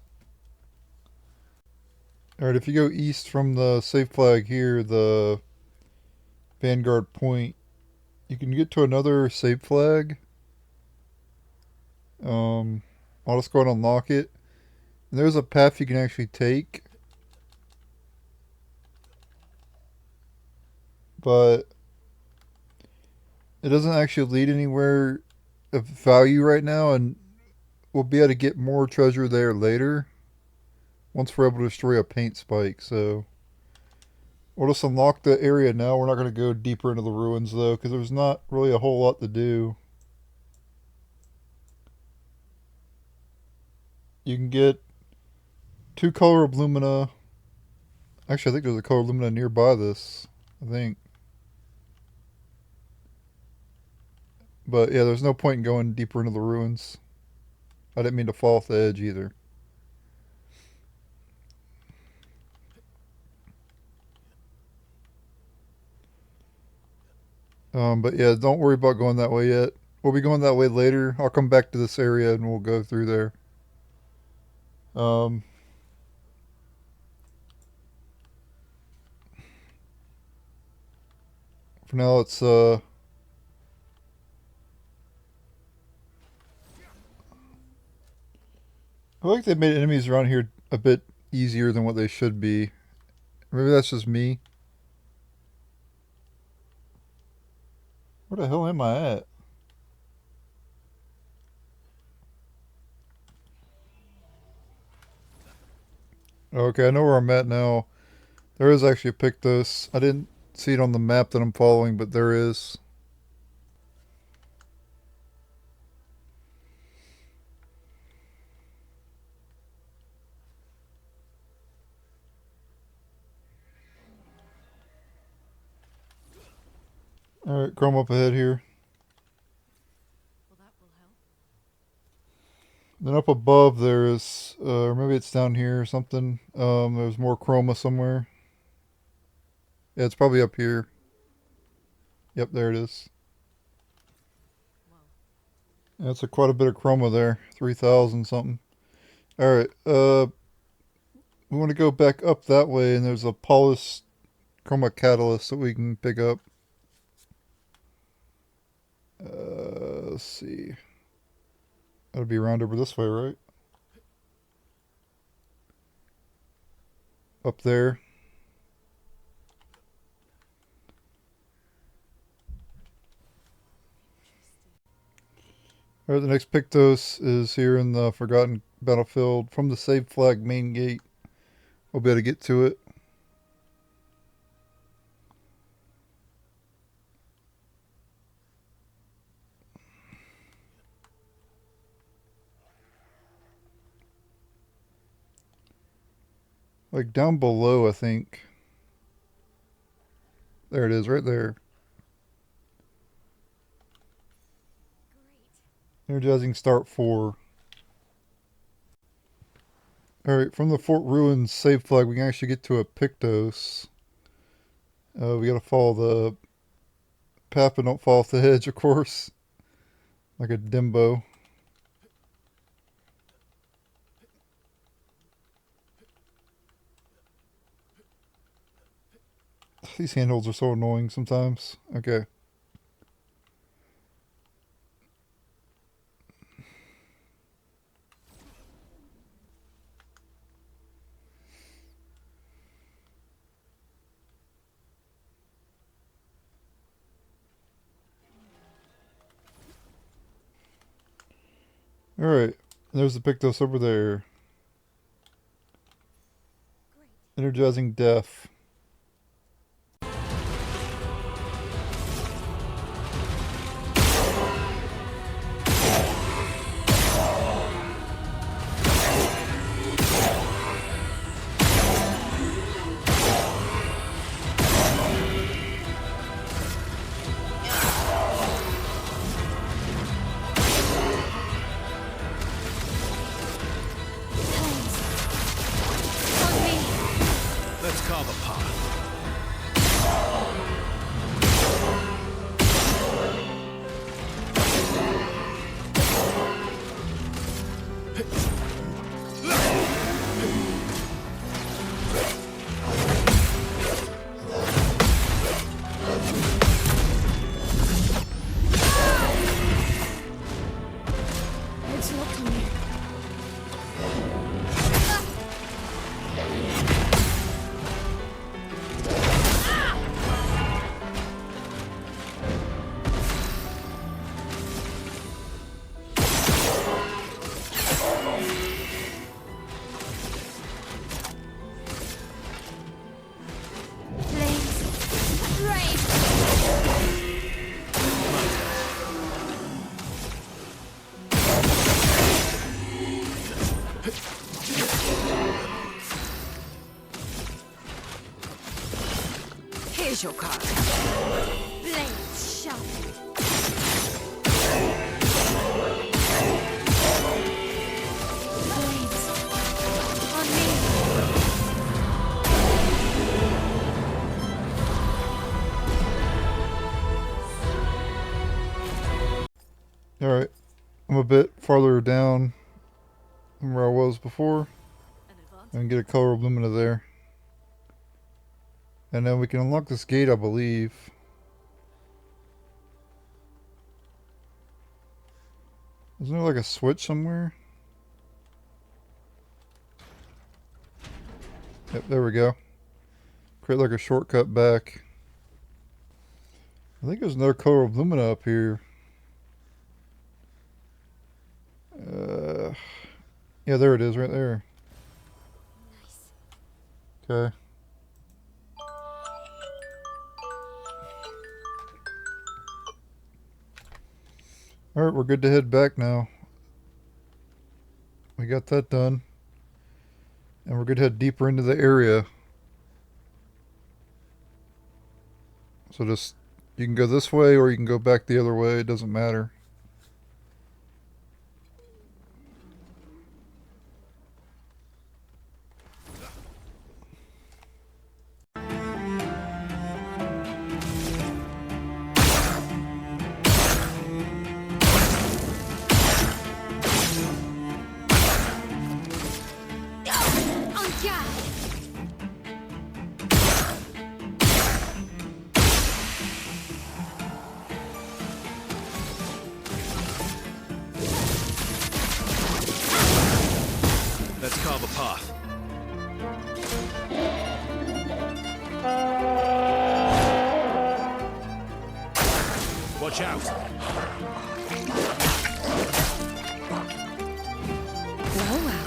Alright, if you go east from the safe flag here, the Vanguard Point, you can get to another safe flag. I'll just go and unlock it. And there's a path you can actually take. But it doesn't actually lead anywhere of value right now, and we'll be able to get more treasure there later once we're able to destroy a paint spike. So we'll just unlock the area now. We're not going to go deeper into the ruins though, because there's not really a whole lot to do. You can get 2 color lumina. Actually, I think there's a color lumina nearby this, I think. But yeah, there's no point in going deeper into the ruins. I didn't mean to fall off the edge either. But yeah, don't worry about going that way yet. We'll be going that way later. I'll come back to this area and we'll go through there. For now, let's I feel like they made enemies around here a bit easier than what they should be. Maybe that's just me. Where the hell am I at? Okay, I know where I'm at now. There is actually a Pictos. I didn't see it on the map that I'm following, but there is. Alright, Chrome up ahead here. Well, that will help. Then up above there is, or maybe it's down here or something. There's more chroma somewhere. Yeah, it's probably up here. Yep, there it is. Wow. That's quite a bit of chroma there. 3,000 something. Alright, we want to go back up that way, and there's a polished chroma catalyst that we can pick up. Let's see. That'll be around over this way, right? Up there. Alright, the next Pictos is here in the Forgotten Battlefield. From the Save Flag main gate, we'll be able to get to it. Like down below, I think. There it is, right there. Energizing start 4. Alright, from the Fort Ruins save flag, we can actually get to a Pictos. We gotta follow the path, but don't fall off the edge, of course. Like a Dimbo. These handholds are so annoying sometimes. Okay. Alright, there's the Pictos over there. Energizing Death. Here's your card. Blades sharp. Blades. On me. Alright, I'm a bit farther down than where I was before. And get a color lumina there. And then we can unlock this gate, I believe. Isn't there like a switch somewhere? Yep, there we go. Create like a shortcut back. I think there's another color of lumina up here. Yeah, there it is, right there. Okay. Alright, we're good to head back now. We got that done. And we're good to head deeper into the area. So just, you can go this way or you can go back the other way, it doesn't matter. Let's carve a path. Watch out! Well, well.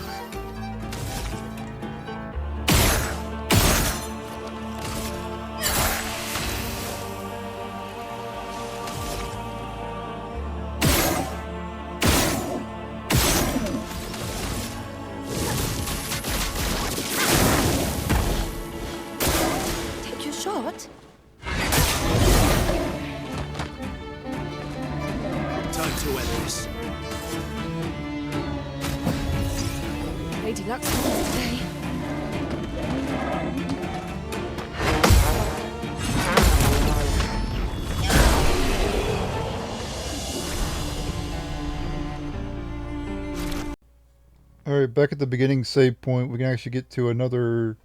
Take your shot. Time to end this. Lady Luck's on today. Alright, back at the beginning save point, we can actually get to another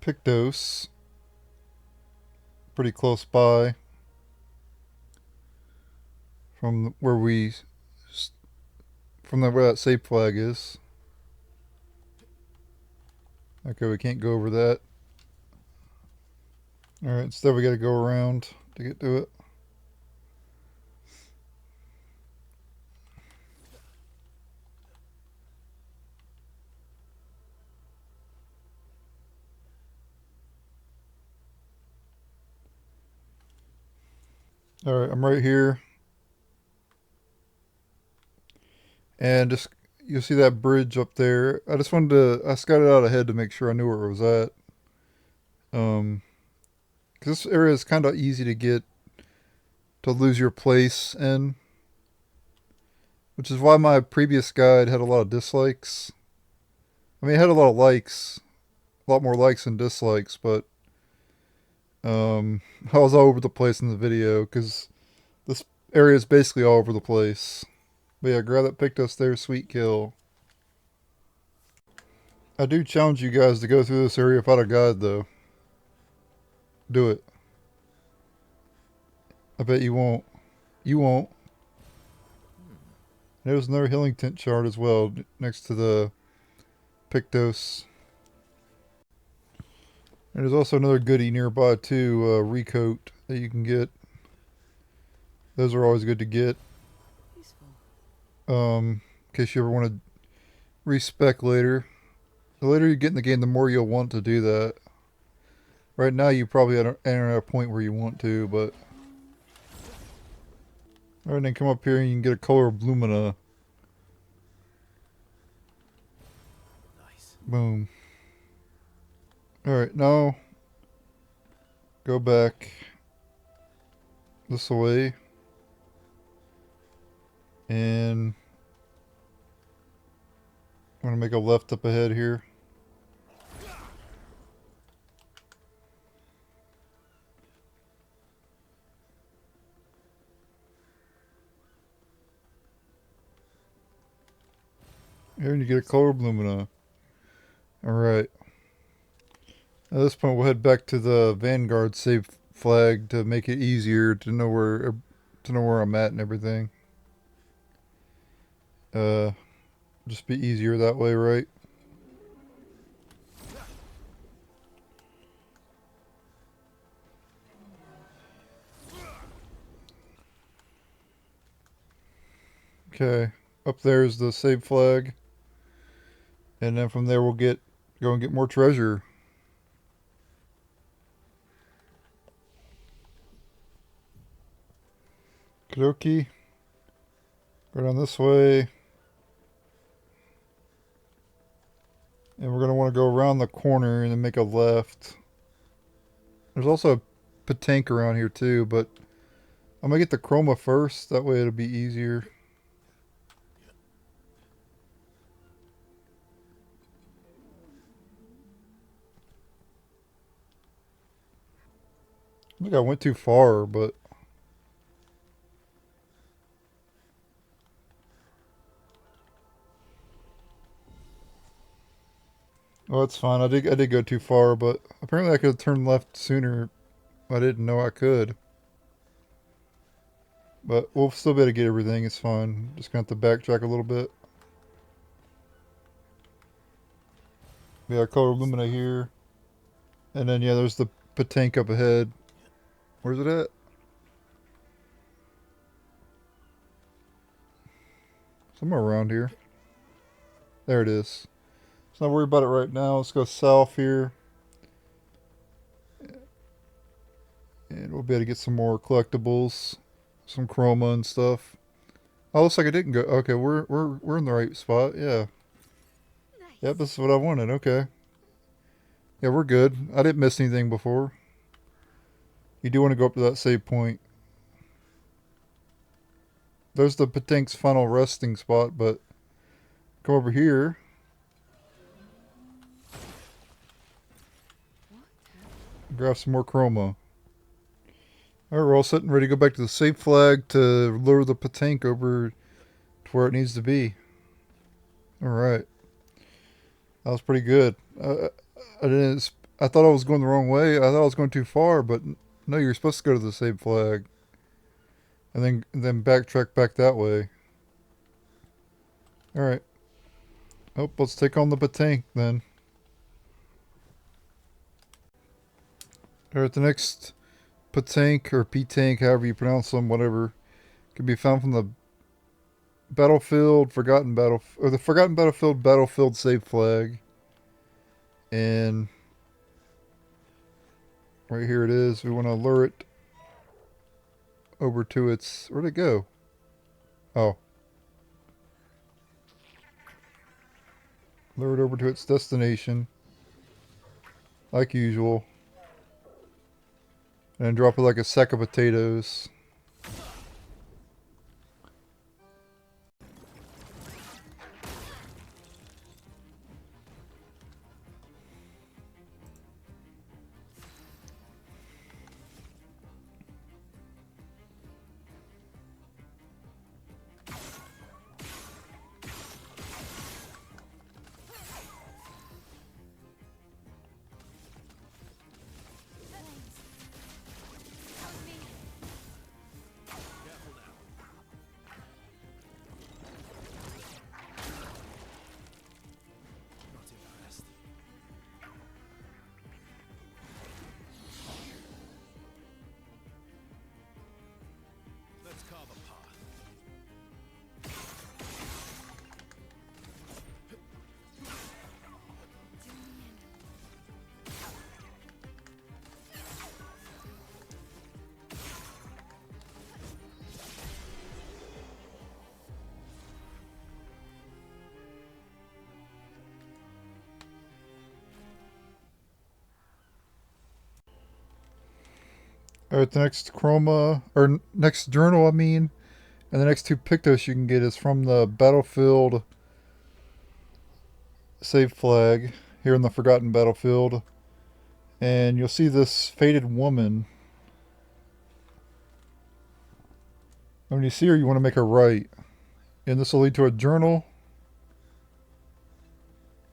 Pictos. Pretty close by. From where where that save flag is. Okay, we can't go over that. Alright, instead we gotta go around to get to it. Alright, I'm right here. And just, you'll see that bridge up there. I just wanted to, I scouted out ahead to make sure I knew where it was at. Because this area is kind of easy to get, to lose your place in. Which is why my previous guide had a lot of dislikes. I mean, it had a lot of likes. A lot more likes than dislikes, but I was all over the place in the video because this area is basically all over the place. But yeah, grab that Pictos there, sweet kill. I do challenge you guys to go through this area without a guide though. Do it. I bet you won't. You won't. There's another healing tent chart as well next to the Pictos. And there's also another goodie nearby too, recoat that you can get. Those are always good to get. In case you ever want to respec later. The later you get in the game, the more you'll want to do that. Right now you probably aren't at a point where you want to, but... Alright, then come up here and you can get a color of lumina. Nice. Boom. Alright, now go back this way. And I'm going to make a left up ahead here. Here, and you get a color lumina. Alright. At this point, we'll head back to the Vanguard save flag to make it easier to know where I'm at and everything. Just be easier that way, right? Okay, up there is the save flag. And then from there we'll go and get more treasure. Okie. Go down this way. And we're going to want to go around the corner and then make a left. There's also a tank around here too, but I'm going to get the chroma first. That way it'll be easier. I think I went too far, but... Oh, that's fine. I did go too far, but apparently I could have turned left sooner. I didn't know I could. But we'll still be able to get everything. It's fine. Just gonna have to backtrack a little bit. We got color lumina here. And then, yeah, there's the tank up ahead. Where's it at? Somewhere around here. There it is. Let's not worry about it right now. Let's go south here. And we'll be able to get some more collectibles. Some chroma and stuff. Oh, looks like I didn't go. Okay, we're in the right spot. Yeah. Nice. Yep, this is what I wanted. Okay. Yeah, we're good. I didn't miss anything before. You do want to go up to that save point. There's the Patank's final resting spot, but come over here. Grab some more chroma. Alright, we're all set and ready to go back to the save flag to lure the Patank over to where it needs to be. Alright. That was pretty good. I thought I was going the wrong way. I thought I was going too far, but no, you're supposed to go to the save flag. And then backtrack back that way. Alright. Oh, let's take on the Patank then. Alright, the next Patank or P-Tank, however you pronounce them, whatever, can be found from the the Forgotten Battlefield save flag. And right here it is. We want to lure it over to its... Where'd it go? Oh. Lure it over to its destination. Like usual. And then drop it like a sack of potatoes. Alright, the next next journal, and the next 2 Pictos you can get is from the Battlefield save flag here in the Forgotten Battlefield. And you'll see this faded woman. And when you see her, you want to make her right. And this will lead to a journal.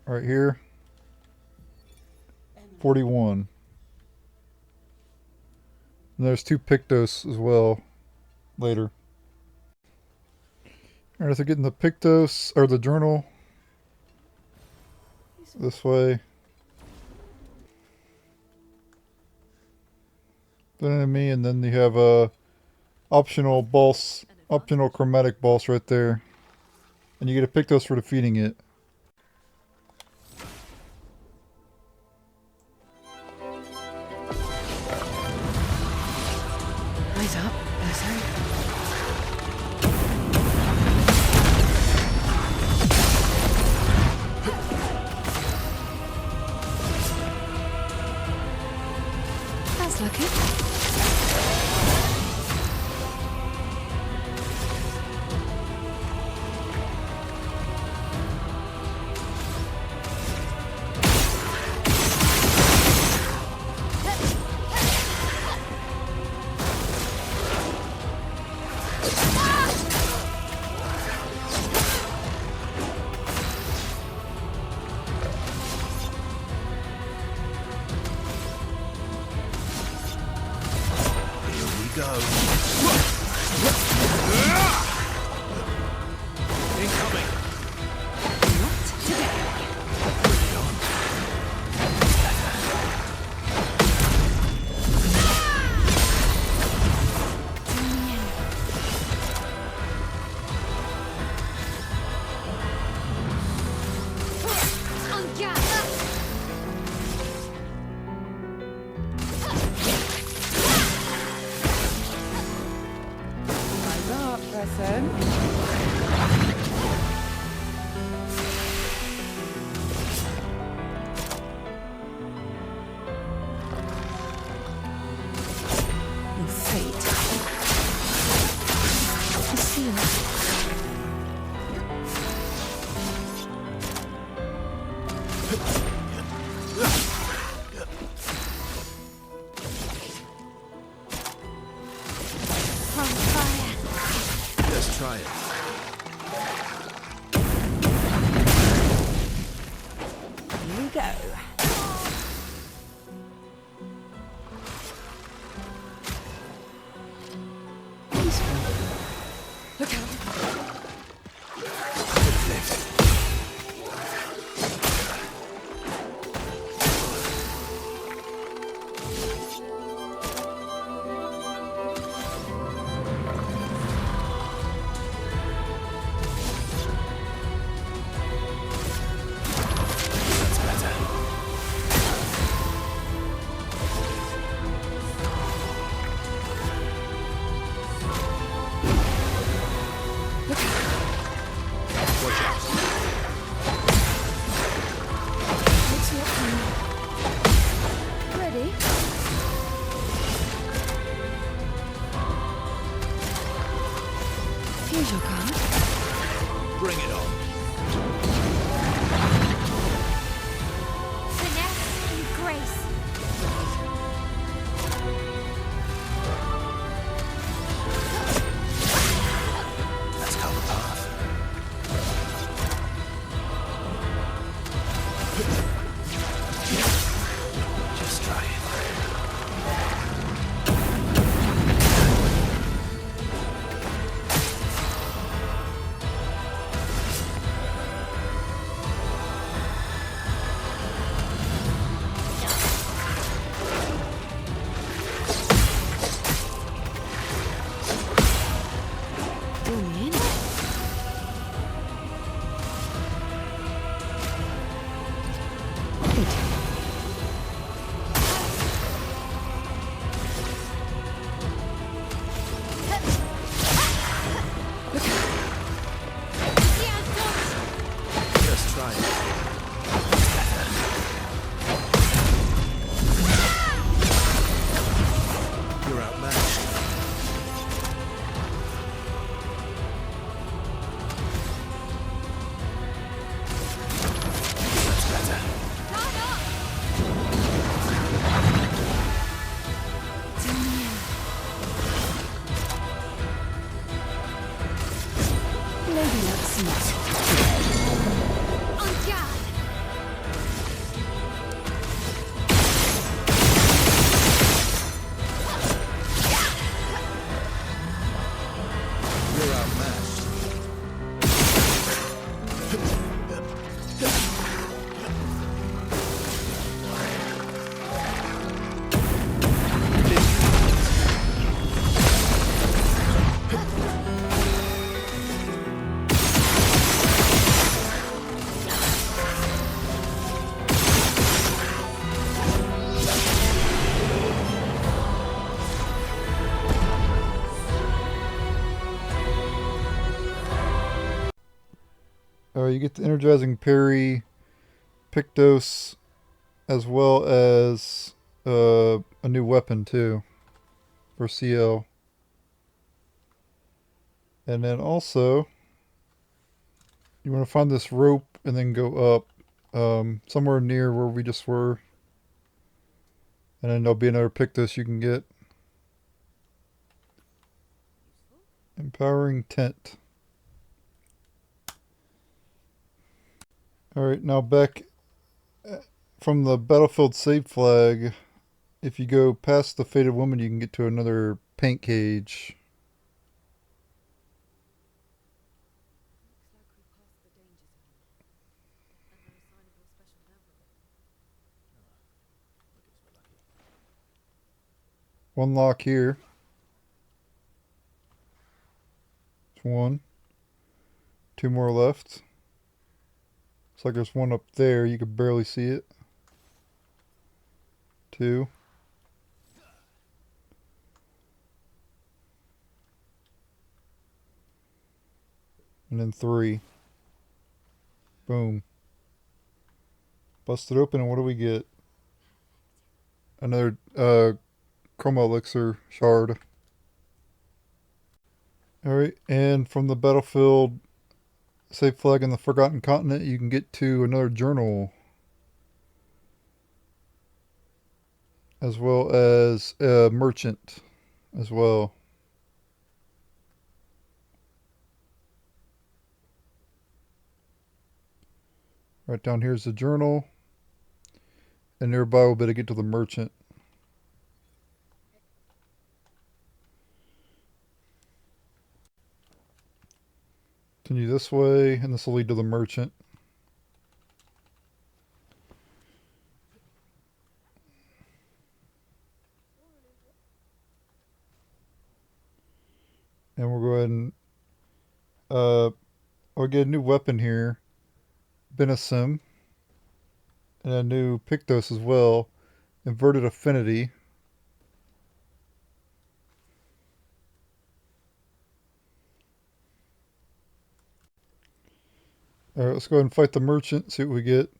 Right here. 41. And there's 2 Pictos as well later. Alright, so getting the Pictos, or the journal, this way. Then enemy, and then you have a optional chromatic boss right there. And you get a Pictos for defeating it. Eyes up, Verso. That's lucky. You're out. Maybe that's not. On guard! You're outmatched. You get the energizing parry, Pictos, as well as a new weapon too for CL. And then also, you want to find this rope and then go up somewhere near where we just were. And then there'll be another Pictos you can get. Empowering Tent. Alright, now back from the battlefield save flag. If you go past the Faded Woman, you can get to another paint cage. One lock here. It's one. Two more left. Looks like there's one up there. You can barely see it. Two. And then three. Boom. Busted open, and what do we get? Another Chroma Elixir shard. Alright, and from the battlefield save flag in the Forgotten Continent, you can get to another journal. As well as a merchant as well. Right down here is the journal. And nearby we'll be able to get to the merchant. Continue this way, and this will lead to the merchant. And we'll go ahead and I'll get a new weapon here. Benesim. And a new Pictos as well. Inverted Affinity. Alright, let's go ahead and fight the merchant, see what we get.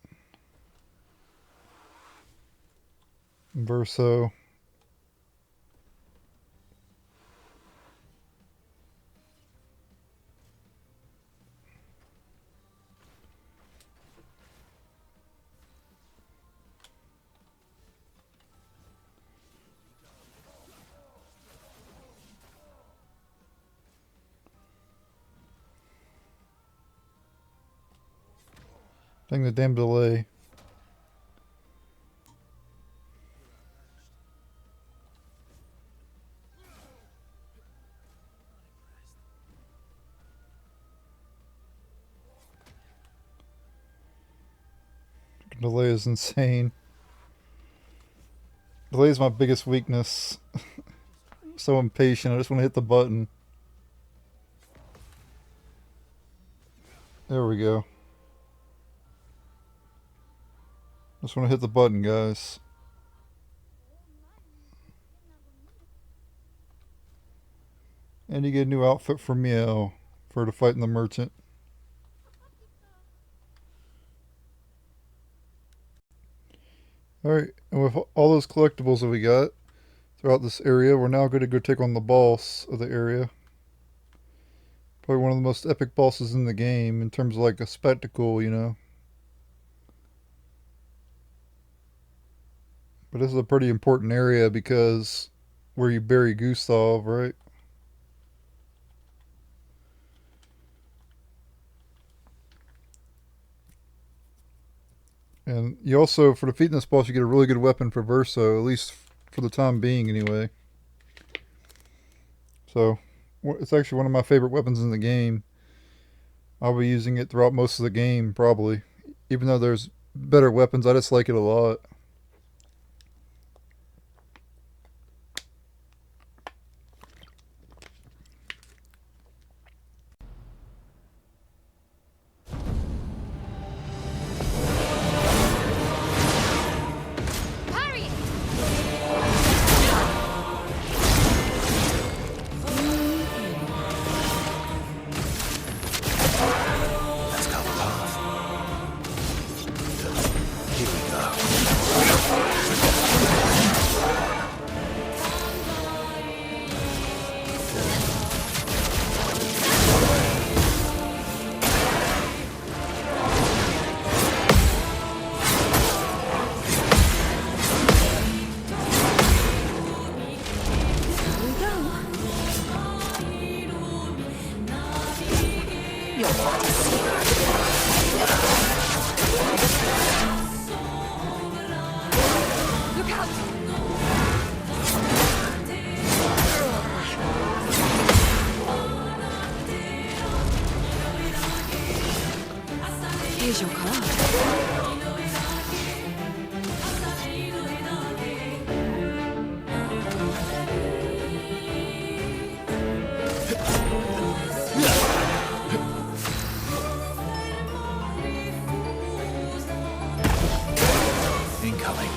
Verso. Dang the damn delay. Delay is insane. Delay is my biggest weakness. So impatient, I just want to hit the button. There we go. Just want to hit the button, guys. And you get a new outfit for Meow for the fight in the merchant. Alright, and with all those collectibles that we got throughout this area, we're now going to go take on the boss of the area. Probably one of the most epic bosses in the game in terms of like a spectacle, you know. But this is a pretty important area because where you bury Gustave, right? And you also, for defeating this boss, you get a really good weapon for Verso, at least for the time being anyway. So, it's actually one of my favorite weapons in the game. I'll be using it throughout most of the game, probably. Even though there's better weapons, I just like it a lot. Here's your card. Incoming.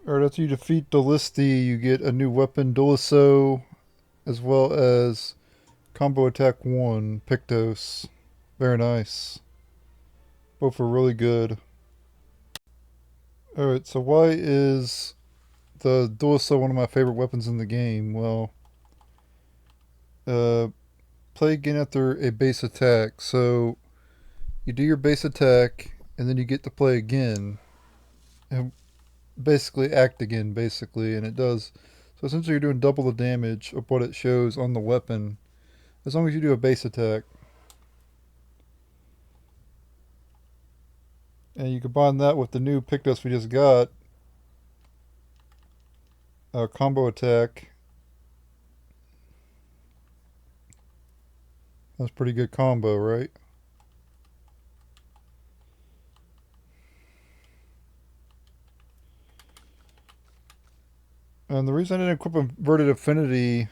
Alright, after you defeat Dualliste, you get a new weapon, Dualiso, as well as combo attack 1, Pictos. Very nice. Both are really good. Alright, so why is the Dualiso one of my favorite weapons in the game? Well, play again after a base attack. So, you do your base attack, and then you get to play again. And basically act again, basically, and it does. So essentially you're doing double the damage of what it shows on the weapon, as long as you do a base attack. And you combine that with the new Pictos we just got, combo attack. That's pretty good combo, right? And the reason I didn't equip Inverted Affinity,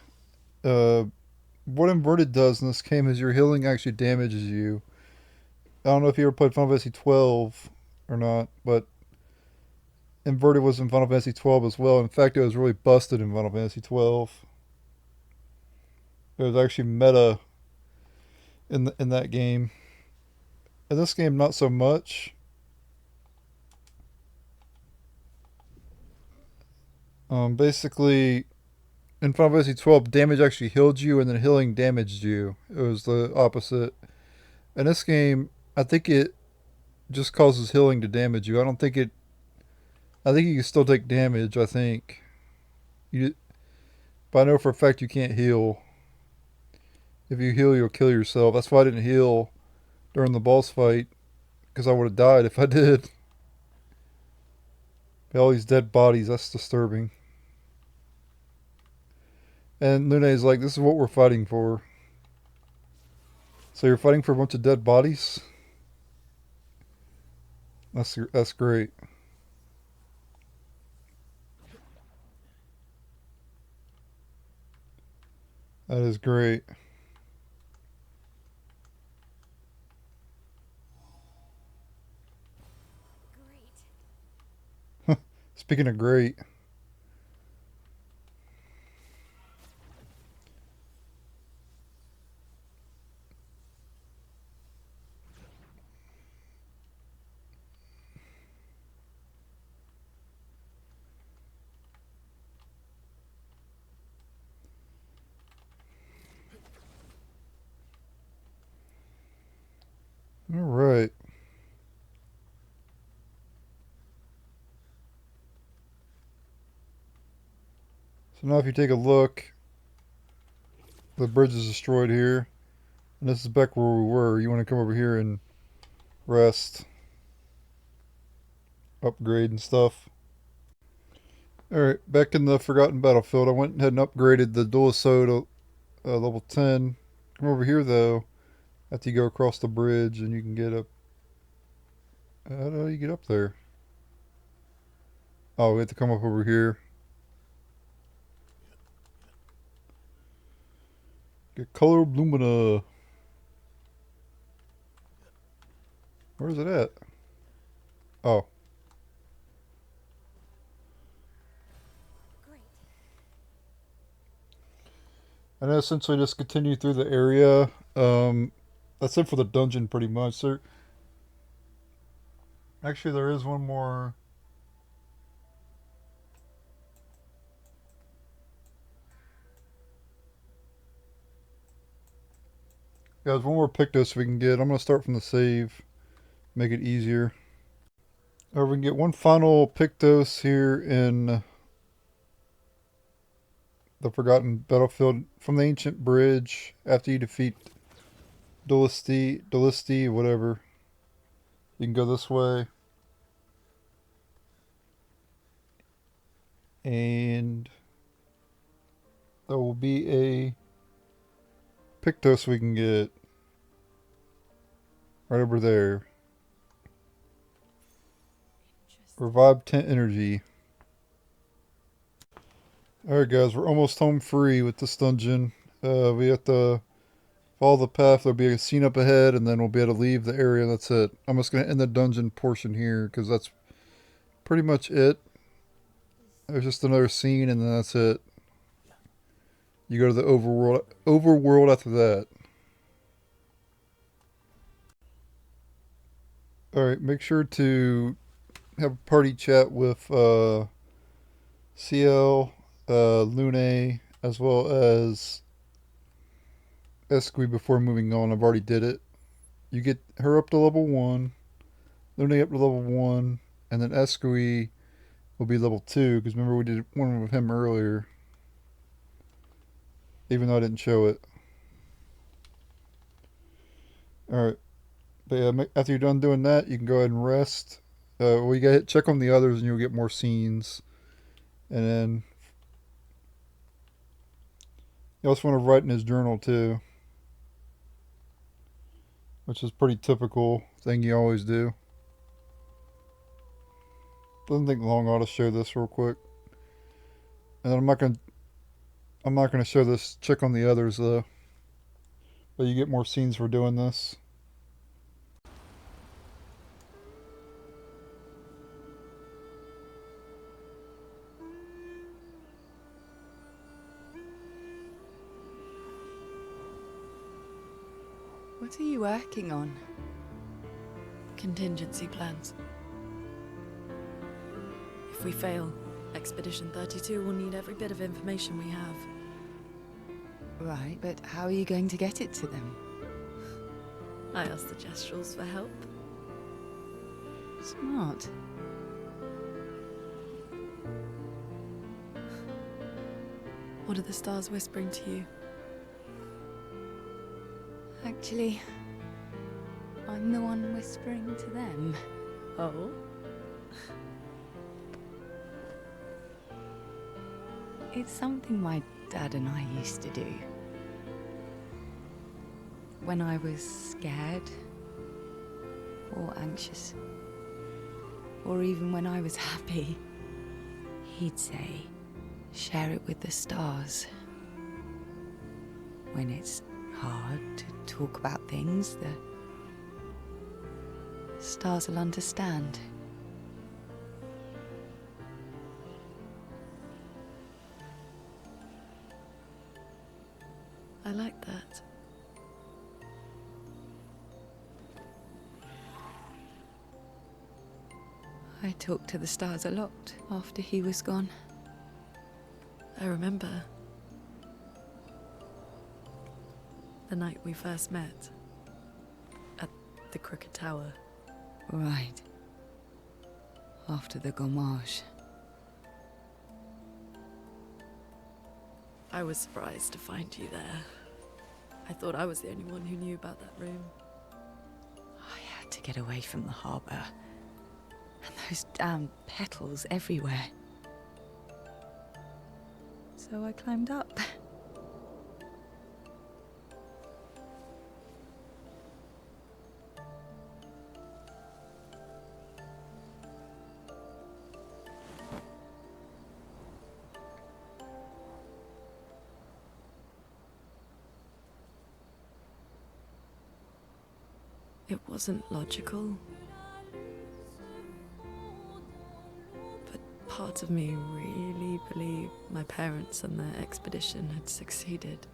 what Inverted does in this game is your healing actually damages you. I don't know if you ever played Final Fantasy 12 or not, but Inverted was in Final Fantasy 12 as well. In fact, it was really busted in Final Fantasy 12. It was actually meta in that game. In this game, not so much. Basically, in Final Fantasy 12, damage actually healed you, and then healing damaged you. It was the opposite. In this game, I think it just causes healing to damage you. I don't think it... I think you can still take damage, I think. But I know for a fact you can't heal. If you heal, you'll kill yourself. That's why I didn't heal during the boss fight, because I would have died if I did. All these dead bodies, that's disturbing. And Lune's like, this is what we're fighting for. So you're fighting for a bunch of dead bodies? That's great. That is great. Great. Speaking of great. All right. So now if you take a look, the bridge is destroyed here. And this is back where we were. You want to come over here and rest. Upgrade and stuff. Alright, back in the Forgotten Battlefield, I went ahead and upgraded the Dualiso to level 10. Come over here though, after you go across the bridge and you can get up. How do you get up there? Oh, we have to come up over here. Get Color Lumina. Where's it at? Oh. Great. And I essentially just continue through the area. That's it for the dungeon pretty much. Actually, there is one more. Yeah, there's one more Pictos we can get. I'm going to start from the save. Make it easier. Or we can get one final Pictos here in the Forgotten Battlefield from the Ancient Bridge after you defeat Dualliste, whatever. You can go this way. And there will be a Pictos we can get right over there. Revive Tent Energy. Alright guys, we're almost home free with this dungeon. We have to follow the path. There'll be a scene up ahead and then we'll be able to leave the area. That's it. I'm just going to end the dungeon portion here because that's pretty much it. There's just another scene, and then that's it. You go to the overworld after that. Alright, make sure to have a party chat with CL, Lune, as well as Esquie before moving on. I've already did it. You get her up to level 1, Lune up to level 1, and then Esquie will be level 2, because remember we did one with him earlier. Even though I didn't show it. Alright. But yeah, after you're done doing that, you can go ahead and rest. Well, you gotta check on the others and you'll get more scenes. And then you also want to write in his journal too, which is pretty typical thing you always do. Doesn't take long. I'll just show this real quick. And then I'm not gonna show this. Check on the others though. But you get more scenes for doing this. What are you working on? Contingency plans. If we fail, Expedition 32 will need every bit of information we have. Right, but how are you going to get it to them? I asked the Gestrals for help. Smart. What are the stars whispering to you? Actually, I'm the one whispering to them. Oh? It's something my dad and I used to do. When I was scared, or anxious, or even when I was happy, he'd say, share it with the stars. When it's hard to talk about things, the stars will understand. I like that. I talked to the stars a lot after he was gone. I remember the night we first met at the Crooked Tower. Right. After the gommage. I was surprised to find you there. I thought I was the only one who knew about that room. I had to get away from the harbour. And those damn petals everywhere. So I climbed up. It wasn't logical. But part of me really believed my parents and their expedition had succeeded.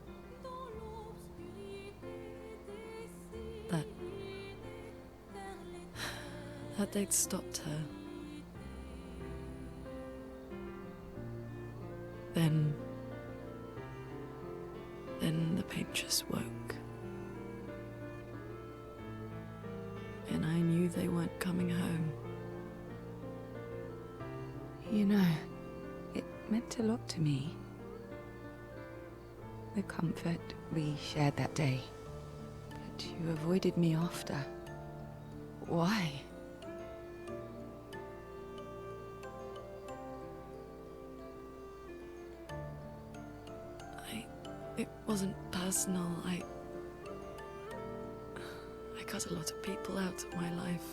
That they'd stopped her. Then the painters woke. And I knew they weren't coming home. You know, it meant a lot to me. The comfort we shared that day. But you avoided me after. Why? It wasn't personal. I cut a lot of people out of my life.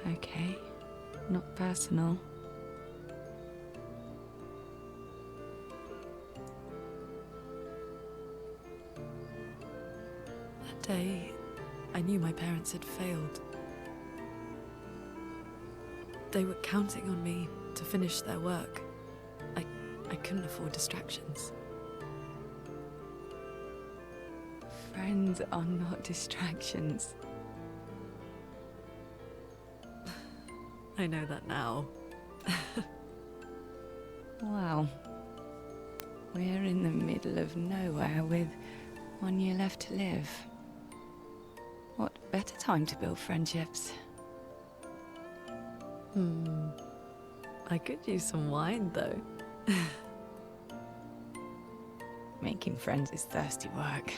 Okay, not personal. That day, I knew my parents had failed. They were counting on me to finish their work. I couldn't afford distractions. Friends are not distractions. I know that now. Wow. We're in the middle of nowhere with 1 year left to live. What better time to build friendships? I could use some wine, though. Making friends is thirsty work.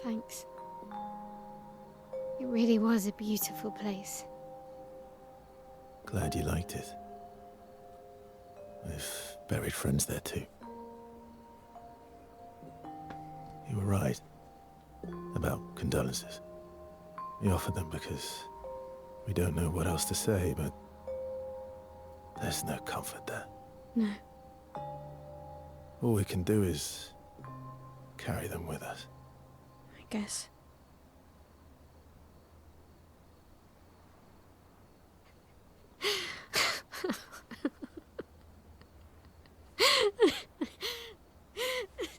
Thanks. It really was a beautiful place. Glad you liked it. We've buried friends there too. You were right about condolences. We offered them because we don't know what else to say, but there's no comfort there. No. All we can do is carry them with us. I guess.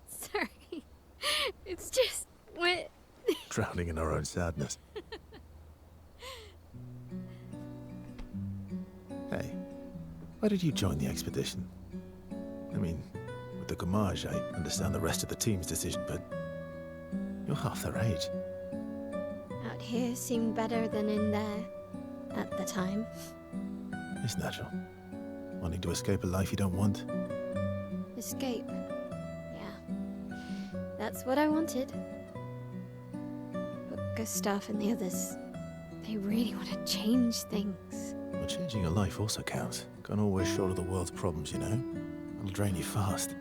Sorry. It's just wet. Drowning in our own sadness. Hey, why did you join the expedition? I mean, with the Gommage, I understand the rest of the team's decision, but you're half their age. Out here seemed better than in there at the time. It's natural. Wanting to escape a life you don't want. Escape. Yeah. That's what I wanted. But Gustave and the others, they really want to change things. But changing your life also counts. Can't always shoulder the world's problems, you know? It'll drain you fast.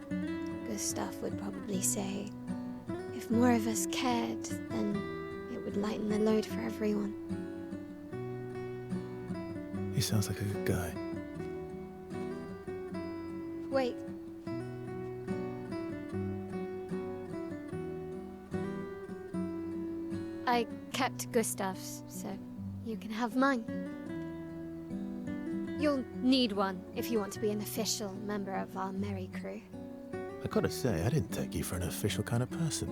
Gustave would probably say, if more of us cared, then it would lighten the load for everyone. He sounds like a good guy. Wait. I kept Gustave's, so you can have mine. You'll need one if you want to be an official member of our merry crew. I gotta say, I didn't take you for an official kind of person.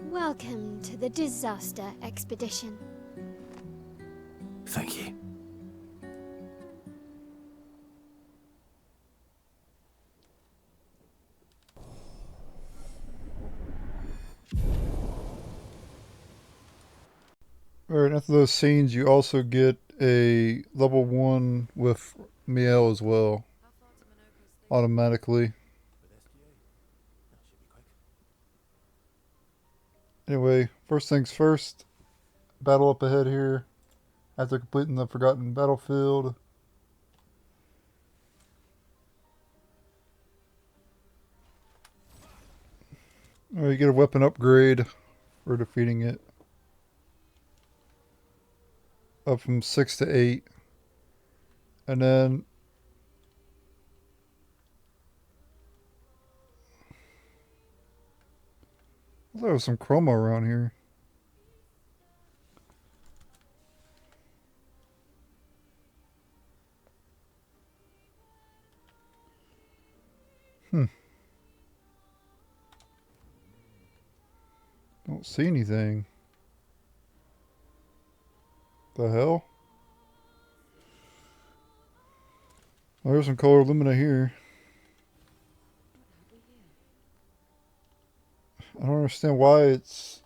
Welcome to the disaster expedition. Thank you. Alright, after those scenes, you also get a level 1 with Miel as well. Automatically. Anyway, first things first. Battle up ahead here. After completing the Forgotten Battlefield. Alright, you get a weapon upgrade for defeating it. Up from 6 to 8. And then there was some chroma around here. Don't see anything. The hell? Well, there's some color lumina here. I don't understand why it's...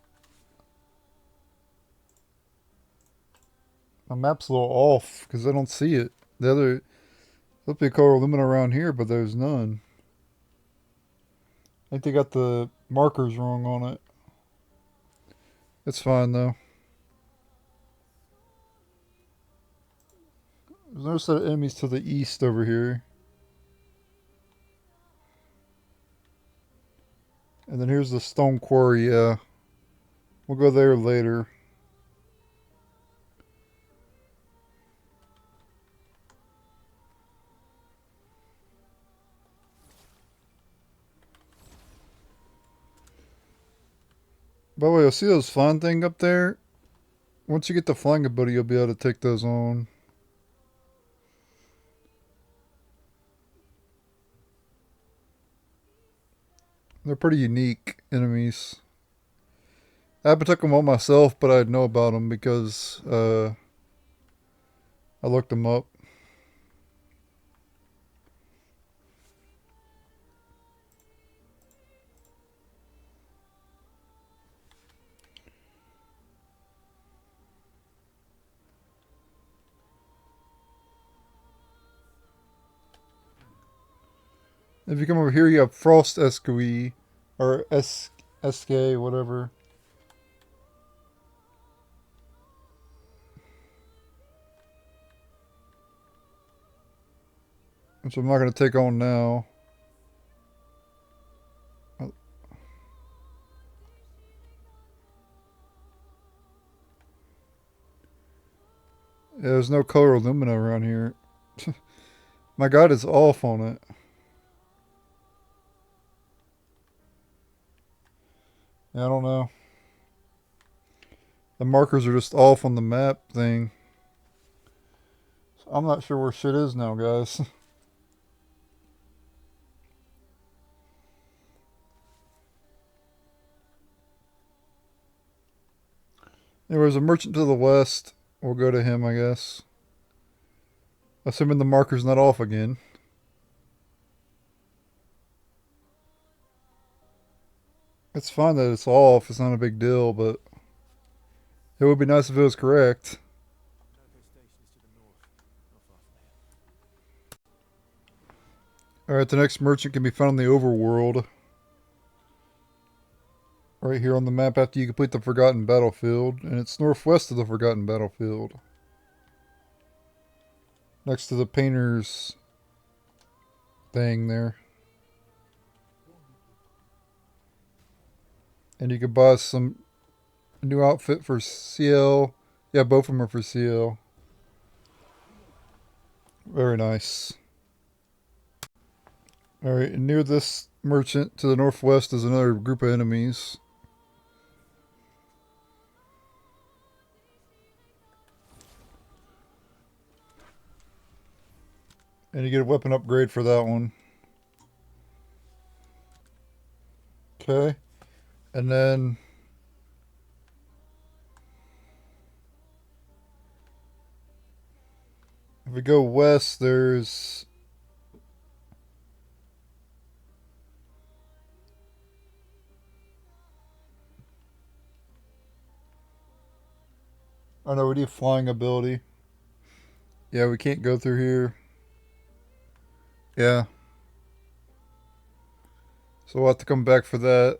My map's a little off because I don't see it. The other... There'll be a color lumina around here, but there's none. I think they got the markers wrong on it. It's fine though. There's another set of enemies to the east over here. And then here's the stone quarry, yeah. We'll go there later. By the way, you'll see those flying thing up there? Once you get the flying ability, you'll be able to take those on. They're pretty unique enemies. I haven't took them on myself, but I know about them because I looked them up. If you come over here, you have Frost Esquie, or Esquie, whatever. Which I'm not going to take on now. Yeah, there's no color Lumina around here. My god is off on it. Yeah, I don't know. The markers are just off on the map thing. So I'm not sure where shit is now, guys. There's a merchant to the west. We'll go to him, I guess. Assuming the marker's not off again. It's fine that it's off. It's not a big deal, but it would be nice if it was correct. Alright, the next merchant can be found in the Overworld. Right here on the map after you complete the Forgotten Battlefield. And it's northwest of the Forgotten Battlefield. Next to the painter's thing there. And you can buy some new outfit for CL. Yeah, both of them are for CL. Very nice. Alright, and near this merchant to the northwest is another group of enemies. And you get a weapon upgrade for that one. Okay. And then if we go west, there's oh no, we need flying ability. Yeah, we can't go through here. Yeah. So we'll have to come back for that.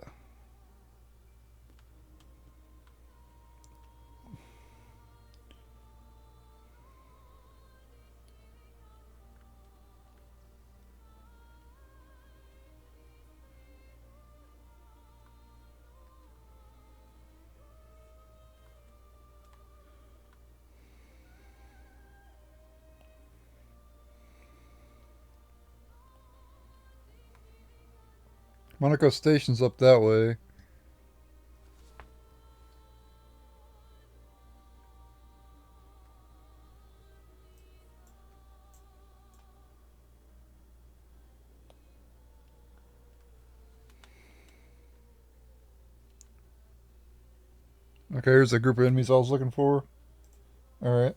Monaco Station's up that way. Okay, here's a group of enemies I was looking for. Alright.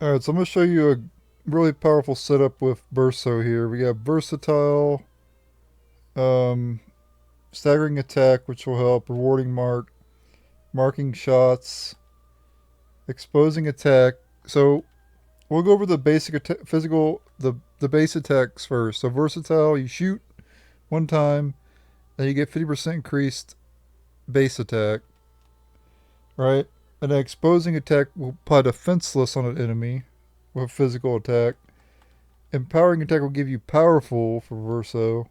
Alright, so I'm going to show you a really powerful setup with Verso here. We got Versatile, Staggering Attack, which will help, Rewarding Mark, Marking Shots, Exposing Attack. So, we'll go over the basic the base attacks first. So, Versatile, you shoot one time, and you get 50% increased base attack. Right? An exposing attack will apply defenseless on an enemy with a physical attack. Empowering attack will give you powerful for Verso.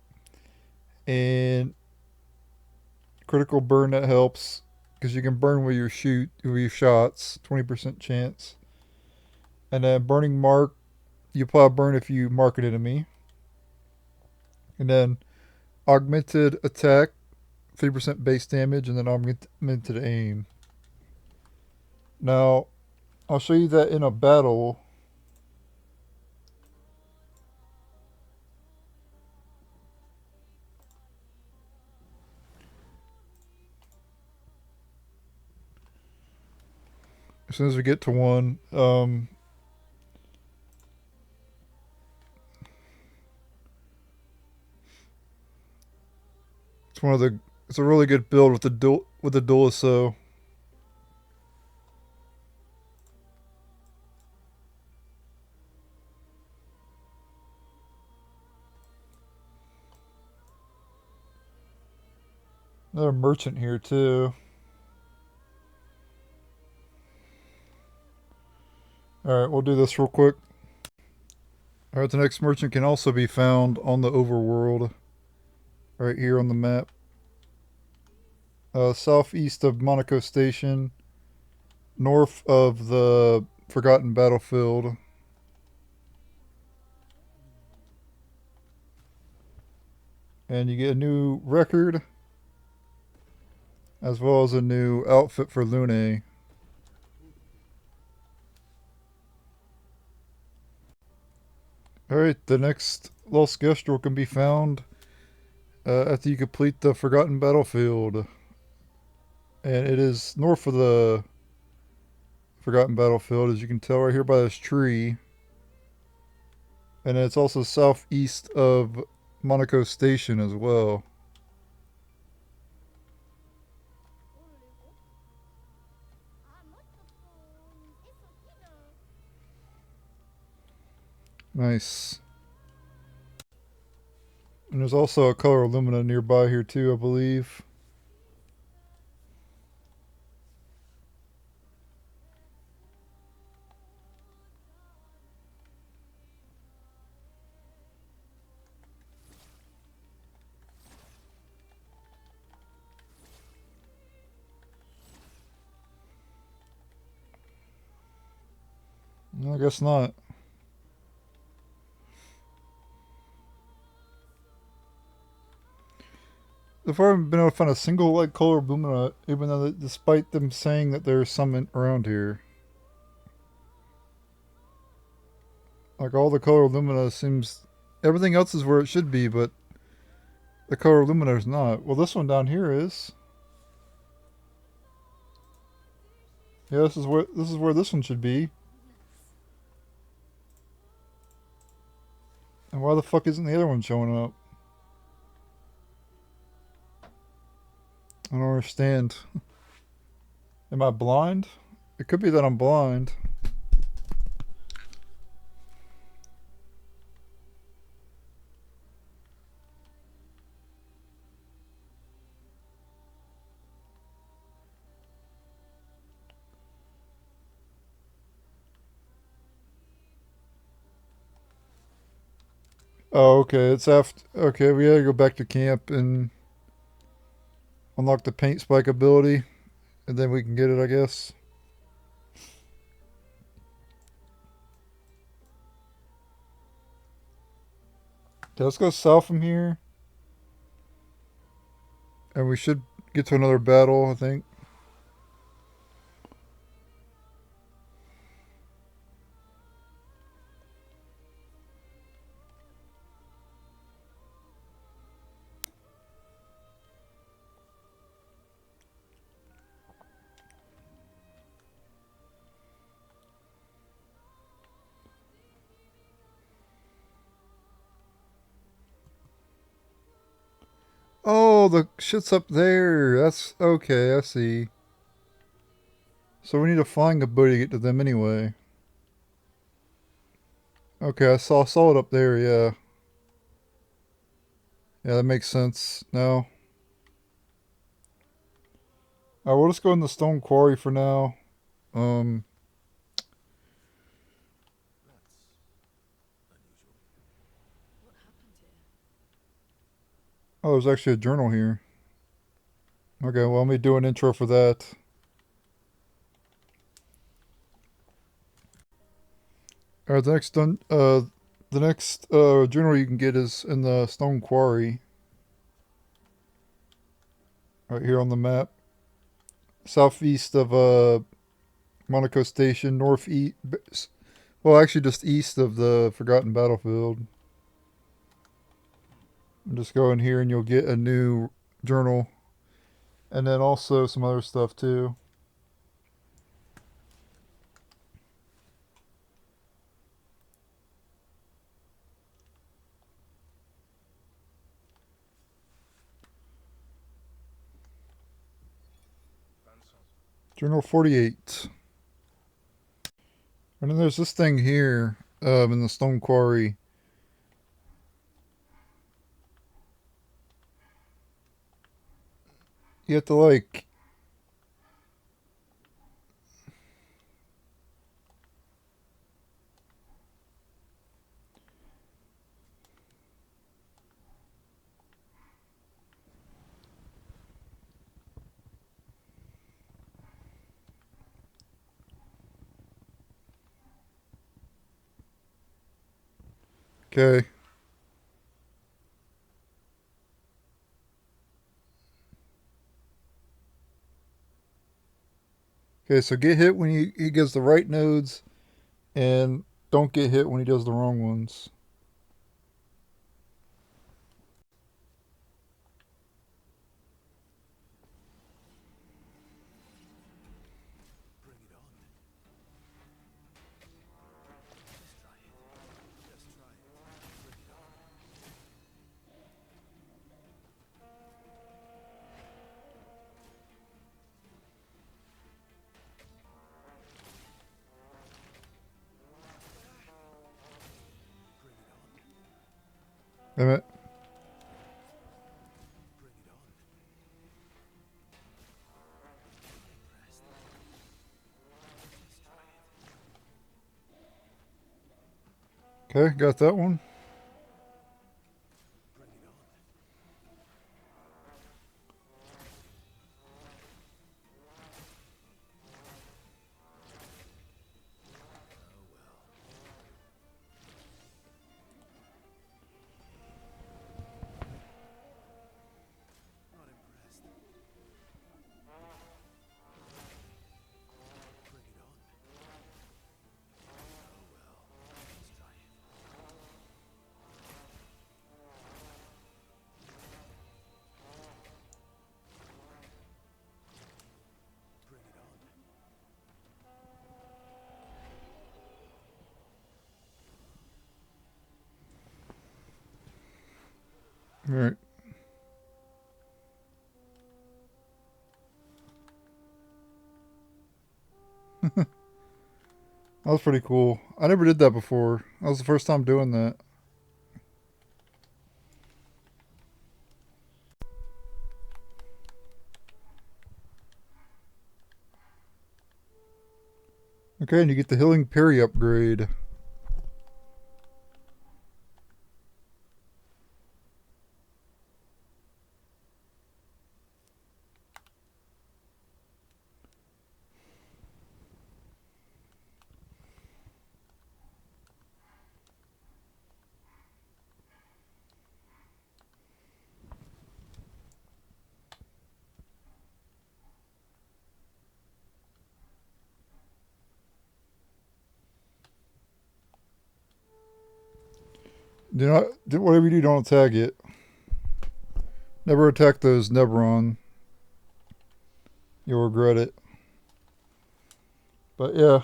And critical burn, that helps because you can burn with your shots, 20% chance. And then burning mark, you apply a burn if you mark an enemy. And then augmented attack, 3% base damage, and then augmented aim. Now, I'll show you that in a battle. As soon as we get to one, it's a really good build with the Dualliste, so. Another merchant here too. Alright, we'll do this real quick. Alright, the next merchant can also be found on the Overworld. Right here on the map. Southeast of Monaco Station. North of the Forgotten Battlefield. And you get a new record. As well as a new outfit for Lune. Alright, the next Lost Gestral can be found after you complete the Forgotten Battlefield. And it is north of the Forgotten Battlefield, as you can tell right here by this tree. And it's also southeast of Monaco Station as well. Nice. And there's also a color Illumina nearby here too, I believe. No, I guess not. So far, I haven't been able to find a single like color Illumina, even though despite them saying that there's some around here. Like all the color Illumina seems, everything else is where it should be, but the color Illumina is not. Well, this one down here is. Yeah, this is where this one should be. And why the fuck isn't the other one showing up? I don't understand. Am I blind? It could be that I'm blind. Oh, okay. It's after. Okay, we gotta go back to camp and unlock the paint spike ability, and then we can get it, I guess. Okay, let's go south from here. And we should get to another battle, I think. Oh, the shit's up there. That's okay, I see. So we need a flying ability to get to them anyway. Okay, I saw it up there, yeah. Yeah, that makes sense now. Alright, we'll just go in the stone quarry for now. Um, oh, there's actually a journal here. Okay, well, let me do an intro for that. Alright, the next journal you can get is in the Stone Quarry. Right here on the map. Southeast of Monaco Station, northeast. Well, actually, just east of the Forgotten Battlefield. Just go in here and you'll get a new journal. And then also some other stuff too. Journal 48. And then there's this thing here in the Stone Quarry. You have to like... Okay. Okay, so get hit when he gives the right nodes, and don't get hit when he does the wrong ones. Damn it. Okay, got that one. All right. That was pretty cool. I never did that before. That was the first time doing that. Okay, and you get the Healing Parry upgrade. Do not, whatever you do, don't attack it. Never attack those Nebron. You'll regret it. But yeah.